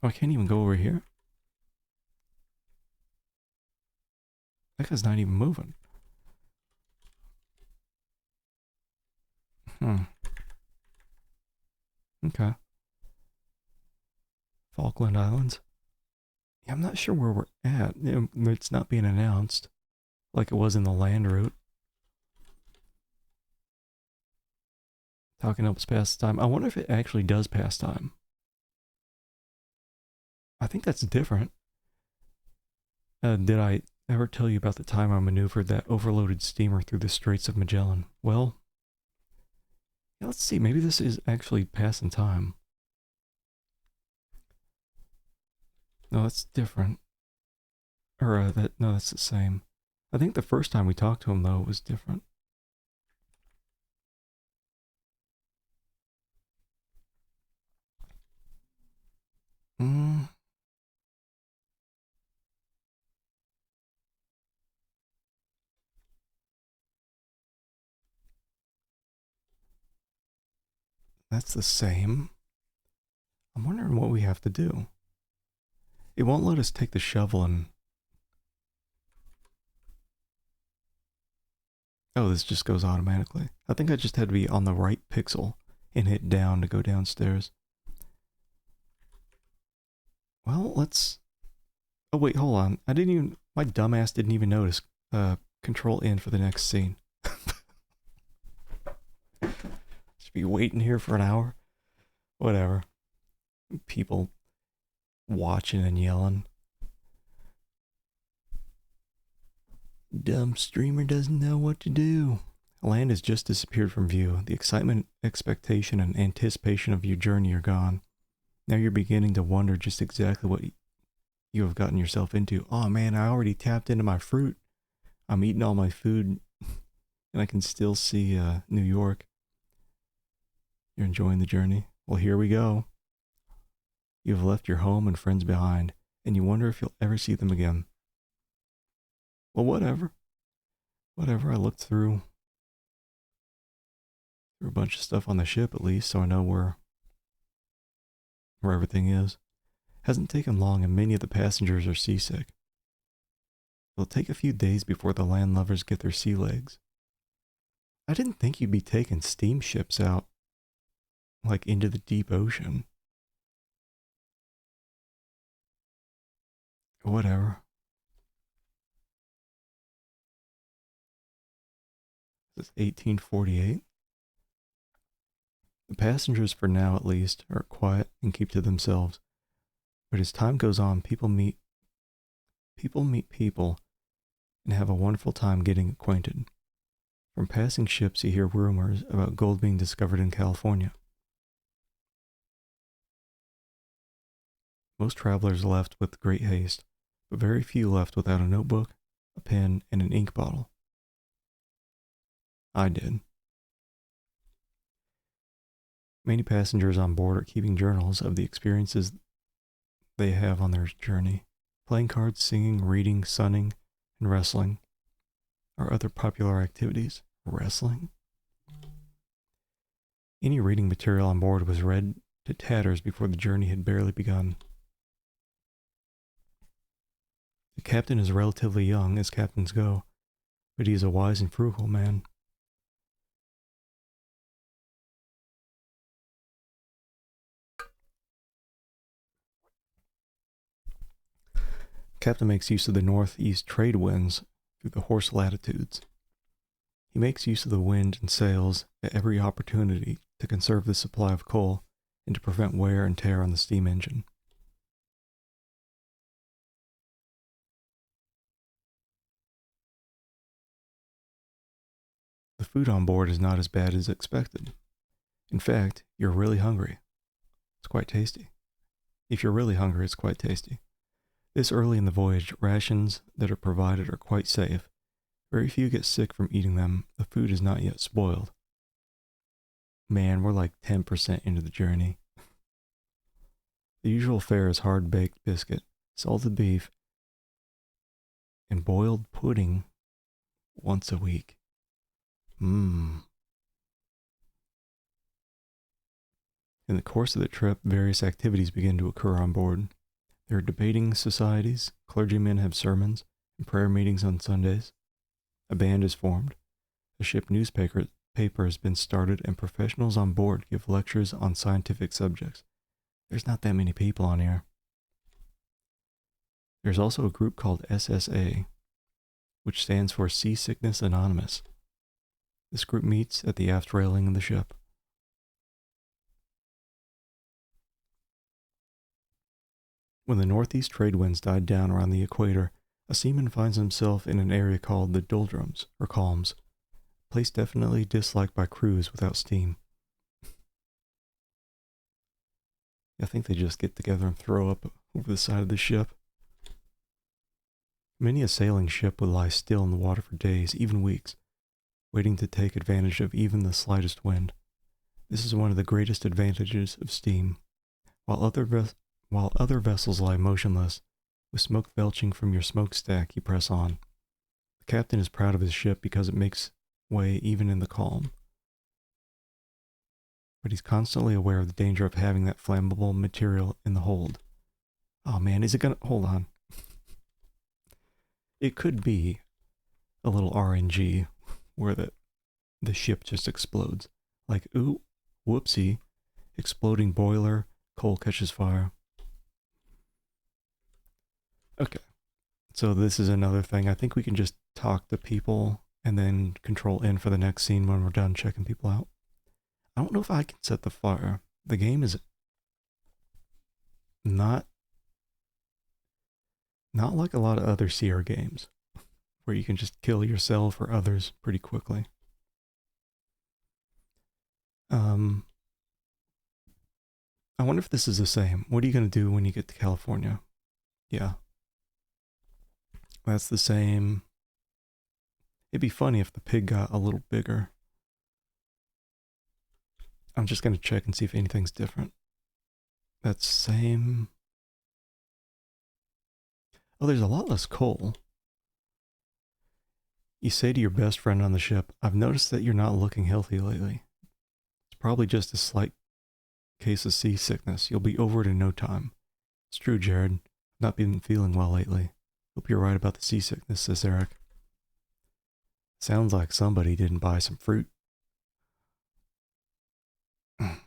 Oh, I can't even go over here. That guy's not even moving. Okay. Falkland Islands. Yeah, I'm not sure where we're at. It's not being announced like it was in the land route. Talking helps pass the time. I wonder if it actually does pass time. I think that's different. Did I ever tell you about the time I maneuvered that overloaded steamer through the Straits of Magellan? Well, yeah, let's see. Maybe this is actually passing time. No, that's different. Or, no, that's the same. I think the first time we talked to him, though, was different. That's the same. I'm wondering what we have to do. It won't let us take the shovel and... Oh, this just goes automatically. I think I just had to be on the right pixel and hit down to go downstairs. Well, let's... Oh, wait, hold on. My dumbass didn't even notice. Control N for the next scene. Should be waiting here for an hour. Whatever. People watching and yelling. Dumb streamer doesn't know what to do. Land has just disappeared from view. The excitement, expectation, and anticipation of your journey are gone. Now you're beginning to wonder just exactly you have gotten yourself into. Oh man, I already tapped into my fruit. I'm eating all my food and I can still see New York. You're enjoying the journey? Well, here we go. You have left your home and friends behind, and you wonder if you'll ever see them again. Well, whatever. Whatever. I looked through a bunch of stuff on the ship at least, so I know where everything is. Hasn't taken long, and many of the passengers are seasick. It'll take a few days before the land lovers get their sea legs. I didn't think you'd be taking steamships out, like into the deep ocean. Whatever. This is 1848. The passengers, for now at least, are quiet and keep to themselves. But as time goes on, people meet people and have a wonderful time getting acquainted. From passing ships, you hear rumors about gold being discovered in California. Most travelers left with great haste, but very few left without a notebook, a pen, and an ink bottle. I did. Many passengers on board are keeping journals of the experiences they have on their journey. Playing cards, singing, reading, sunning, and wrestling are other popular activities. Wrestling? Any reading material on board was read to tatters before the journey had barely begun. The captain is relatively young, as captains go, but he is a wise and frugal man. Captain makes use of the northeast trade winds through the horse latitudes. He makes use of the wind and sails at every opportunity to conserve the supply of coal and to prevent wear and tear on the steam engine. The food on board is not as bad as expected. In fact, you're really hungry. It's quite tasty. If you're really hungry, it's quite tasty. This early in the voyage, rations that are provided are quite safe. Very few get sick from eating them. The food is not yet spoiled. Man, we're like 10% into the journey. The usual fare is hard-baked biscuit, salted beef, and boiled pudding once a week. In the course of the trip, various activities begin to occur on board. There are debating societies, clergymen have sermons, and prayer meetings on Sundays. A band is formed. A ship newspaper has been started, and professionals on board give lectures on scientific subjects. There's not that many people on here. There's also a group called SSA, which stands for Seasickness Anonymous. This group meets at the aft railing of the ship. When the northeast trade winds died down around the equator, a seaman finds himself in an area called the doldrums, or calms, a place definitely disliked by crews without steam. I think they just get together and throw up over the side of the ship. Many a sailing ship would lie still in the water for days, even weeks, waiting to take advantage of even the slightest wind. This is one of the greatest advantages of steam. While other vessels lie motionless, with smoke belching from your smokestack, you press on. The captain is proud of his ship because it makes way even in the calm. But he's constantly aware of the danger of having that flammable material in the hold. Oh man, is it gonna... Hold on. It could be a little RNG where the ship just explodes. Like, ooh, whoopsie, exploding boiler, coal catches fire. Okay, so this is another thing. I think we can just talk to people and then control N for the next scene when we're done checking people out. I don't know if I can set the fire. The game is not like a lot of other CR games where you can just kill yourself or others pretty quickly. I wonder if this is the same. What are you going to do when you get to California? Yeah. That's the same. It'd be funny if the pig got a little bigger. I'm just going to check and see if anything's different. That's same. Oh, there's a lot less coal. You say to your best friend on the ship, I've noticed that you're not looking healthy lately. It's probably just a slight case of seasickness. You'll be over it in no time. It's true, Jared. I've not been feeling well lately. Hope you're right about the seasickness, says Eric. Sounds like somebody didn't buy some fruit. I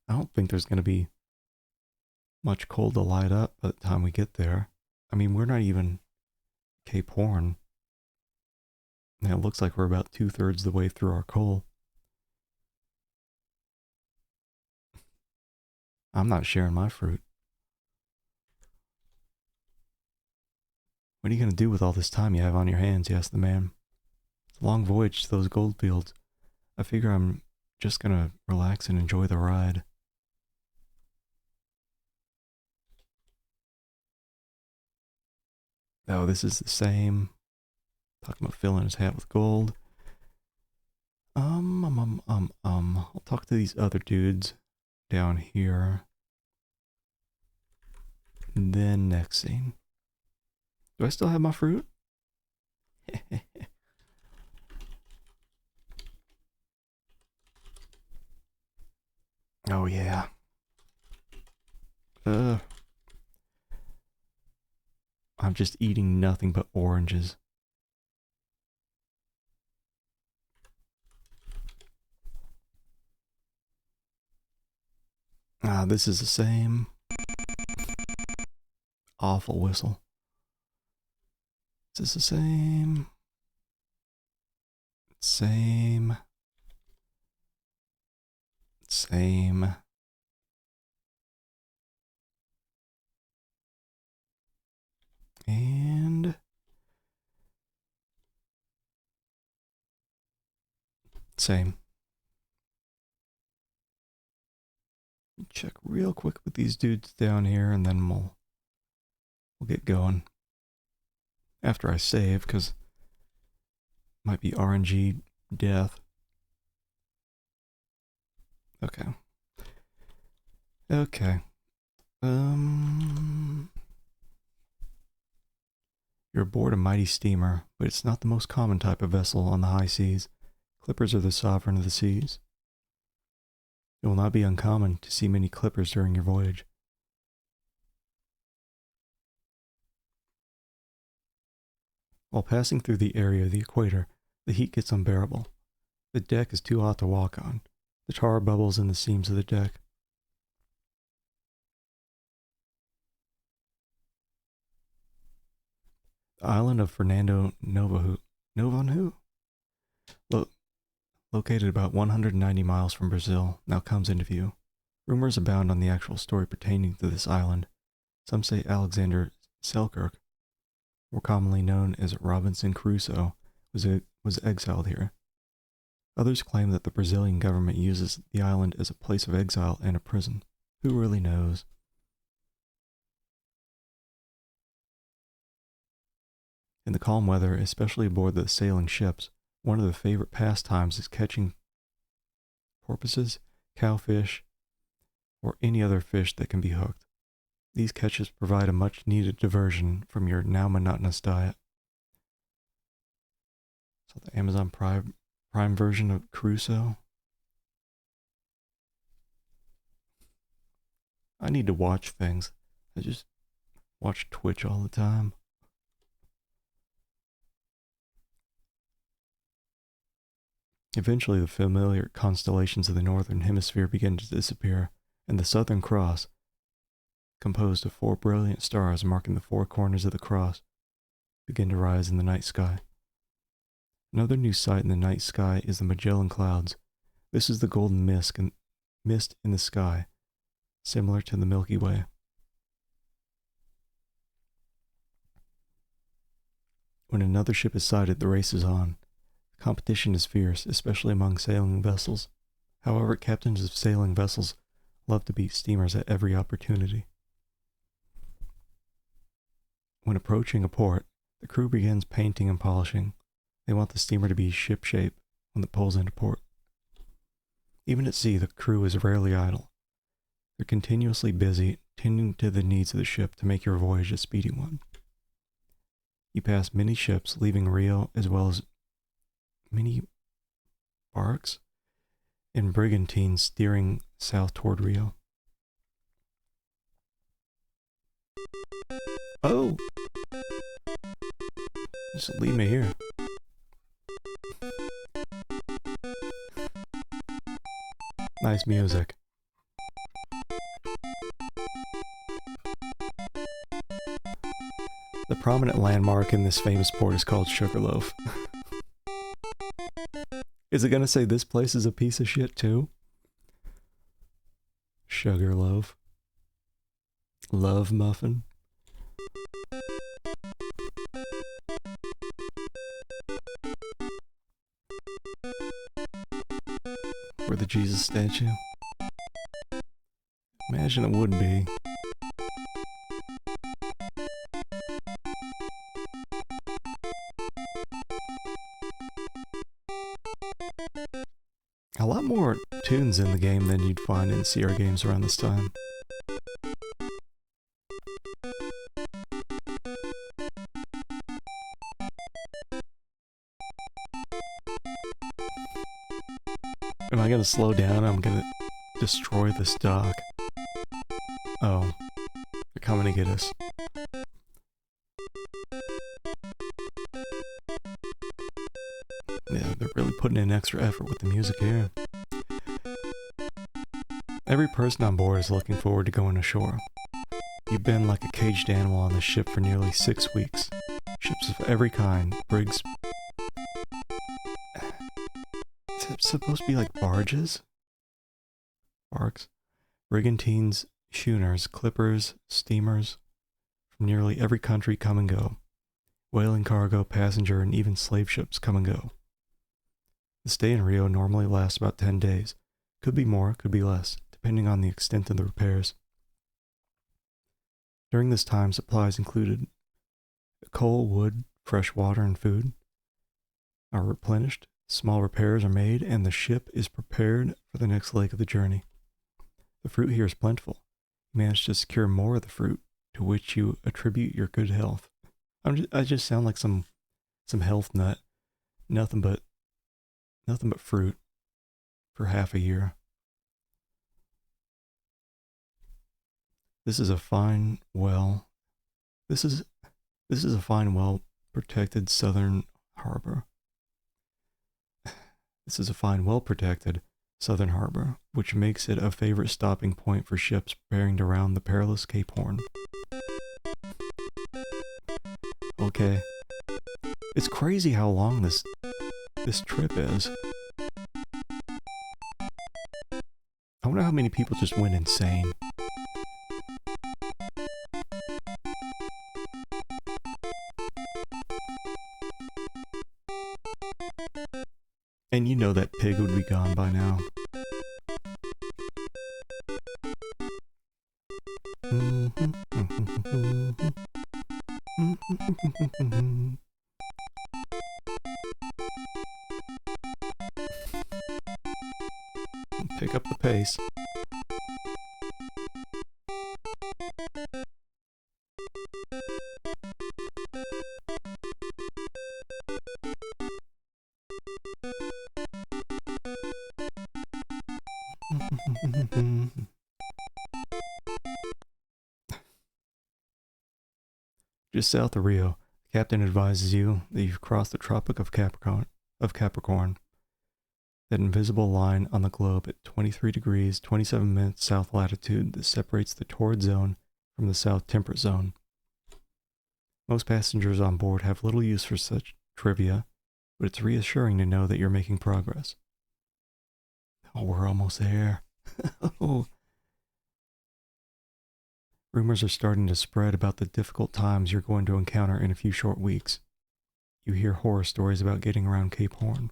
don't think there's going to be much coal to light up by the time we get there. I mean, we're not even Cape Horn. And it looks like we're about 2/3 the way through our coal. I'm not sharing my fruit. What are you going to do with all this time you have on your hands? He asked the man. It's a long voyage to those gold fields. I figure I'm just going to relax and enjoy the ride. Oh, this is the same. Talking about filling his hat with gold. I'll talk to these other dudes down here. And then next scene. Do I still have my fruit? Oh yeah. I'm just eating nothing but oranges. Ah, this is the same. Awful whistle. Is this the same? Same. Same. And same. Check real quick with these dudes down here and then we'll get going. After I save, because might be RNG death. Okay. Okay. You're aboard a mighty steamer, but it's not the most common type of vessel on the high seas. Clippers are the sovereign of the seas. It will not be uncommon to see many clippers during your voyage. While passing through the area of the equator, the heat gets unbearable. The deck is too hot to walk on. The tar bubbles in the seams of the deck. The island of Fernando Novo, located about 190 miles from Brazil, now comes into view. Rumors abound on the actual story pertaining to this island. Some say Alexander Selkirk, more commonly known as Robinson Crusoe, was exiled here. Others claim that the Brazilian government uses the island as a place of exile and a prison. Who really knows? In the calm weather, especially aboard the sailing ships, one of the favorite pastimes is catching porpoises, cowfish, or any other fish that can be hooked. These catches provide a much-needed diversion from your now monotonous diet. So the Amazon Prime version of Crusoe. I need to watch things. I just watch Twitch all the time. Eventually, the familiar constellations of the northern hemisphere begin to disappear, and the Southern Cross, composed of 4 brilliant stars marking the 4 corners of the cross, begin to rise in the night sky. Another new sight in the night sky is the Magellan Clouds. This is the golden mist in the sky, similar to the Milky Way. When another ship is sighted, the race is on. The competition is fierce, especially among sailing vessels. However, captains of sailing vessels love to beat steamers at every opportunity. When approaching a port, the crew begins painting and polishing. They want the steamer to be ship-shape when it pulls into port. Even at sea, the crew is rarely idle. They're continuously busy, tending to the needs of the ship to make your voyage a speedy one. You pass many ships leaving Rio, as well as many barks and brigantines steering south toward Rio. Oh! Just leave me here. Nice music. The prominent landmark in this famous port is called Sugarloaf. Is it gonna say this place is a piece of shit too? Sugarloaf. Love muffin. For the Jesus statue? Imagine it would be. A lot more tunes in the game than you'd find in CR games around this time. Am I gonna slow down? I'm gonna destroy this dock. Oh. They're coming to get us. Yeah, they're really putting in extra effort with the music here. Every person on board is looking forward to going ashore. You've been like a caged animal on this ship for nearly 6 weeks. Ships of every kind, brigs... Is it supposed to be like barges? Barks? Brigantines, schooners, clippers, steamers, from nearly every country come and go. Whaling cargo, passenger, and even slave ships come and go. The stay in Rio normally lasts about 10 days. Could be more, could be less, depending on the extent of the repairs. During this time, supplies included coal, wood, fresh water, and food are replenished, small repairs are made, and the ship is prepared for the next leg of the journey. The fruit here is plentiful. You manage to secure more of the fruit, to which you attribute your good health. I just sound like some health nut. Nothing but fruit for half a year. This is a fine, this is a fine, well-protected southern harbor. This is a fine, well-protected southern harbor, which makes it a favorite stopping point for ships preparing to round the perilous Cape Horn. Okay. It's crazy how long this trip is. I wonder how many people just went insane. And you know that pig would be gone by now. Pick up the pace. Just south of Rio, the captain advises you that you've crossed the Tropic of Capricorn, that invisible line on the globe at 23 degrees 27 minutes south latitude that separates the torrid zone from the south temperate zone. Most passengers on board have little use for such trivia, but it's reassuring to know that you're making progress. Oh, we're almost there. Oh. Rumors are starting to spread about the difficult times you're going to encounter in a few short weeks. You hear horror stories about getting around Cape Horn.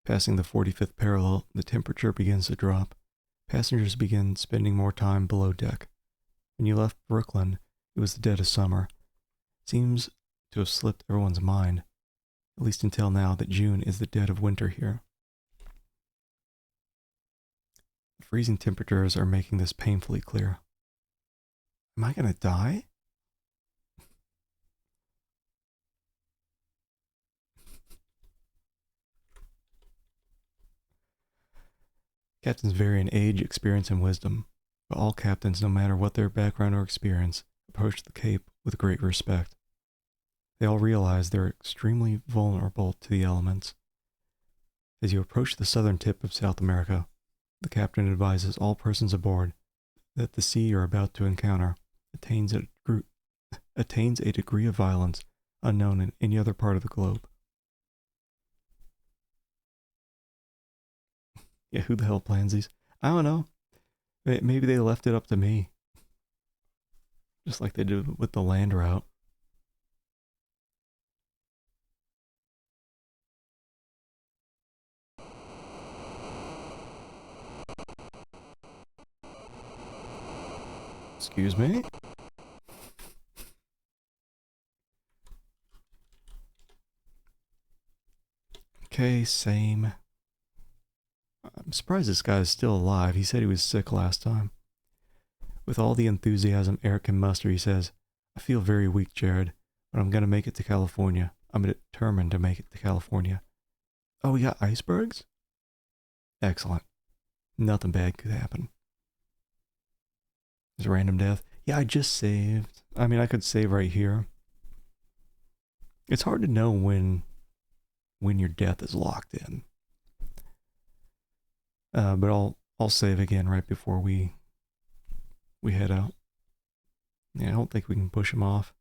Passing the 45th parallel, the temperature begins to drop. Passengers begin spending more time below deck. When you left Brooklyn, it was the dead of summer. It seems to have slipped everyone's mind, at least until now, that June is the dead of winter here. The freezing temperatures are making this painfully clear. Am I gonna die? Captains vary in age, experience, and wisdom, but all captains, no matter what their background or experience, approach the Cape with great respect. They all realize they're extremely vulnerable to the elements. As you approach the southern tip of South America, the captain advises all persons aboard that the sea you're about to encounter attains a degree of violence unknown in any other part of the globe. Yeah, who the hell plans these? I don't know. Maybe they left it up to me. Just like they did with the land route. Excuse me? Okay, same. I'm surprised this guy is still alive. He said he was sick last time. With all the enthusiasm Eric can muster, he says, I feel very weak, Jared, but I'm going to make it to California. I'm determined to make it to California. Oh, we got icebergs? Excellent. Nothing bad could happen. There's a random death. Yeah, I just saved. I mean, I could save right here. It's hard to know when your death is locked in. But I'll save again right before we head out. Yeah, I don't think we can push him off.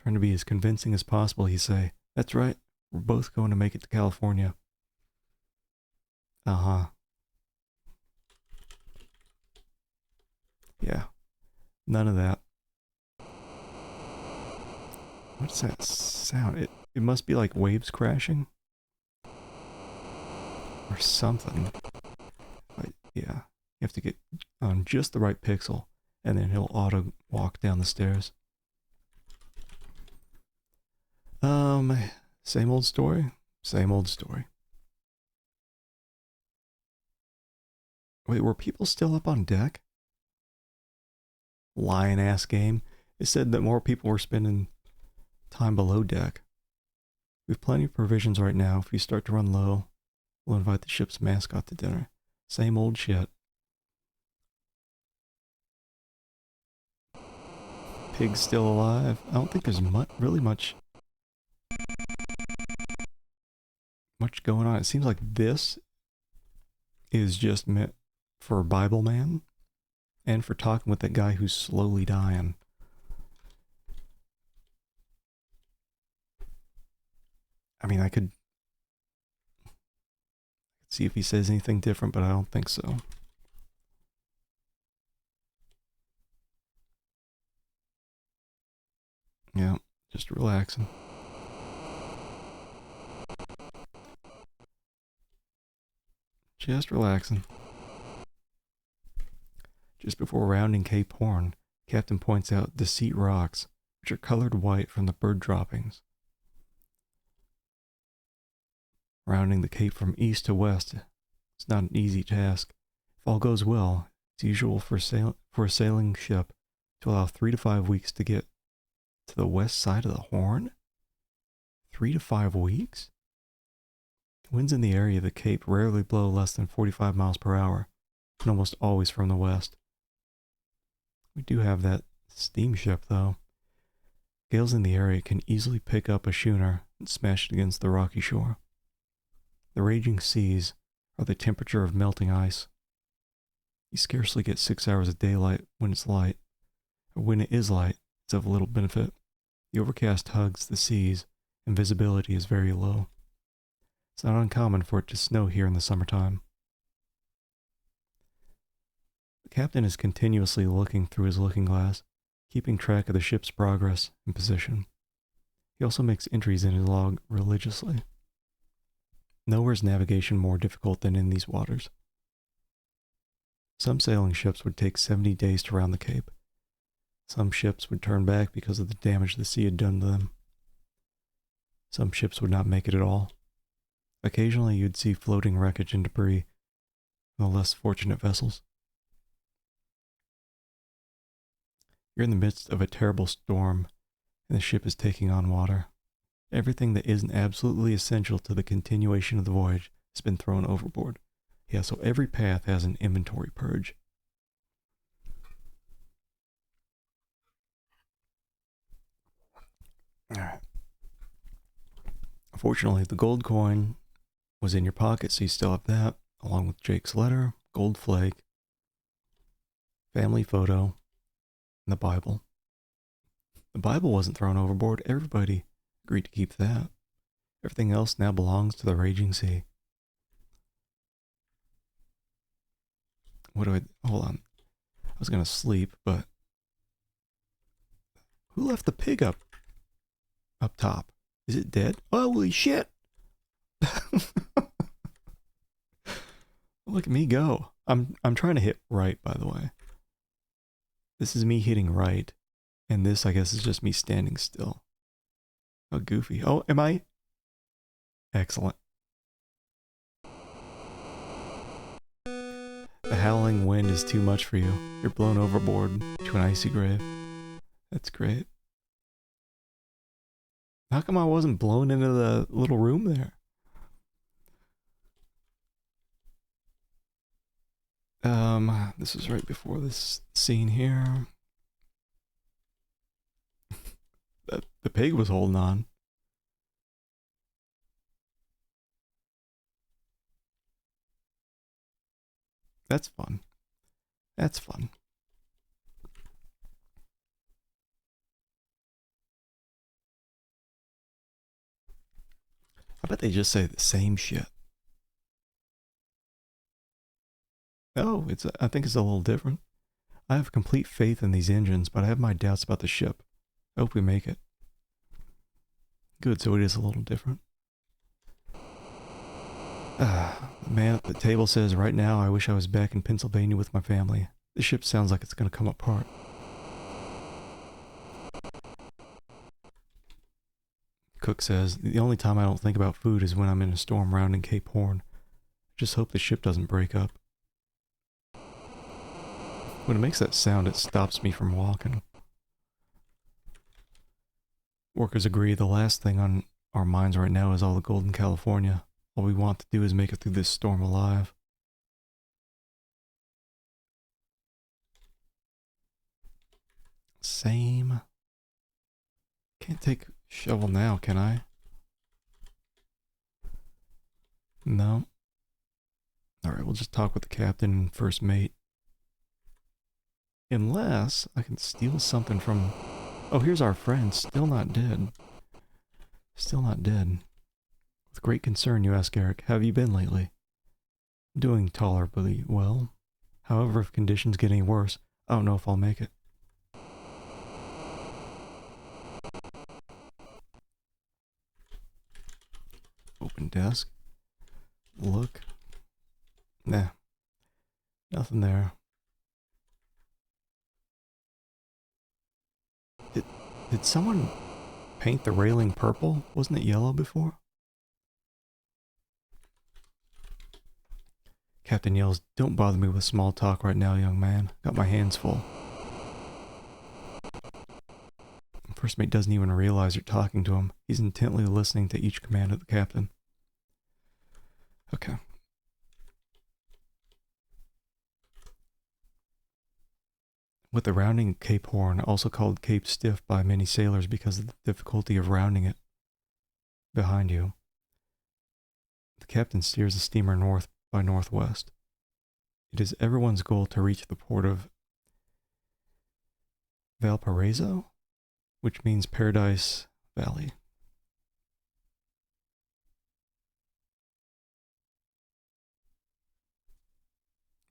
Trying to be as convincing as possible, he say. That's right. We're both going to make it to California. Uh-huh. Yeah. None of that. What's that sound? It must be like waves crashing. Or something. But yeah. You have to get on just the right pixel, and then he'll auto walk down the stairs. Same old story. Same old story. Wait, were people still up on deck? Lying ass game. It said that more people were spending time below deck. We've plenty of provisions right now. If we start to run low, we'll invite the ship's mascot to dinner. Same old shit. Pig's still alive. I don't think there's really much going on. It seems like this is just meant for Bible Man and for talking with that guy who's slowly dying. I mean, I could see if he says anything different, but I don't think so. Yeah, just relaxing. Just relaxing. Just before rounding Cape Horn, Captain points out Deceit Rocks, which are colored white from the bird droppings. Rounding the Cape from east to west is not an easy task. If all goes well, it's usual for a sailing ship to allow 3 to 5 weeks to get to the west side of the Horn? 3 to 5 weeks? Winds in the area of the Cape rarely blow less than 45 miles per hour, and almost always from the west. We do have that steamship, though. Gales in the area can easily pick up a schooner and smash it against the rocky shore. The raging seas are the temperature of melting ice. You scarcely get 6 hours of daylight when it's light, or when it is light, it's of little benefit. The overcast hugs the seas, and visibility is very low. It's not uncommon for it to snow here in the summertime. The captain is continuously looking through his looking glass, keeping track of the ship's progress and position. He also makes entries in his log religiously. Nowhere is navigation more difficult than in these waters. Some sailing ships would take 70 days to round the Cape. Some ships would turn back because of the damage the sea had done to them. Some ships would not make it at all. Occasionally you'd see floating wreckage and debris from the less fortunate vessels. You're in the midst of a terrible storm, and the ship is taking on water. Everything that isn't absolutely essential to the continuation of the voyage has been thrown overboard. Yeah, so every path has an inventory purge. Alright. Fortunately, the gold coin was in your pocket, so you still have that, along with Jake's letter, gold flake, family photo, and the Bible. The Bible wasn't thrown overboard. Everybody agreed to keep that. Everything else now belongs to the raging sea. Hold on. I was gonna sleep, but who left the pig up top? Is it dead? Holy shit! Look at me go. I'm trying to hit right, by the way. This is me hitting right, and this, I guess, is just me standing still. Oh, goofy. Oh, am I? Excellent. The howling wind is too much for you. You're blown overboard to an icy grave. That's great. How come I wasn't blown into the little room there? This is right before this scene here. The pig was holding on. That's fun. That's fun. I bet they just say the same shit. Oh, I think it's a little different. I have complete faith in these engines, but I have my doubts about the ship. I hope we make it. Good, so it is a little different. The man at the table says, right now I wish I was back in Pennsylvania with my family. The ship sounds like it's going to come apart. Cook says, the only time I don't think about food is when I'm in a storm rounding Cape Horn. Just hope the ship doesn't break up. When it makes that sound, it stops me from walking. Workers agree the last thing on our minds right now is all the gold in California. All we want to do is make it through this storm alive. Same. Can't take shovel now, can I? No. Alright, we'll just talk with the captain and first mate. Unless I can steal something from... Oh, here's our friend, still not dead. Still not dead. With great concern, you ask Eric, how have you been lately? Doing tolerably well. However, if conditions get any worse, I don't know if I'll make it. Open desk. Look. Nah. Nothing there. Did someone paint the railing purple? Wasn't it yellow before? Captain yells, don't bother me with small talk right now, young man. Got my hands full. First mate doesn't even realize you're talking to him. He's intently listening to each command of the captain. Okay. With the rounding Cape Horn, also called Cape Stiff by many sailors because of the difficulty of rounding it behind you, the captain steers the steamer north by northwest. It is everyone's goal to reach the port of Valparaiso, which means Paradise Valley.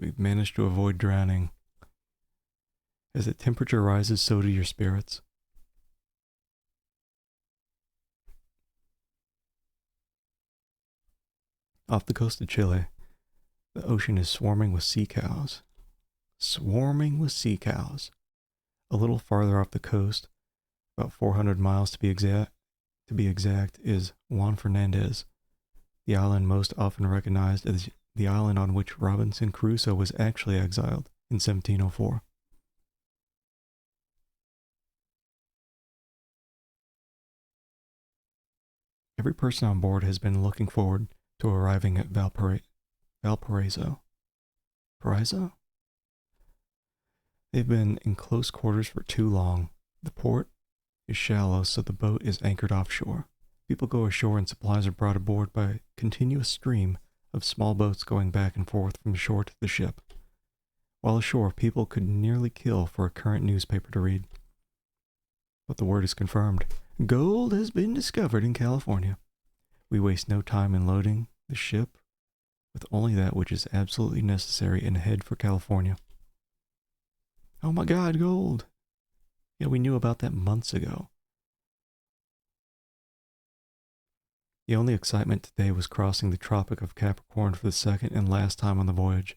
We've managed to avoid drowning. As the temperature rises, so do your spirits. Off the coast of Chile, the ocean is swarming with sea cows. Swarming with sea cows. A little farther off the coast, about 400 miles to be exact, is Juan Fernandez, the island most often recognized as the island on which Robinson Crusoe was actually exiled in 1704. Every person on board has been looking forward to arriving at Valparaiso. Paraiso? They've been in close quarters for too long. The port is shallow, so the boat is anchored offshore. People go ashore and supplies are brought aboard by a continuous stream of small boats going back and forth from the shore to the ship. While ashore, people could nearly kill for a current newspaper to read. But the word is confirmed. Gold has been discovered in California. We waste no time in loading the ship with only that which is absolutely necessary and head for California. Oh my God, gold! Yeah, we knew about that months ago. The only excitement today was crossing the Tropic of Capricorn for the second and last time on the voyage.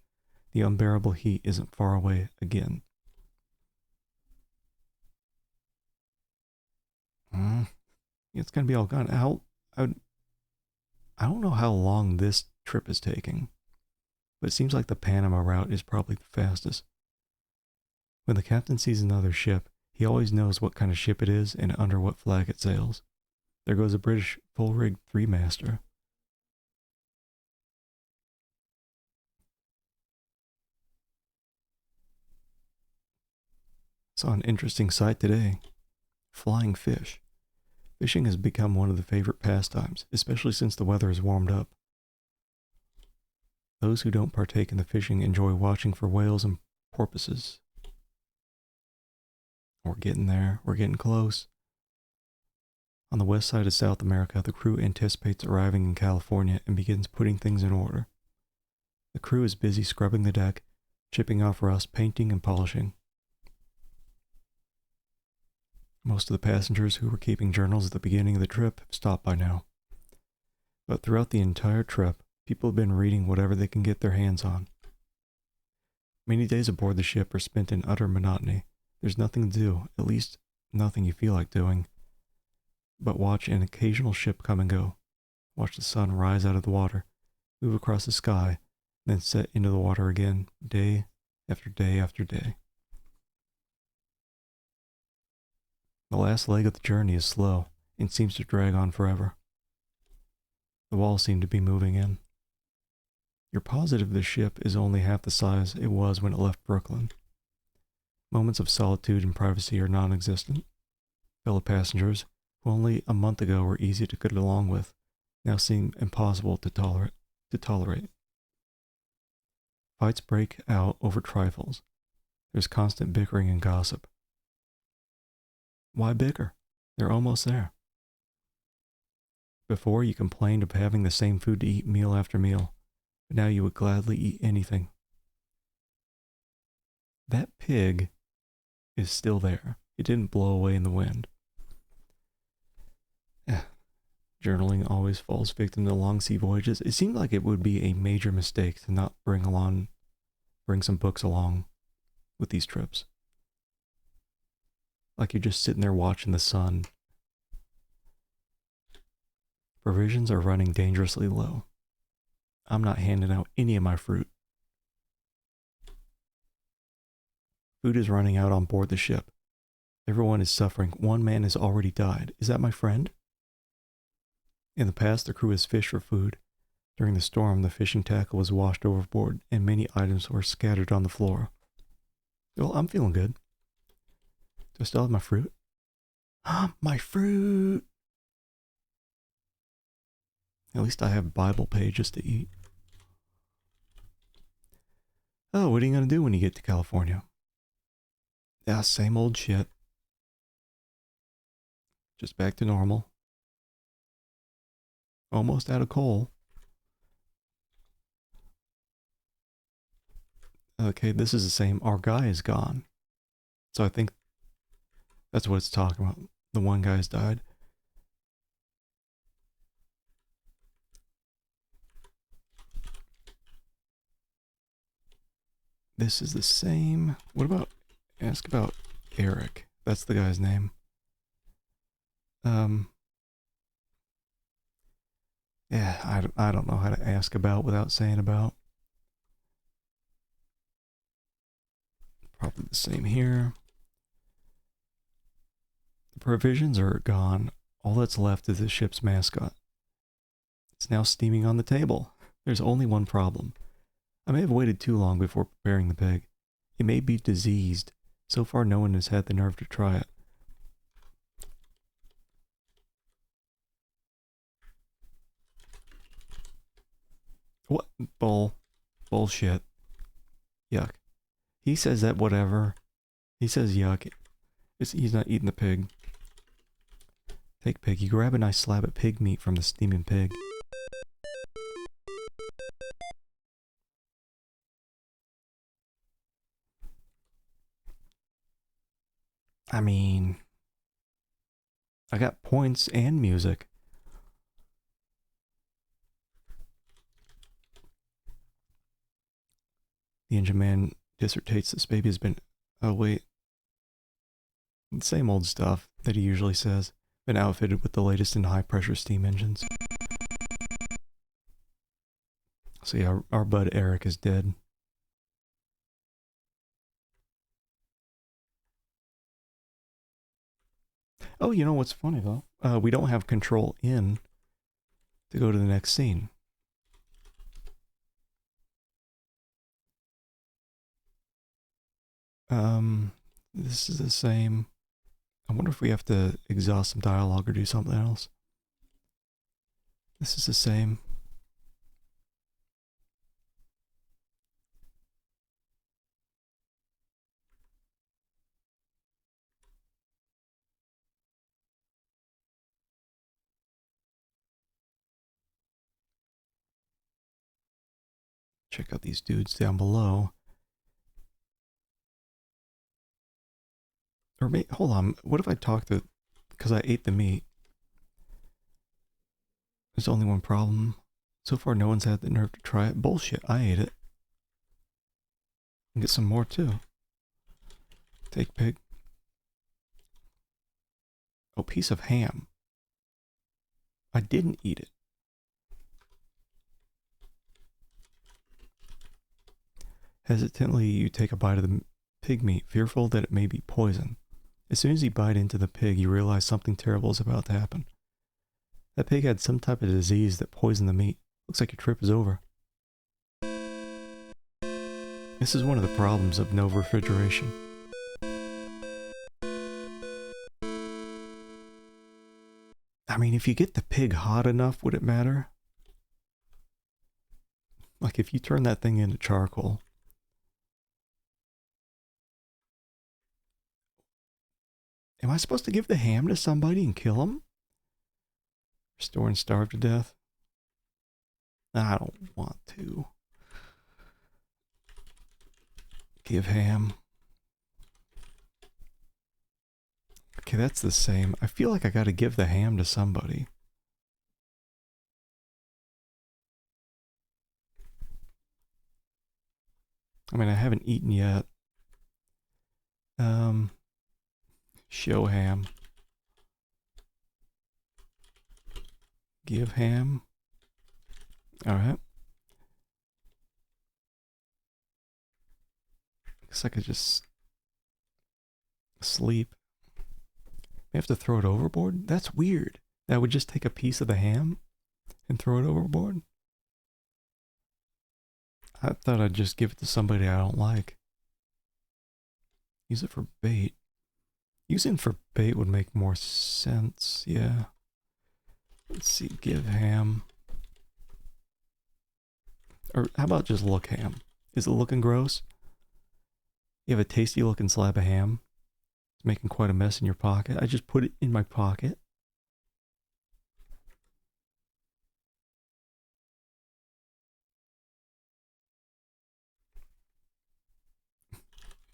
The unbearable heat isn't far away again. It's going to be all gone. I don't know how long this trip is taking, but it seems like the Panama route is probably the fastest. When the captain sees another ship, he always knows what kind of ship it is and under what flag it sails. There goes a British full-rigged three-master. Saw an interesting sight today. Flying fish. Fishing has become one of the favorite pastimes, especially since the weather has warmed up. Those who don't partake in the fishing enjoy watching for whales and porpoises. We're getting there. We're getting close. On the west side of South America, the crew anticipates arriving in California and begins putting things in order. The crew is busy scrubbing the deck, chipping off rust, painting, and polishing. Most of the passengers who were keeping journals at the beginning of the trip have stopped by now. But throughout the entire trip, people have been reading whatever they can get their hands on. Many days aboard the ship are spent in utter monotony. There's nothing to do, at least nothing you feel like doing, but watch an occasional ship come and go. Watch the sun rise out of the water, move across the sky, then set into the water again, day after day after day. The last leg of the journey is slow and seems to drag on forever. The walls seem to be moving in. You're positive the ship is only half the size it was when it left Brooklyn. Moments of solitude and privacy are non-existent. Fellow passengers, who only a month ago were easy to get along with, now seem impossible to tolerate. Fights break out over trifles. There's constant bickering and gossip. Why bicker? They're almost there. Before, you complained of having the same food to eat meal after meal, but now you would gladly eat anything. That pig is still there. It didn't blow away in the wind. Journaling always falls victim to long sea voyages. It seemed like it would be a major mistake to not bring some books along with these trips. Like you're just sitting there watching the sun. Provisions are running dangerously low. I'm not handing out any of my fruit. Food is running out on board the ship. Everyone is suffering. One man has already died. Is that my friend? In the past, the crew has fished for food. During the storm, the fishing tackle was washed overboard, and many items were scattered on the floor. Well, I'm feeling good. Do I still have my fruit? My fruit! At least I have Bible pages to eat. Oh, what are you going to do when you get to California? Yeah, same old shit. Just back to normal. Almost out of coal. Okay, this is the same. Our guy is gone. So I think that's what it's talking about. The one guy's died. this is the same. What about, ask about Eric. That's the guy's name. Yeah, I don't know how to ask about without saying about. Probably the same here. The provisions are gone. All that's left is the ship's mascot. It's now steaming on the table. There's only one problem. I may have waited too long before preparing the pig. It may be diseased. So far, no one has had the nerve to try it. What? Bullshit. Yuck. He says that whatever. He says yuck. He's not eating the pig. Take pig. You grab a nice slab of pig meat from the steaming pig. I mean, I got points and music. The engine man dissertates this baby has been... Oh, wait. The same old stuff that he usually says. Been outfitted with the latest in high-pressure steam engines. So yeah, our bud Eric is dead. Oh, you know what's funny, though? We don't have control in to go to the next scene. This is the same. I wonder if we have to exhaust some dialogue or do something else. This is the same. Check out these dudes down below. Or hold on, what if I talk to... Because I ate the meat. There's only one problem. So far no one's had the nerve to try it. Bullshit, I ate it. And get some more too. Take pig. Oh, piece of ham. I didn't eat it. Hesitantly, you take a bite of the pig meat, fearful that it may be poison. As soon as you bite into the pig, you realize something terrible is about to happen. That pig had some type of disease that poisoned the meat. Looks like your trip is over. This is one of the problems of no refrigeration. I mean, if you get the pig hot enough, would it matter? Like if you turn that thing into charcoal. Am I supposed to give the ham to somebody and kill him? Restore and starve to death? I don't want to. Give ham. Okay, that's the same. I feel like I gotta give the ham to somebody. I mean, I haven't eaten yet. Show ham. Give ham. Alright. Guess I could just sleep. I have to throw it overboard? That's weird. I would just take a piece of the ham and throw it overboard? I thought I'd just give it to somebody I don't like. Use it for bait. Using for bait would make more sense, yeah. Let's see, give ham. Or how about just look ham? Is it looking gross? You have a tasty looking slab of ham. It's making quite a mess in your pocket. I just put it in my pocket.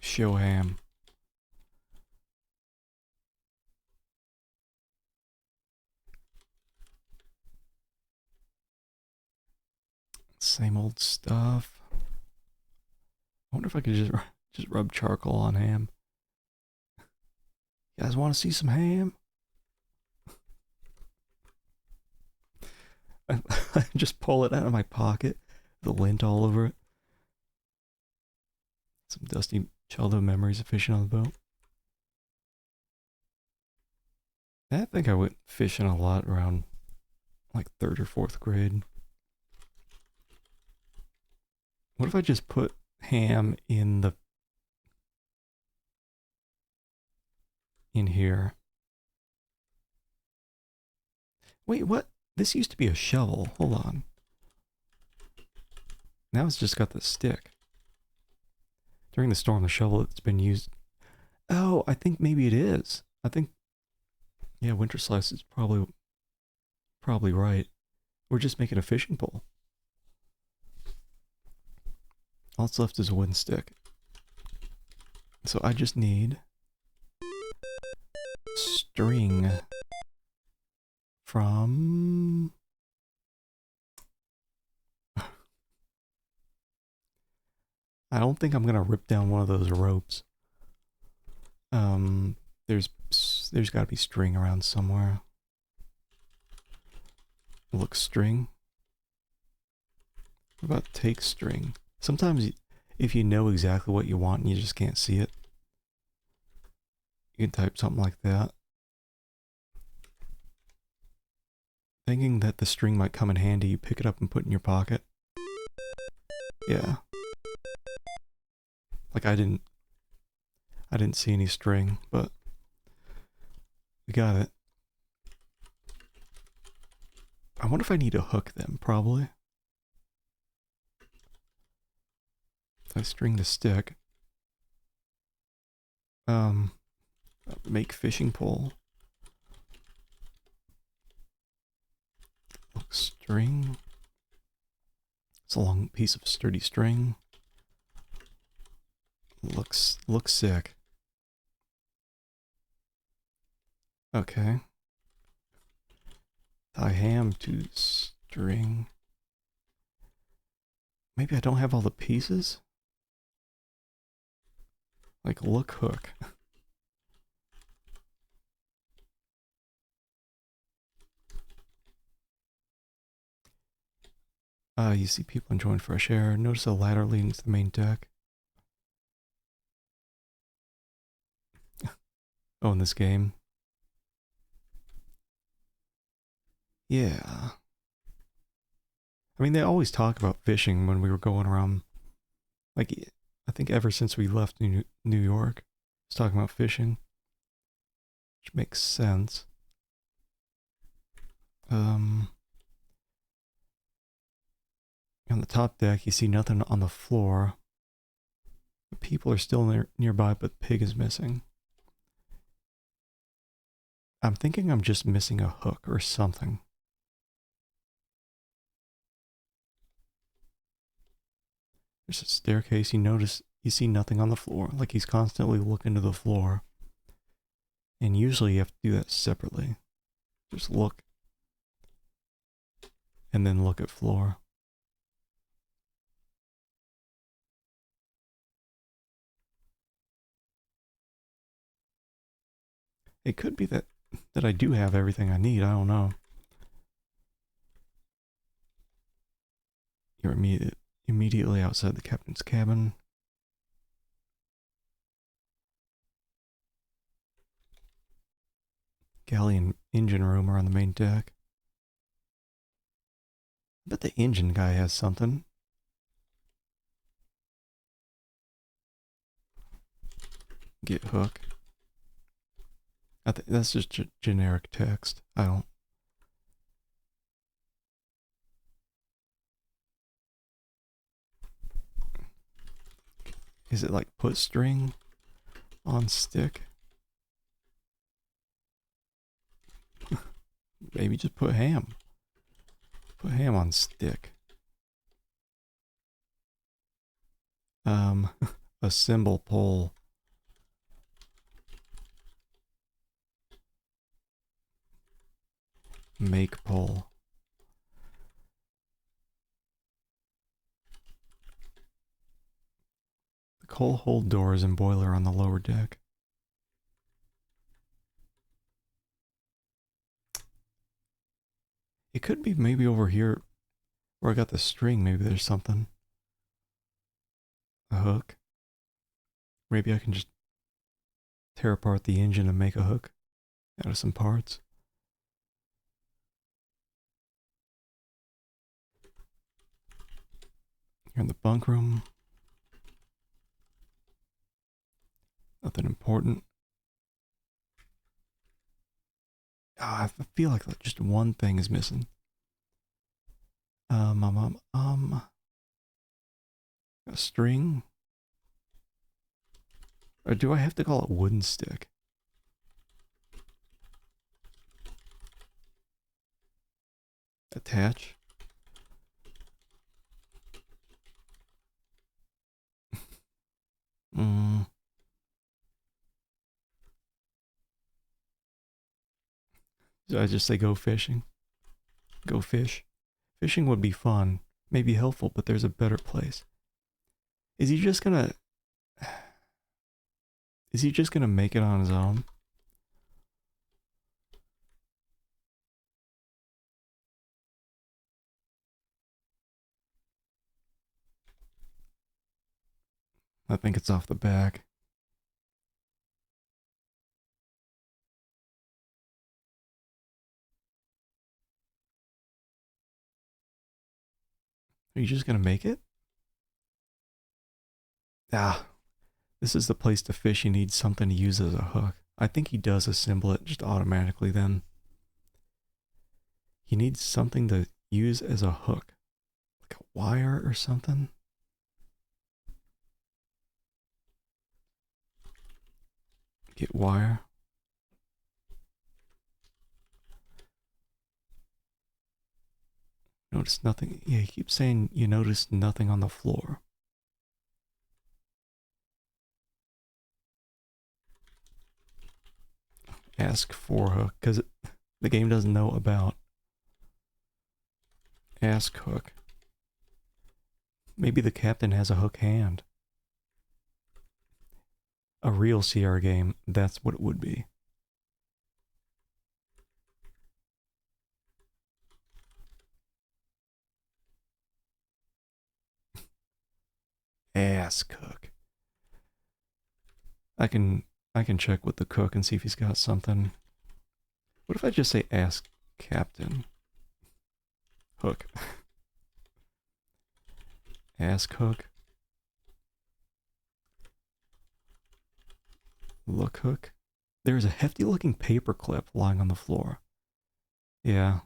Show ham. Same old stuff. wonder if I could just rub charcoal on ham. You guys want to see some ham? I just pull it out of my pocket, the lint all over it. Some dusty childhood memories of fishing on the boat. I think I went fishing a lot around like 3rd or 4th grade. What if I just put ham in here? Wait, what? This used to be a shovel. Hold on. Now it's just got the stick. During the storm, the shovel that's been used. Oh, I think maybe it is. I think, yeah, Winter Slice is probably right. We're just making a fishing pole. All that's left is a wooden stick. So I just need string from... I don't think I'm gonna rip down one of those ropes. There's gotta be string around somewhere. Look, string. What about take string? Sometimes if you know exactly what you want and you just can't see it, you can type something like that. Thinking that the string might come in handy, you pick it up and put it in your pocket. Yeah. Like I didn't see any string, but we got it. I wonder if I need to hook them, probably. If I string the stick. Make fishing pole. Look, string. It's a long piece of sturdy string. Looks sick. Okay. Tie ham to string. Maybe I don't have all the pieces? Like look hook. You see people enjoying fresh air. Notice a ladder leading to the main deck. Oh, in this game. Yeah. I mean, they always talk about fishing when we were going around. Like, I think ever since we left New York, it's talking about fishing. Which makes sense. On the top deck, you see nothing on the floor. The people are still nearby, but Pig is missing. I'm thinking I'm just missing a hook or something. There's a staircase. You see nothing on the floor. Like he's constantly looking to the floor. And usually you have to do that separately. Just look. And then look at floor. It could be that I do have everything I need. I don't know. You're immediately outside the captain's cabin. Galley and engine room are on the main deck. I bet the engine guy has something. Get hook. I think that's just generic text. I don't. Is it like put string on stick? Maybe just put ham. Put ham on stick. A symbol pole. Make pole. Coal hold doors and boiler on the lower deck. It could be maybe over here where I got the string. Maybe there's something. A hook. Maybe I can just tear apart the engine and make a hook out of some parts. Here in the bunk room. Nothing important. I feel like just one thing is missing. A string? Or do I have to call it wooden stick? Attach? Did I just say go fishing? Go fish? Fishing would be fun, maybe helpful, but there's a better place. Is he just gonna make it on his own? I think it's off the back. Are you just gonna make it? Ah, this is the place to fish. You need something to use as a hook. I think he does assemble it just automatically then. He needs something to use as a hook. Like a wire or something. Get wire. Notice nothing. Yeah, he keeps saying you noticed nothing on the floor. Ask for hook, because the game doesn't know about ask hook. Maybe the captain has a hook hand. A real CR game, that's what it would be. Ask hook. I can check with the cook and see if he's got something. What if I just say ask captain? Hook. Ask hook. Look hook. There's a hefty looking paper clip lying on the floor. Yeah.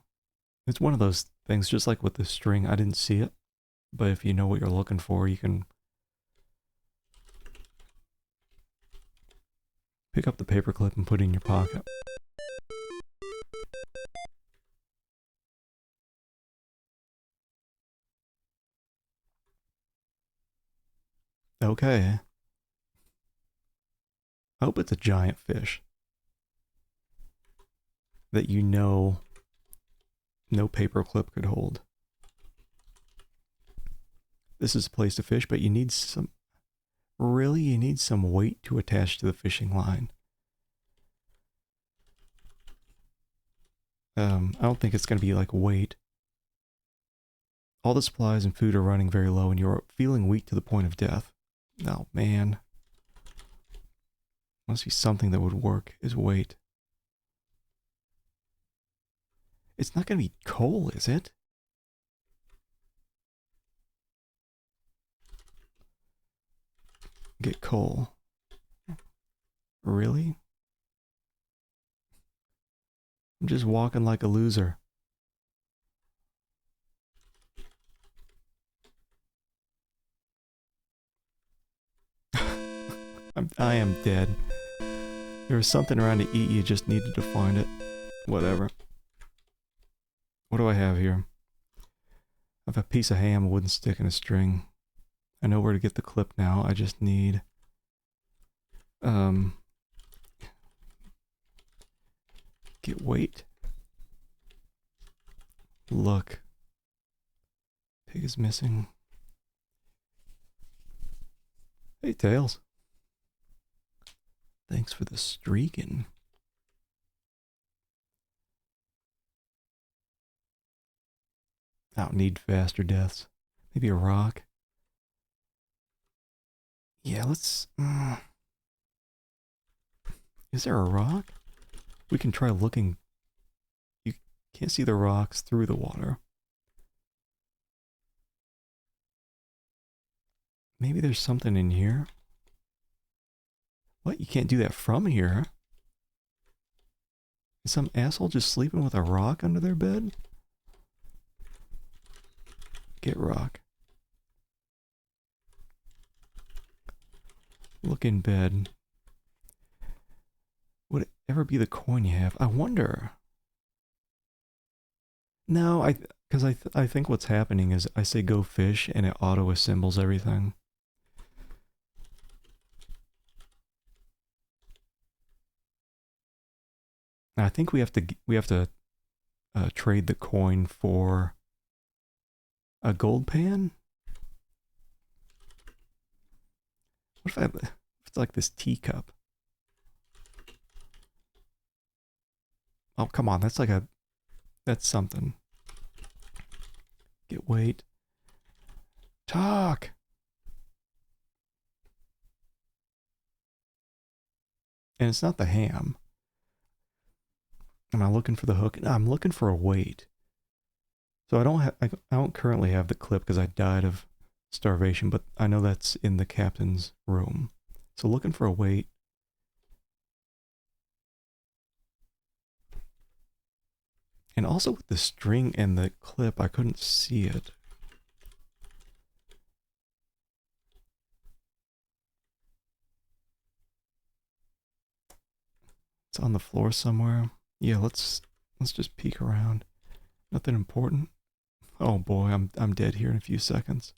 It's one of those things, just like with the string. I didn't see it. But if you know what you're looking for, you can pick up the paper clip and put it in your pocket. Okay. I hope it's a giant fish that you know no paper clip could hold. This is a place to fish, but you need some... Really, you need some weight to attach to the fishing line. I don't think it's going to be like weight. All the supplies and food are running very low and you're feeling weak to the point of death. Oh, man. Must be something that would work, is weight. It's not going to be coal, is it? Get coal. Really? I'm just walking like a loser. I am dead. There was something around to eat, you just needed to find it. Whatever. What do I have here? I have a piece of ham, a wooden stick, and a string. I know where to get the clip now. I just need... Get weight. Look. Pig is missing. Hey, Tails. Thanks for the streaking. I don't need faster deaths. Maybe a rock. Yeah, let's... Is there a rock? We can try looking. You can't see the rocks through the water. Maybe there's something in here. What? You can't do that from here? Is some asshole just sleeping with a rock under their bed? Get rock. Look in bed. Would it ever be the coin you have? I wonder. No, because I think what's happening is I say go fish and it auto assembles everything. I think we have to trade the coin for a gold pan. What if it's like this teacup? Oh, come on, that's something. Get weight. Talk. And it's not the ham. Am I looking for the hook? No, I'm looking for a weight. So I don't currently have the clip because I died of starvation, but I know that's in the captain's room. So looking for a weight. And also with the string and the clip, I couldn't see it. It's on the floor somewhere. Yeah, let's just peek around. Nothing important. Oh boy, I'm dead here in a few seconds.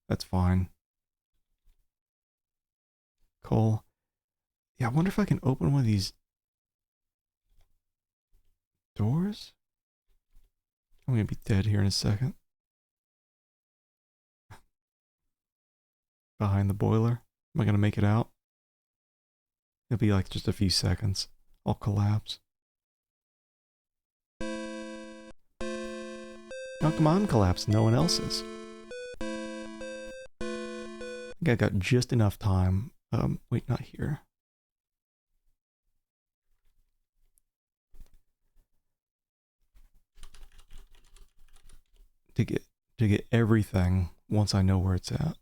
That's fine. Coal. Yeah, I wonder if I can open one of these doors? I'm gonna be dead here in a second. Behind the boiler. Am I gonna make it out? It'll be like just a few seconds. I'll collapse. How come I'm collapsed? No one else is. I think I got just enough time. Wait, not here. To get everything once I know where it's at.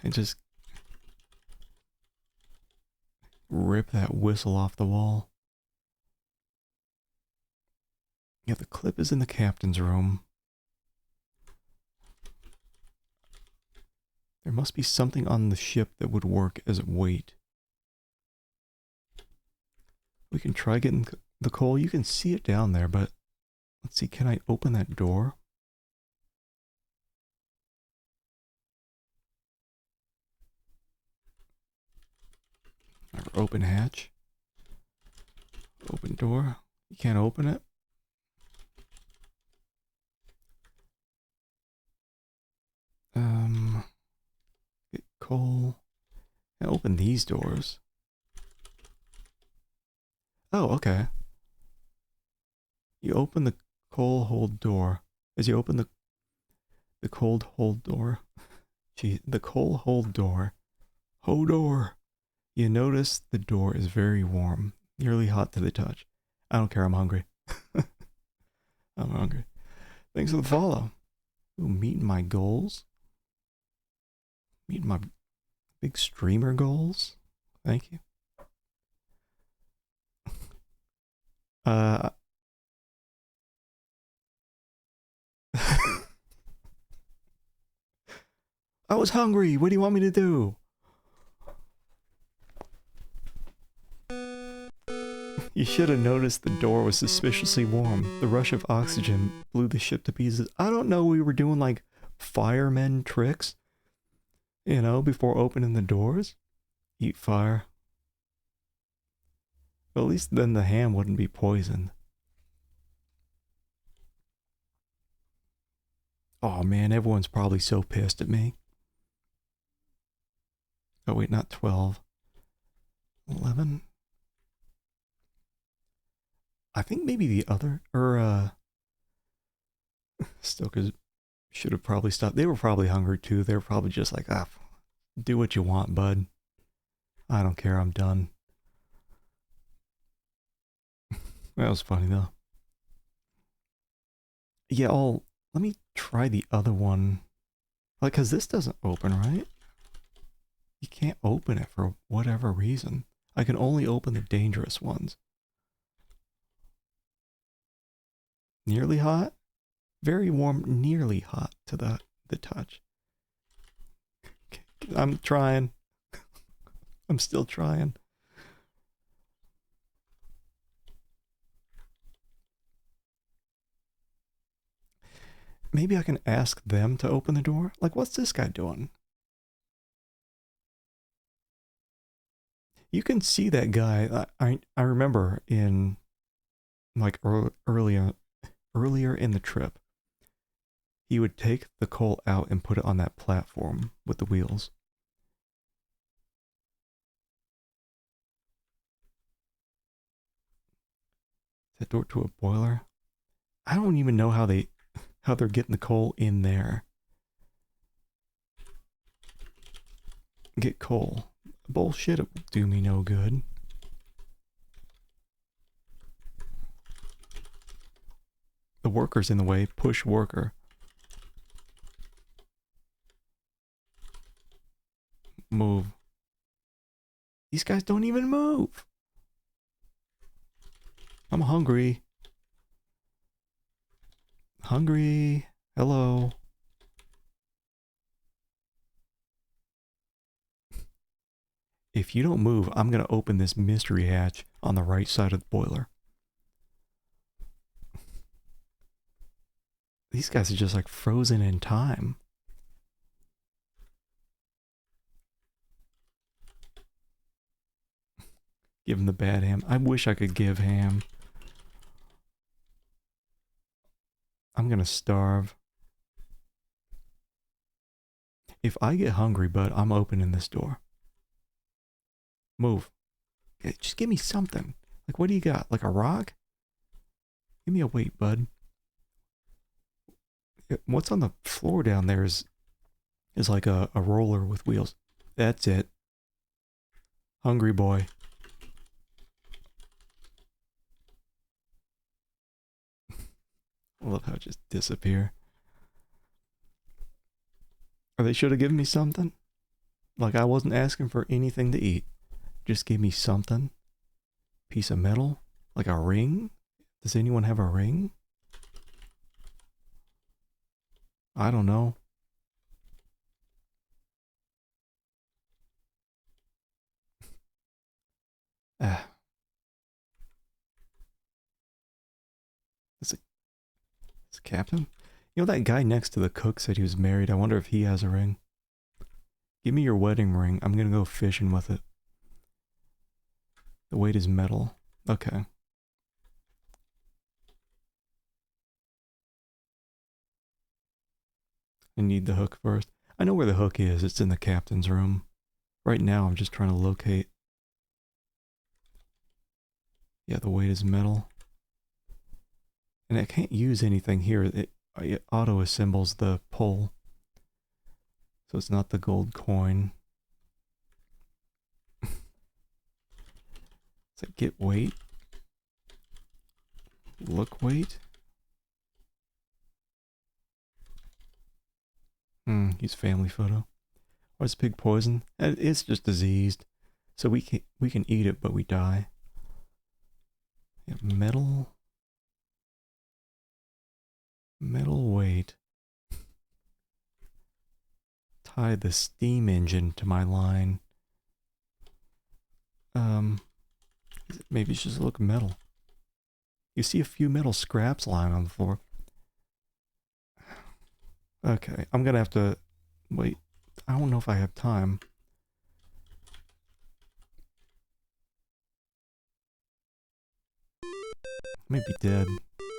I just rip that whistle off the wall. Yeah, the clip is in the captain's room. There must be something on the ship that would work as a weight. We can try getting the coal. You can see it down there, but let's see, can I open that door? Or open hatch. Open door. You can't open it. Get coal. And open these doors. Oh, okay. You open the coal hold door. As you open the cold hold door. Gee, the coal hold door. Hodor. You notice the door is very warm. Nearly hot to the touch. I don't care, I'm hungry. I'm hungry. Thanks for the follow. Ooh, meeting my goals. Meeting my big streamer goals. Thank you. I was hungry. What do you want me to do? You should have noticed the door was suspiciously warm. The rush of oxygen blew the ship to pieces. I don't know, we were doing like firemen tricks, you know, before opening the doors. Eat fire. Well, at least then the ham wouldn't be poisoned. Oh man, everyone's probably so pissed at me. Oh wait, not 12. 11? I think maybe the other, Stokers should have probably stopped. They were probably hungry too. They were probably just like, ah, do what you want, bud. I don't care, I'm done. That was funny though. Yeah, let me try the other one. Like, cause this doesn't open, right? You can't open it for whatever reason. I can only open the dangerous ones. Nearly hot? Very warm, nearly hot to the touch. I'm trying. I'm still trying. Maybe I can ask them to open the door? Like, what's this guy doing? You can see that guy. I remember in like earlier in the trip, he would take the coal out and put it on that platform with the wheels. That door to a boiler? I don't even know how they're getting the coal in there. Get coal. Bullshit, it will do me no good. The worker's in the way. Push worker. Move. These guys don't even move. I'm hungry. Hungry. Hello. If you don't move, I'm going to open this mystery hatch on the right side of the boiler. These guys are just like frozen in time. Give him the bad ham. I wish I could give ham. I'm going to starve. If I get hungry, bud, I'm opening this door. Move. Just give me something. Like, what do you got? Like a rock? Give me a weight, bud. What's on the floor down there is like a roller with wheels. That's it. Hungry boy. I love how it just disappear. Or they should have given me something. Like I wasn't asking for anything to eat. Just give me something. Piece of metal. Like a ring. Does anyone have a ring? I don't know. Ah. It's a captain? You know that guy next to the cook said he was married. I wonder if he has a ring. Give me your wedding ring. I'm gonna go fishing with it. The weight is metal. Okay. I need the hook first. I know where the hook is. It's in the captain's room. Right now, I'm just trying to locate. Yeah, the weight is metal. And I can't use anything here. It auto assembles the pole. So it's not the gold coin. It's like get weight. Look weight. Use family photo. What's pig poison? It's just diseased. So we can eat it, but we die. Yeah, metal. Metal weight. Tie the steam engine to my line. Maybe it's just look metal. You see a few metal scraps lying on the floor. Okay, I'm gonna have to wait. I don't know if I have time. I may be dead.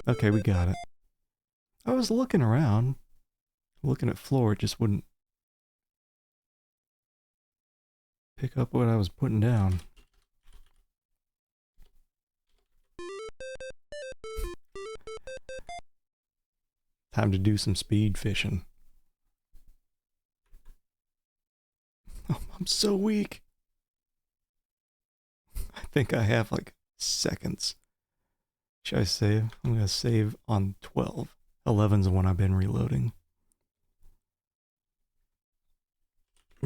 Okay, we got it. I was looking around. looking at floor, it just wouldn't pick up what I was putting down. Time to do some speed fishing. Oh, I'm so weak. I think I have like seconds. Should I save? I'm gonna save on 12. 11's the one I've been reloading.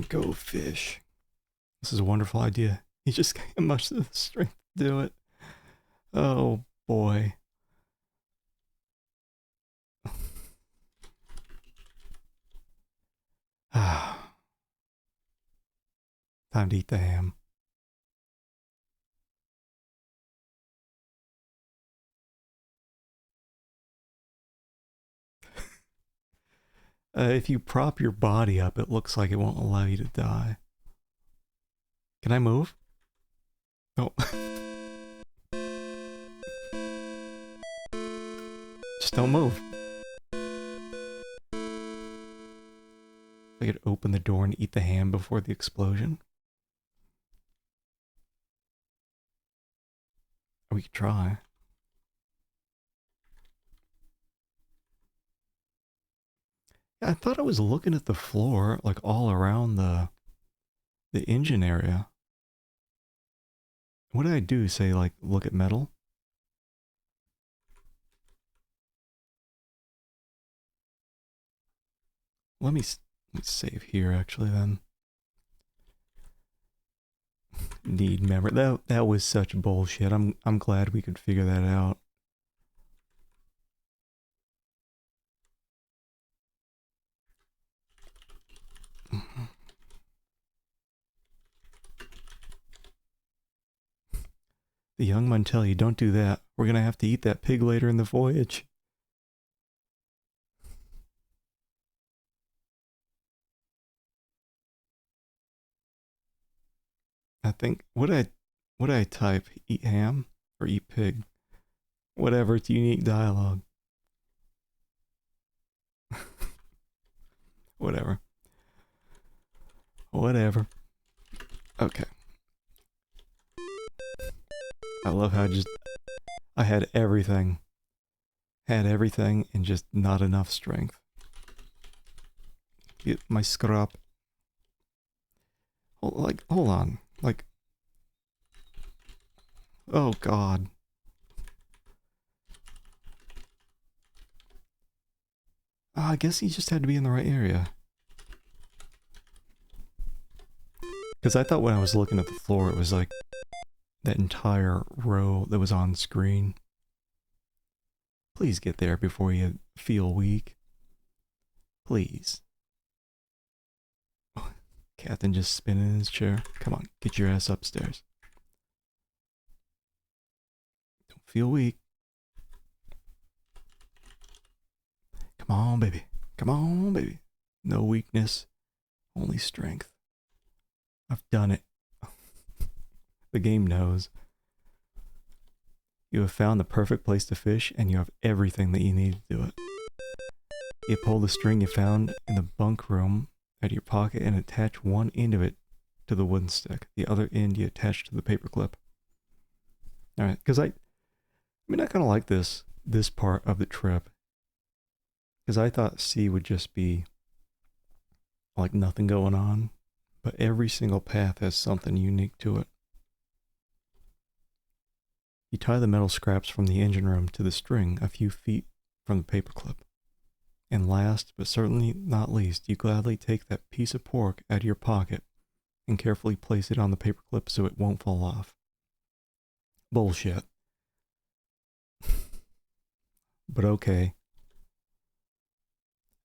Go fish. This is a wonderful idea. You just can't much of the strength to do it. Oh boy. Ah. Time to eat the ham. If you prop your body up, it looks like it won't allow you to die. Can I move? Oh. Just don't move. I could open the door and eat the ham before the explosion. Or we could try. Yeah, I thought I was looking at the floor, like all around the engine area. What did I do? Say, like, look at metal? Let me save here, actually, then. Need memory. That was such bullshit. I'm glad we could figure that out. The young men tell you, don't do that. We're gonna have to eat that pig later in the voyage. I think, what I type? Eat ham or eat pig? Whatever, it's unique dialogue. Whatever. Whatever. Okay. I love how I had everything. Had everything and just not enough strength. Get my scrap. Hold on. Like, oh god. I guess he just had to be in the right area. Because I thought when I was looking at the floor, it was like that entire row that was on screen. Please get there before you feel weak. Please. Captain just spinning in his chair. Come on, get your ass upstairs. Don't feel weak. Come on, baby. Come on, baby. No weakness, only strength. I've done it. The game knows. You have found the perfect place to fish, and you have everything that you need to do it. You pull the string you found in the bunk room out of your pocket and attach one end of it to the wooden stick. The other end you attach to the paper clip. Alright, because I kind of like this part of the trip. Because I thought sea would just be like nothing going on. But every single path has something unique to it. You tie the metal scraps from the engine room to the string a few feet from the paperclip. And last, but certainly not least, you gladly take that piece of pork out of your pocket and carefully place it on the paperclip so it won't fall off. Bullshit. But okay.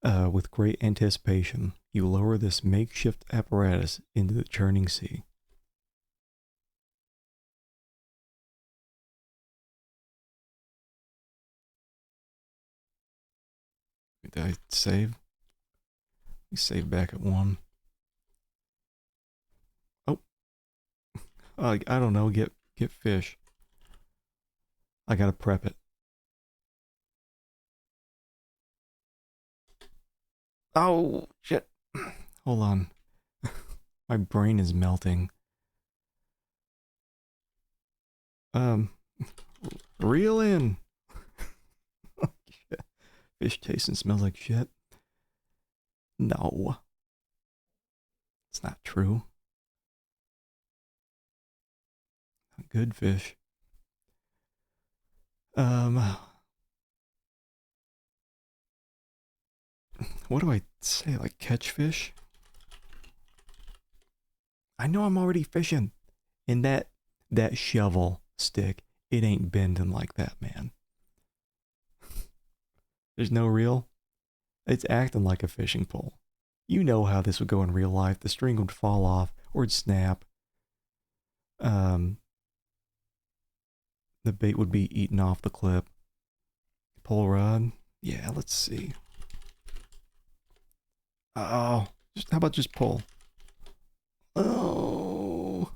With great anticipation, you lower this makeshift apparatus into the churning sea. Did I save? Let me save back at 1. Oh. I don't know, get fish. I gotta prep it. Oh, shit. Hold on. My brain is melting. Um, Reel in. Fish tastes and smells like shit. No, it's not true. Good fish. Um, what do I say? Like catch fish? I know I'm already fishing. And that shovel stick, it ain't bending like that, man. There's no reel. It's acting like a fishing pole. You know how this would go in real life. The string would fall off or it'd snap. Um, the bait would be eaten off the clip. Pull rod. Yeah, let's see. Oh, how about just pull? Oh.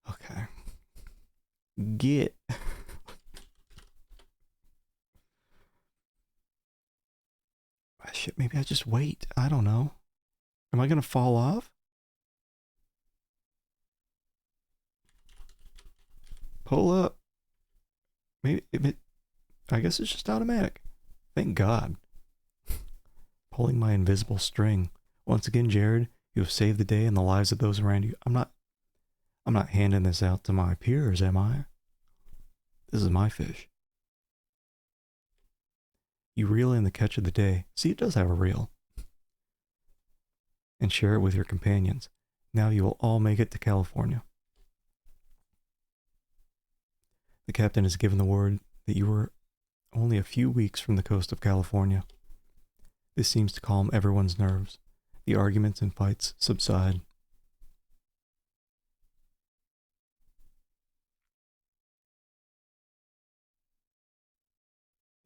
Okay. Get. Shit, maybe I just wait. I don't know. Am I gonna fall off? Pull up. Maybe I guess it's just automatic. Thank God. Pulling my invisible string. Once again, Jared, you have saved the day and the lives of those around you. I'm not handing this out to my peers, am I? This is my fish. You reel in the catch of the day. See, it does have a reel. And share it with your companions. Now you will all make it to California. The captain has given the word that you were only a few weeks from the coast of California. This seems to calm everyone's nerves. The arguments and fights subside.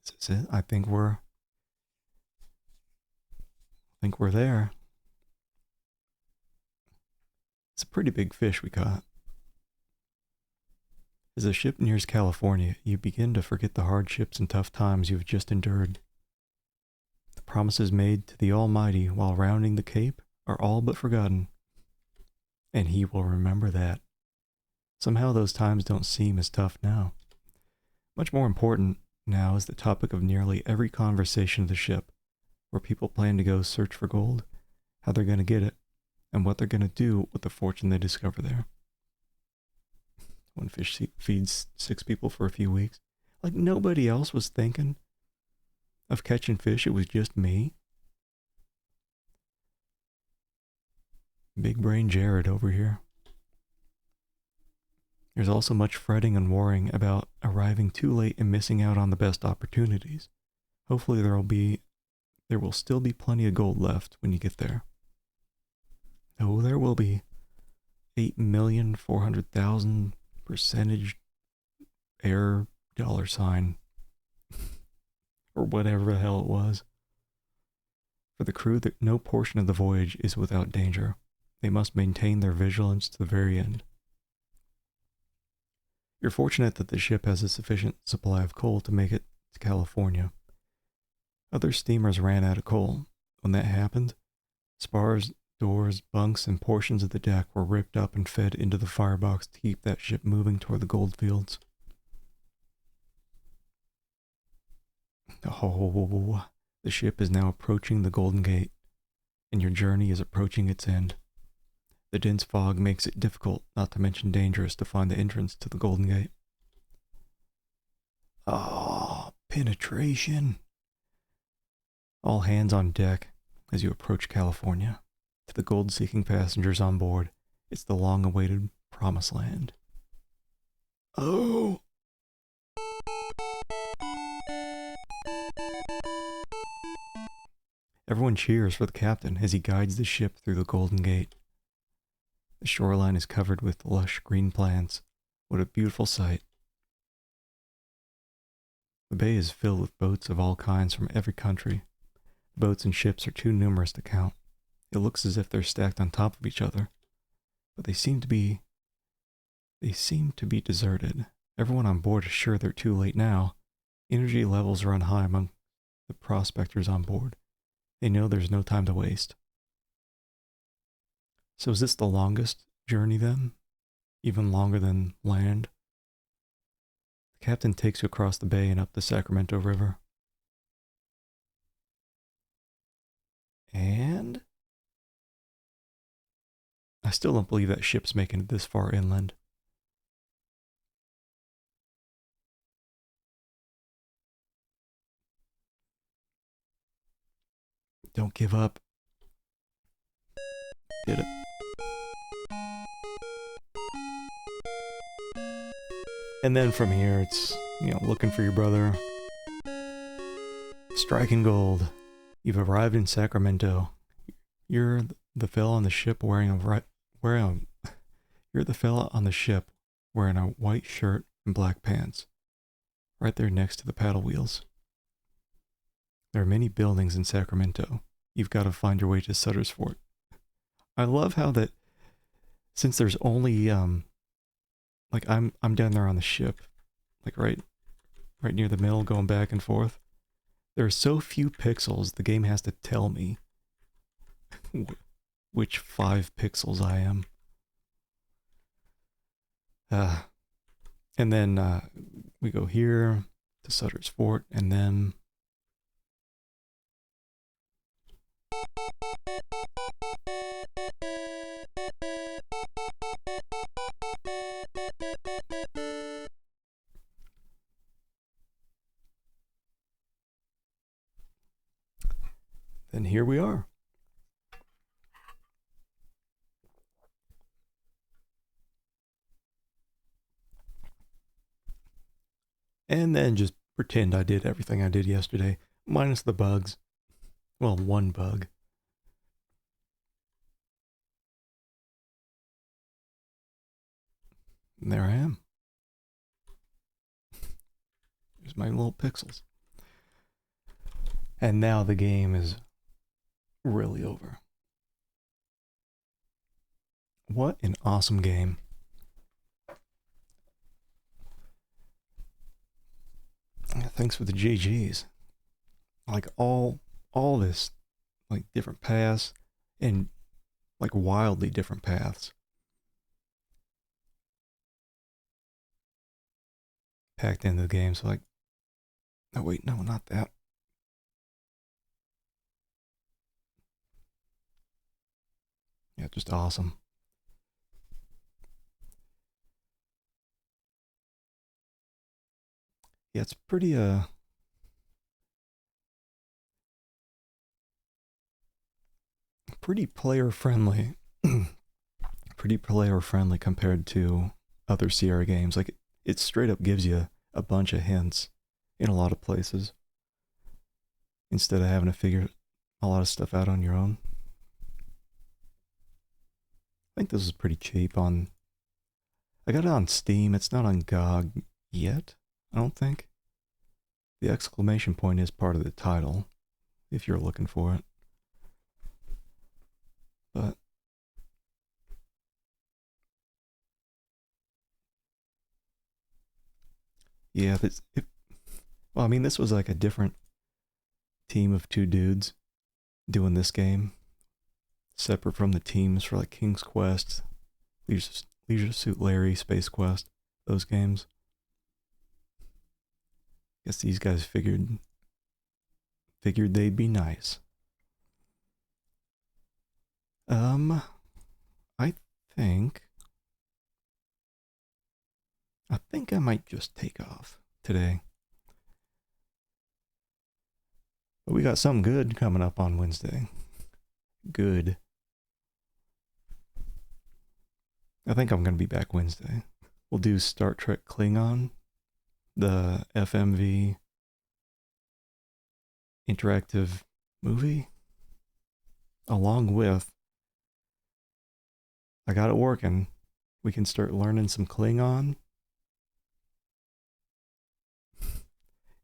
This is it. I think we're there. It's a pretty big fish we caught. As the ship nears California, you begin to forget the hardships and tough times you have just endured. The promises made to the Almighty while rounding the Cape are all but forgotten. And He will remember that. Somehow those times don't seem as tough now. Much more important now is the topic of nearly every conversation of the ship, where people plan to go search for gold, how they're going to get it, and what they're going to do with the fortune they discover there. One fish feeds 6 people for a few weeks. Like nobody else was thinking of catching fish, it was just me. Big brain Jared over here. There's also much fretting and worrying about arriving too late and missing out on the best opportunities. Hopefully there will still be plenty of gold left when you get there. Oh, there will be. 8,400,000 percentage error $, or whatever the hell it was. For the crew, no portion of the voyage is without danger. They must maintain their vigilance to the very end. You're fortunate that the ship has a sufficient supply of coal to make it to California. Other steamers ran out of coal. When that happened, spars, doors, bunks, and portions of the deck were ripped up and fed into the firebox to keep that ship moving toward the gold fields. Oh, the ship is now approaching the Golden Gate, and your journey is approaching its end. The dense fog makes it difficult, not to mention dangerous, to find the entrance to the Golden Gate. Oh, penetration. All hands on deck as you approach California. To the gold-seeking passengers on board, it's the long-awaited Promised Land. Oh! Everyone cheers for the captain as he guides the ship through the Golden Gate. The shoreline is covered with lush green plants. What a beautiful sight. The bay is filled with boats of all kinds from every country. The boats and ships are too numerous to count. It looks as if they're stacked on top of each other. But they seem to be deserted. Everyone on board is sure they're too late now. Energy levels run high among the prospectors on board. They know there's no time to waste. So is this the longest journey then? Even longer than land? The captain takes you across the bay and up the Sacramento River. And I still don't believe that ship's making it this far inland. Don't give up. Did it. And then from here, it's, looking for your brother. Striking gold. You've arrived in Sacramento. You're the fella on the ship wearing a you're the fella on the ship wearing a white shirt and black pants. Right there next to the paddle wheels. There are many buildings in Sacramento. You've got to find your way to Sutter's Fort. I love how that, since there's only like I'm down there on the ship, like right near the middle, going back and forth. There are so few pixels, the game has to tell me which 5 pixels I am. And then we go here to Sutter's Fort, and then here we are. And then just pretend I did everything I did yesterday, minus the bugs. Well, one bug. And there I am. There's my little pixels. And now the game is really over. What an awesome game. Thanks for the GGs. Like all this, like different paths and like wildly different paths. Packed into the game, so like, oh wait, no, not that. Yeah, just awesome. Yeah, it's pretty player friendly. Pretty player friendly compared to other Sierra games. Like it straight up gives you a bunch of hints in a lot of places instead of having to figure a lot of stuff out on your own. I think this is pretty cheap on... I got it on Steam. It's not on GOG yet, I don't think. The exclamation point is part of the title, if you're looking for it. But... yeah, well, I mean, this was like a different team of 2 dudes doing this game. Separate from the teams for like King's Quest, Leisure Suit Larry, Space Quest, those games. Guess these guys figured they'd be nice. I think I might just take off today. But we got something good coming up on Wednesday. Good. I think I'm going to be back Wednesday. We'll do Star Trek Klingon, the FMV interactive movie, along with, I got it working, we can start learning some Klingon.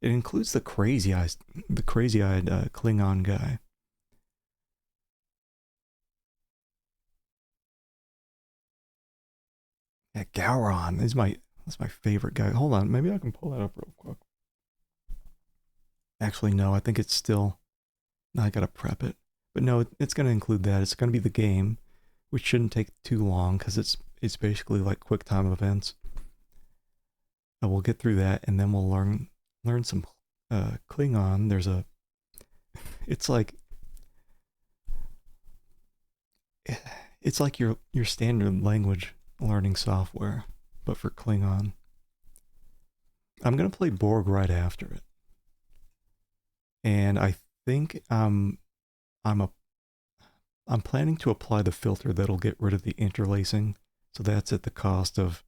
It includes the crazy-eyed Klingon guy. Yeah, Gowron is that's my favorite guy. Hold on, maybe I can pull that up real quick. Actually, no, I think it's still, no, I gotta prep it. But no, it's gonna include that. It's gonna be the game, which shouldn't take too long because it's basically like quick time events. And we'll get through that, and then we'll learn some Klingon. It's like it's like your standard language learning software, but for Klingon. I'm gonna play Borg right after it, and I think I'm a I'm planning to apply the filter that'll get rid of the interlacing, so that's at the cost of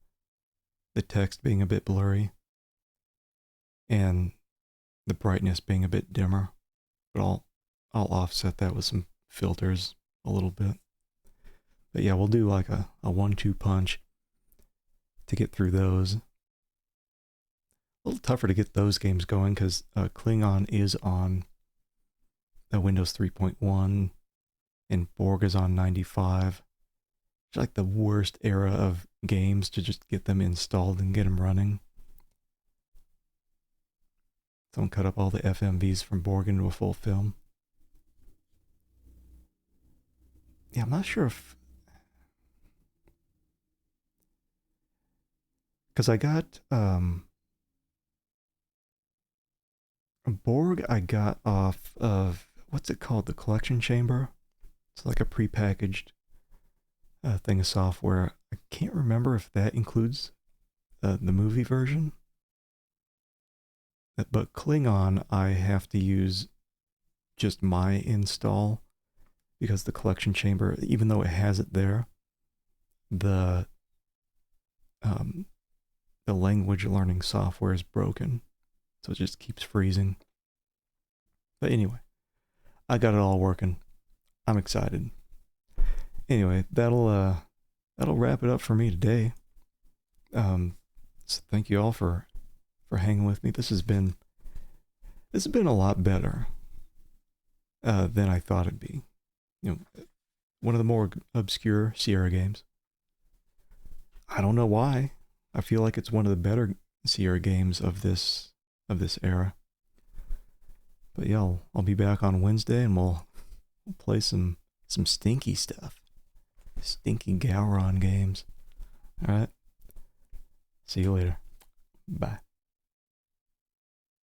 the text being a bit blurry and the brightness being a bit dimmer. But I'll offset that with some filters a little bit. But yeah, we'll do like a 1-2 punch to get through those. A little tougher to get those games going because Klingon is on Windows 3.1 and Borg is on 95. It's like the worst era of games to just get them installed and get them running. Don't cut up all the FMVs from Borg into a full film. Yeah, I'm not sure if... Because I got... Borg I got off of... What's it called? The collection chamber? It's like a prepackaged thing of software. I can't remember if that includes the movie version. But Klingon, I have to use just my install because the collection chamber, even though it has it there, the language learning software is broken, so it just keeps freezing. But anyway, I got it all working. I'm excited. Anyway, that'll wrap it up for me today. So thank you all for hanging with me. This has been a lot better than I thought it'd be. You know, one of the more obscure Sierra games. I don't know why. I feel like it's one of the better Sierra games of this era. But yeah, I'll be back on Wednesday and we'll play some stinky stuff. Stinky Gowron games. Alright. See you later. Bye.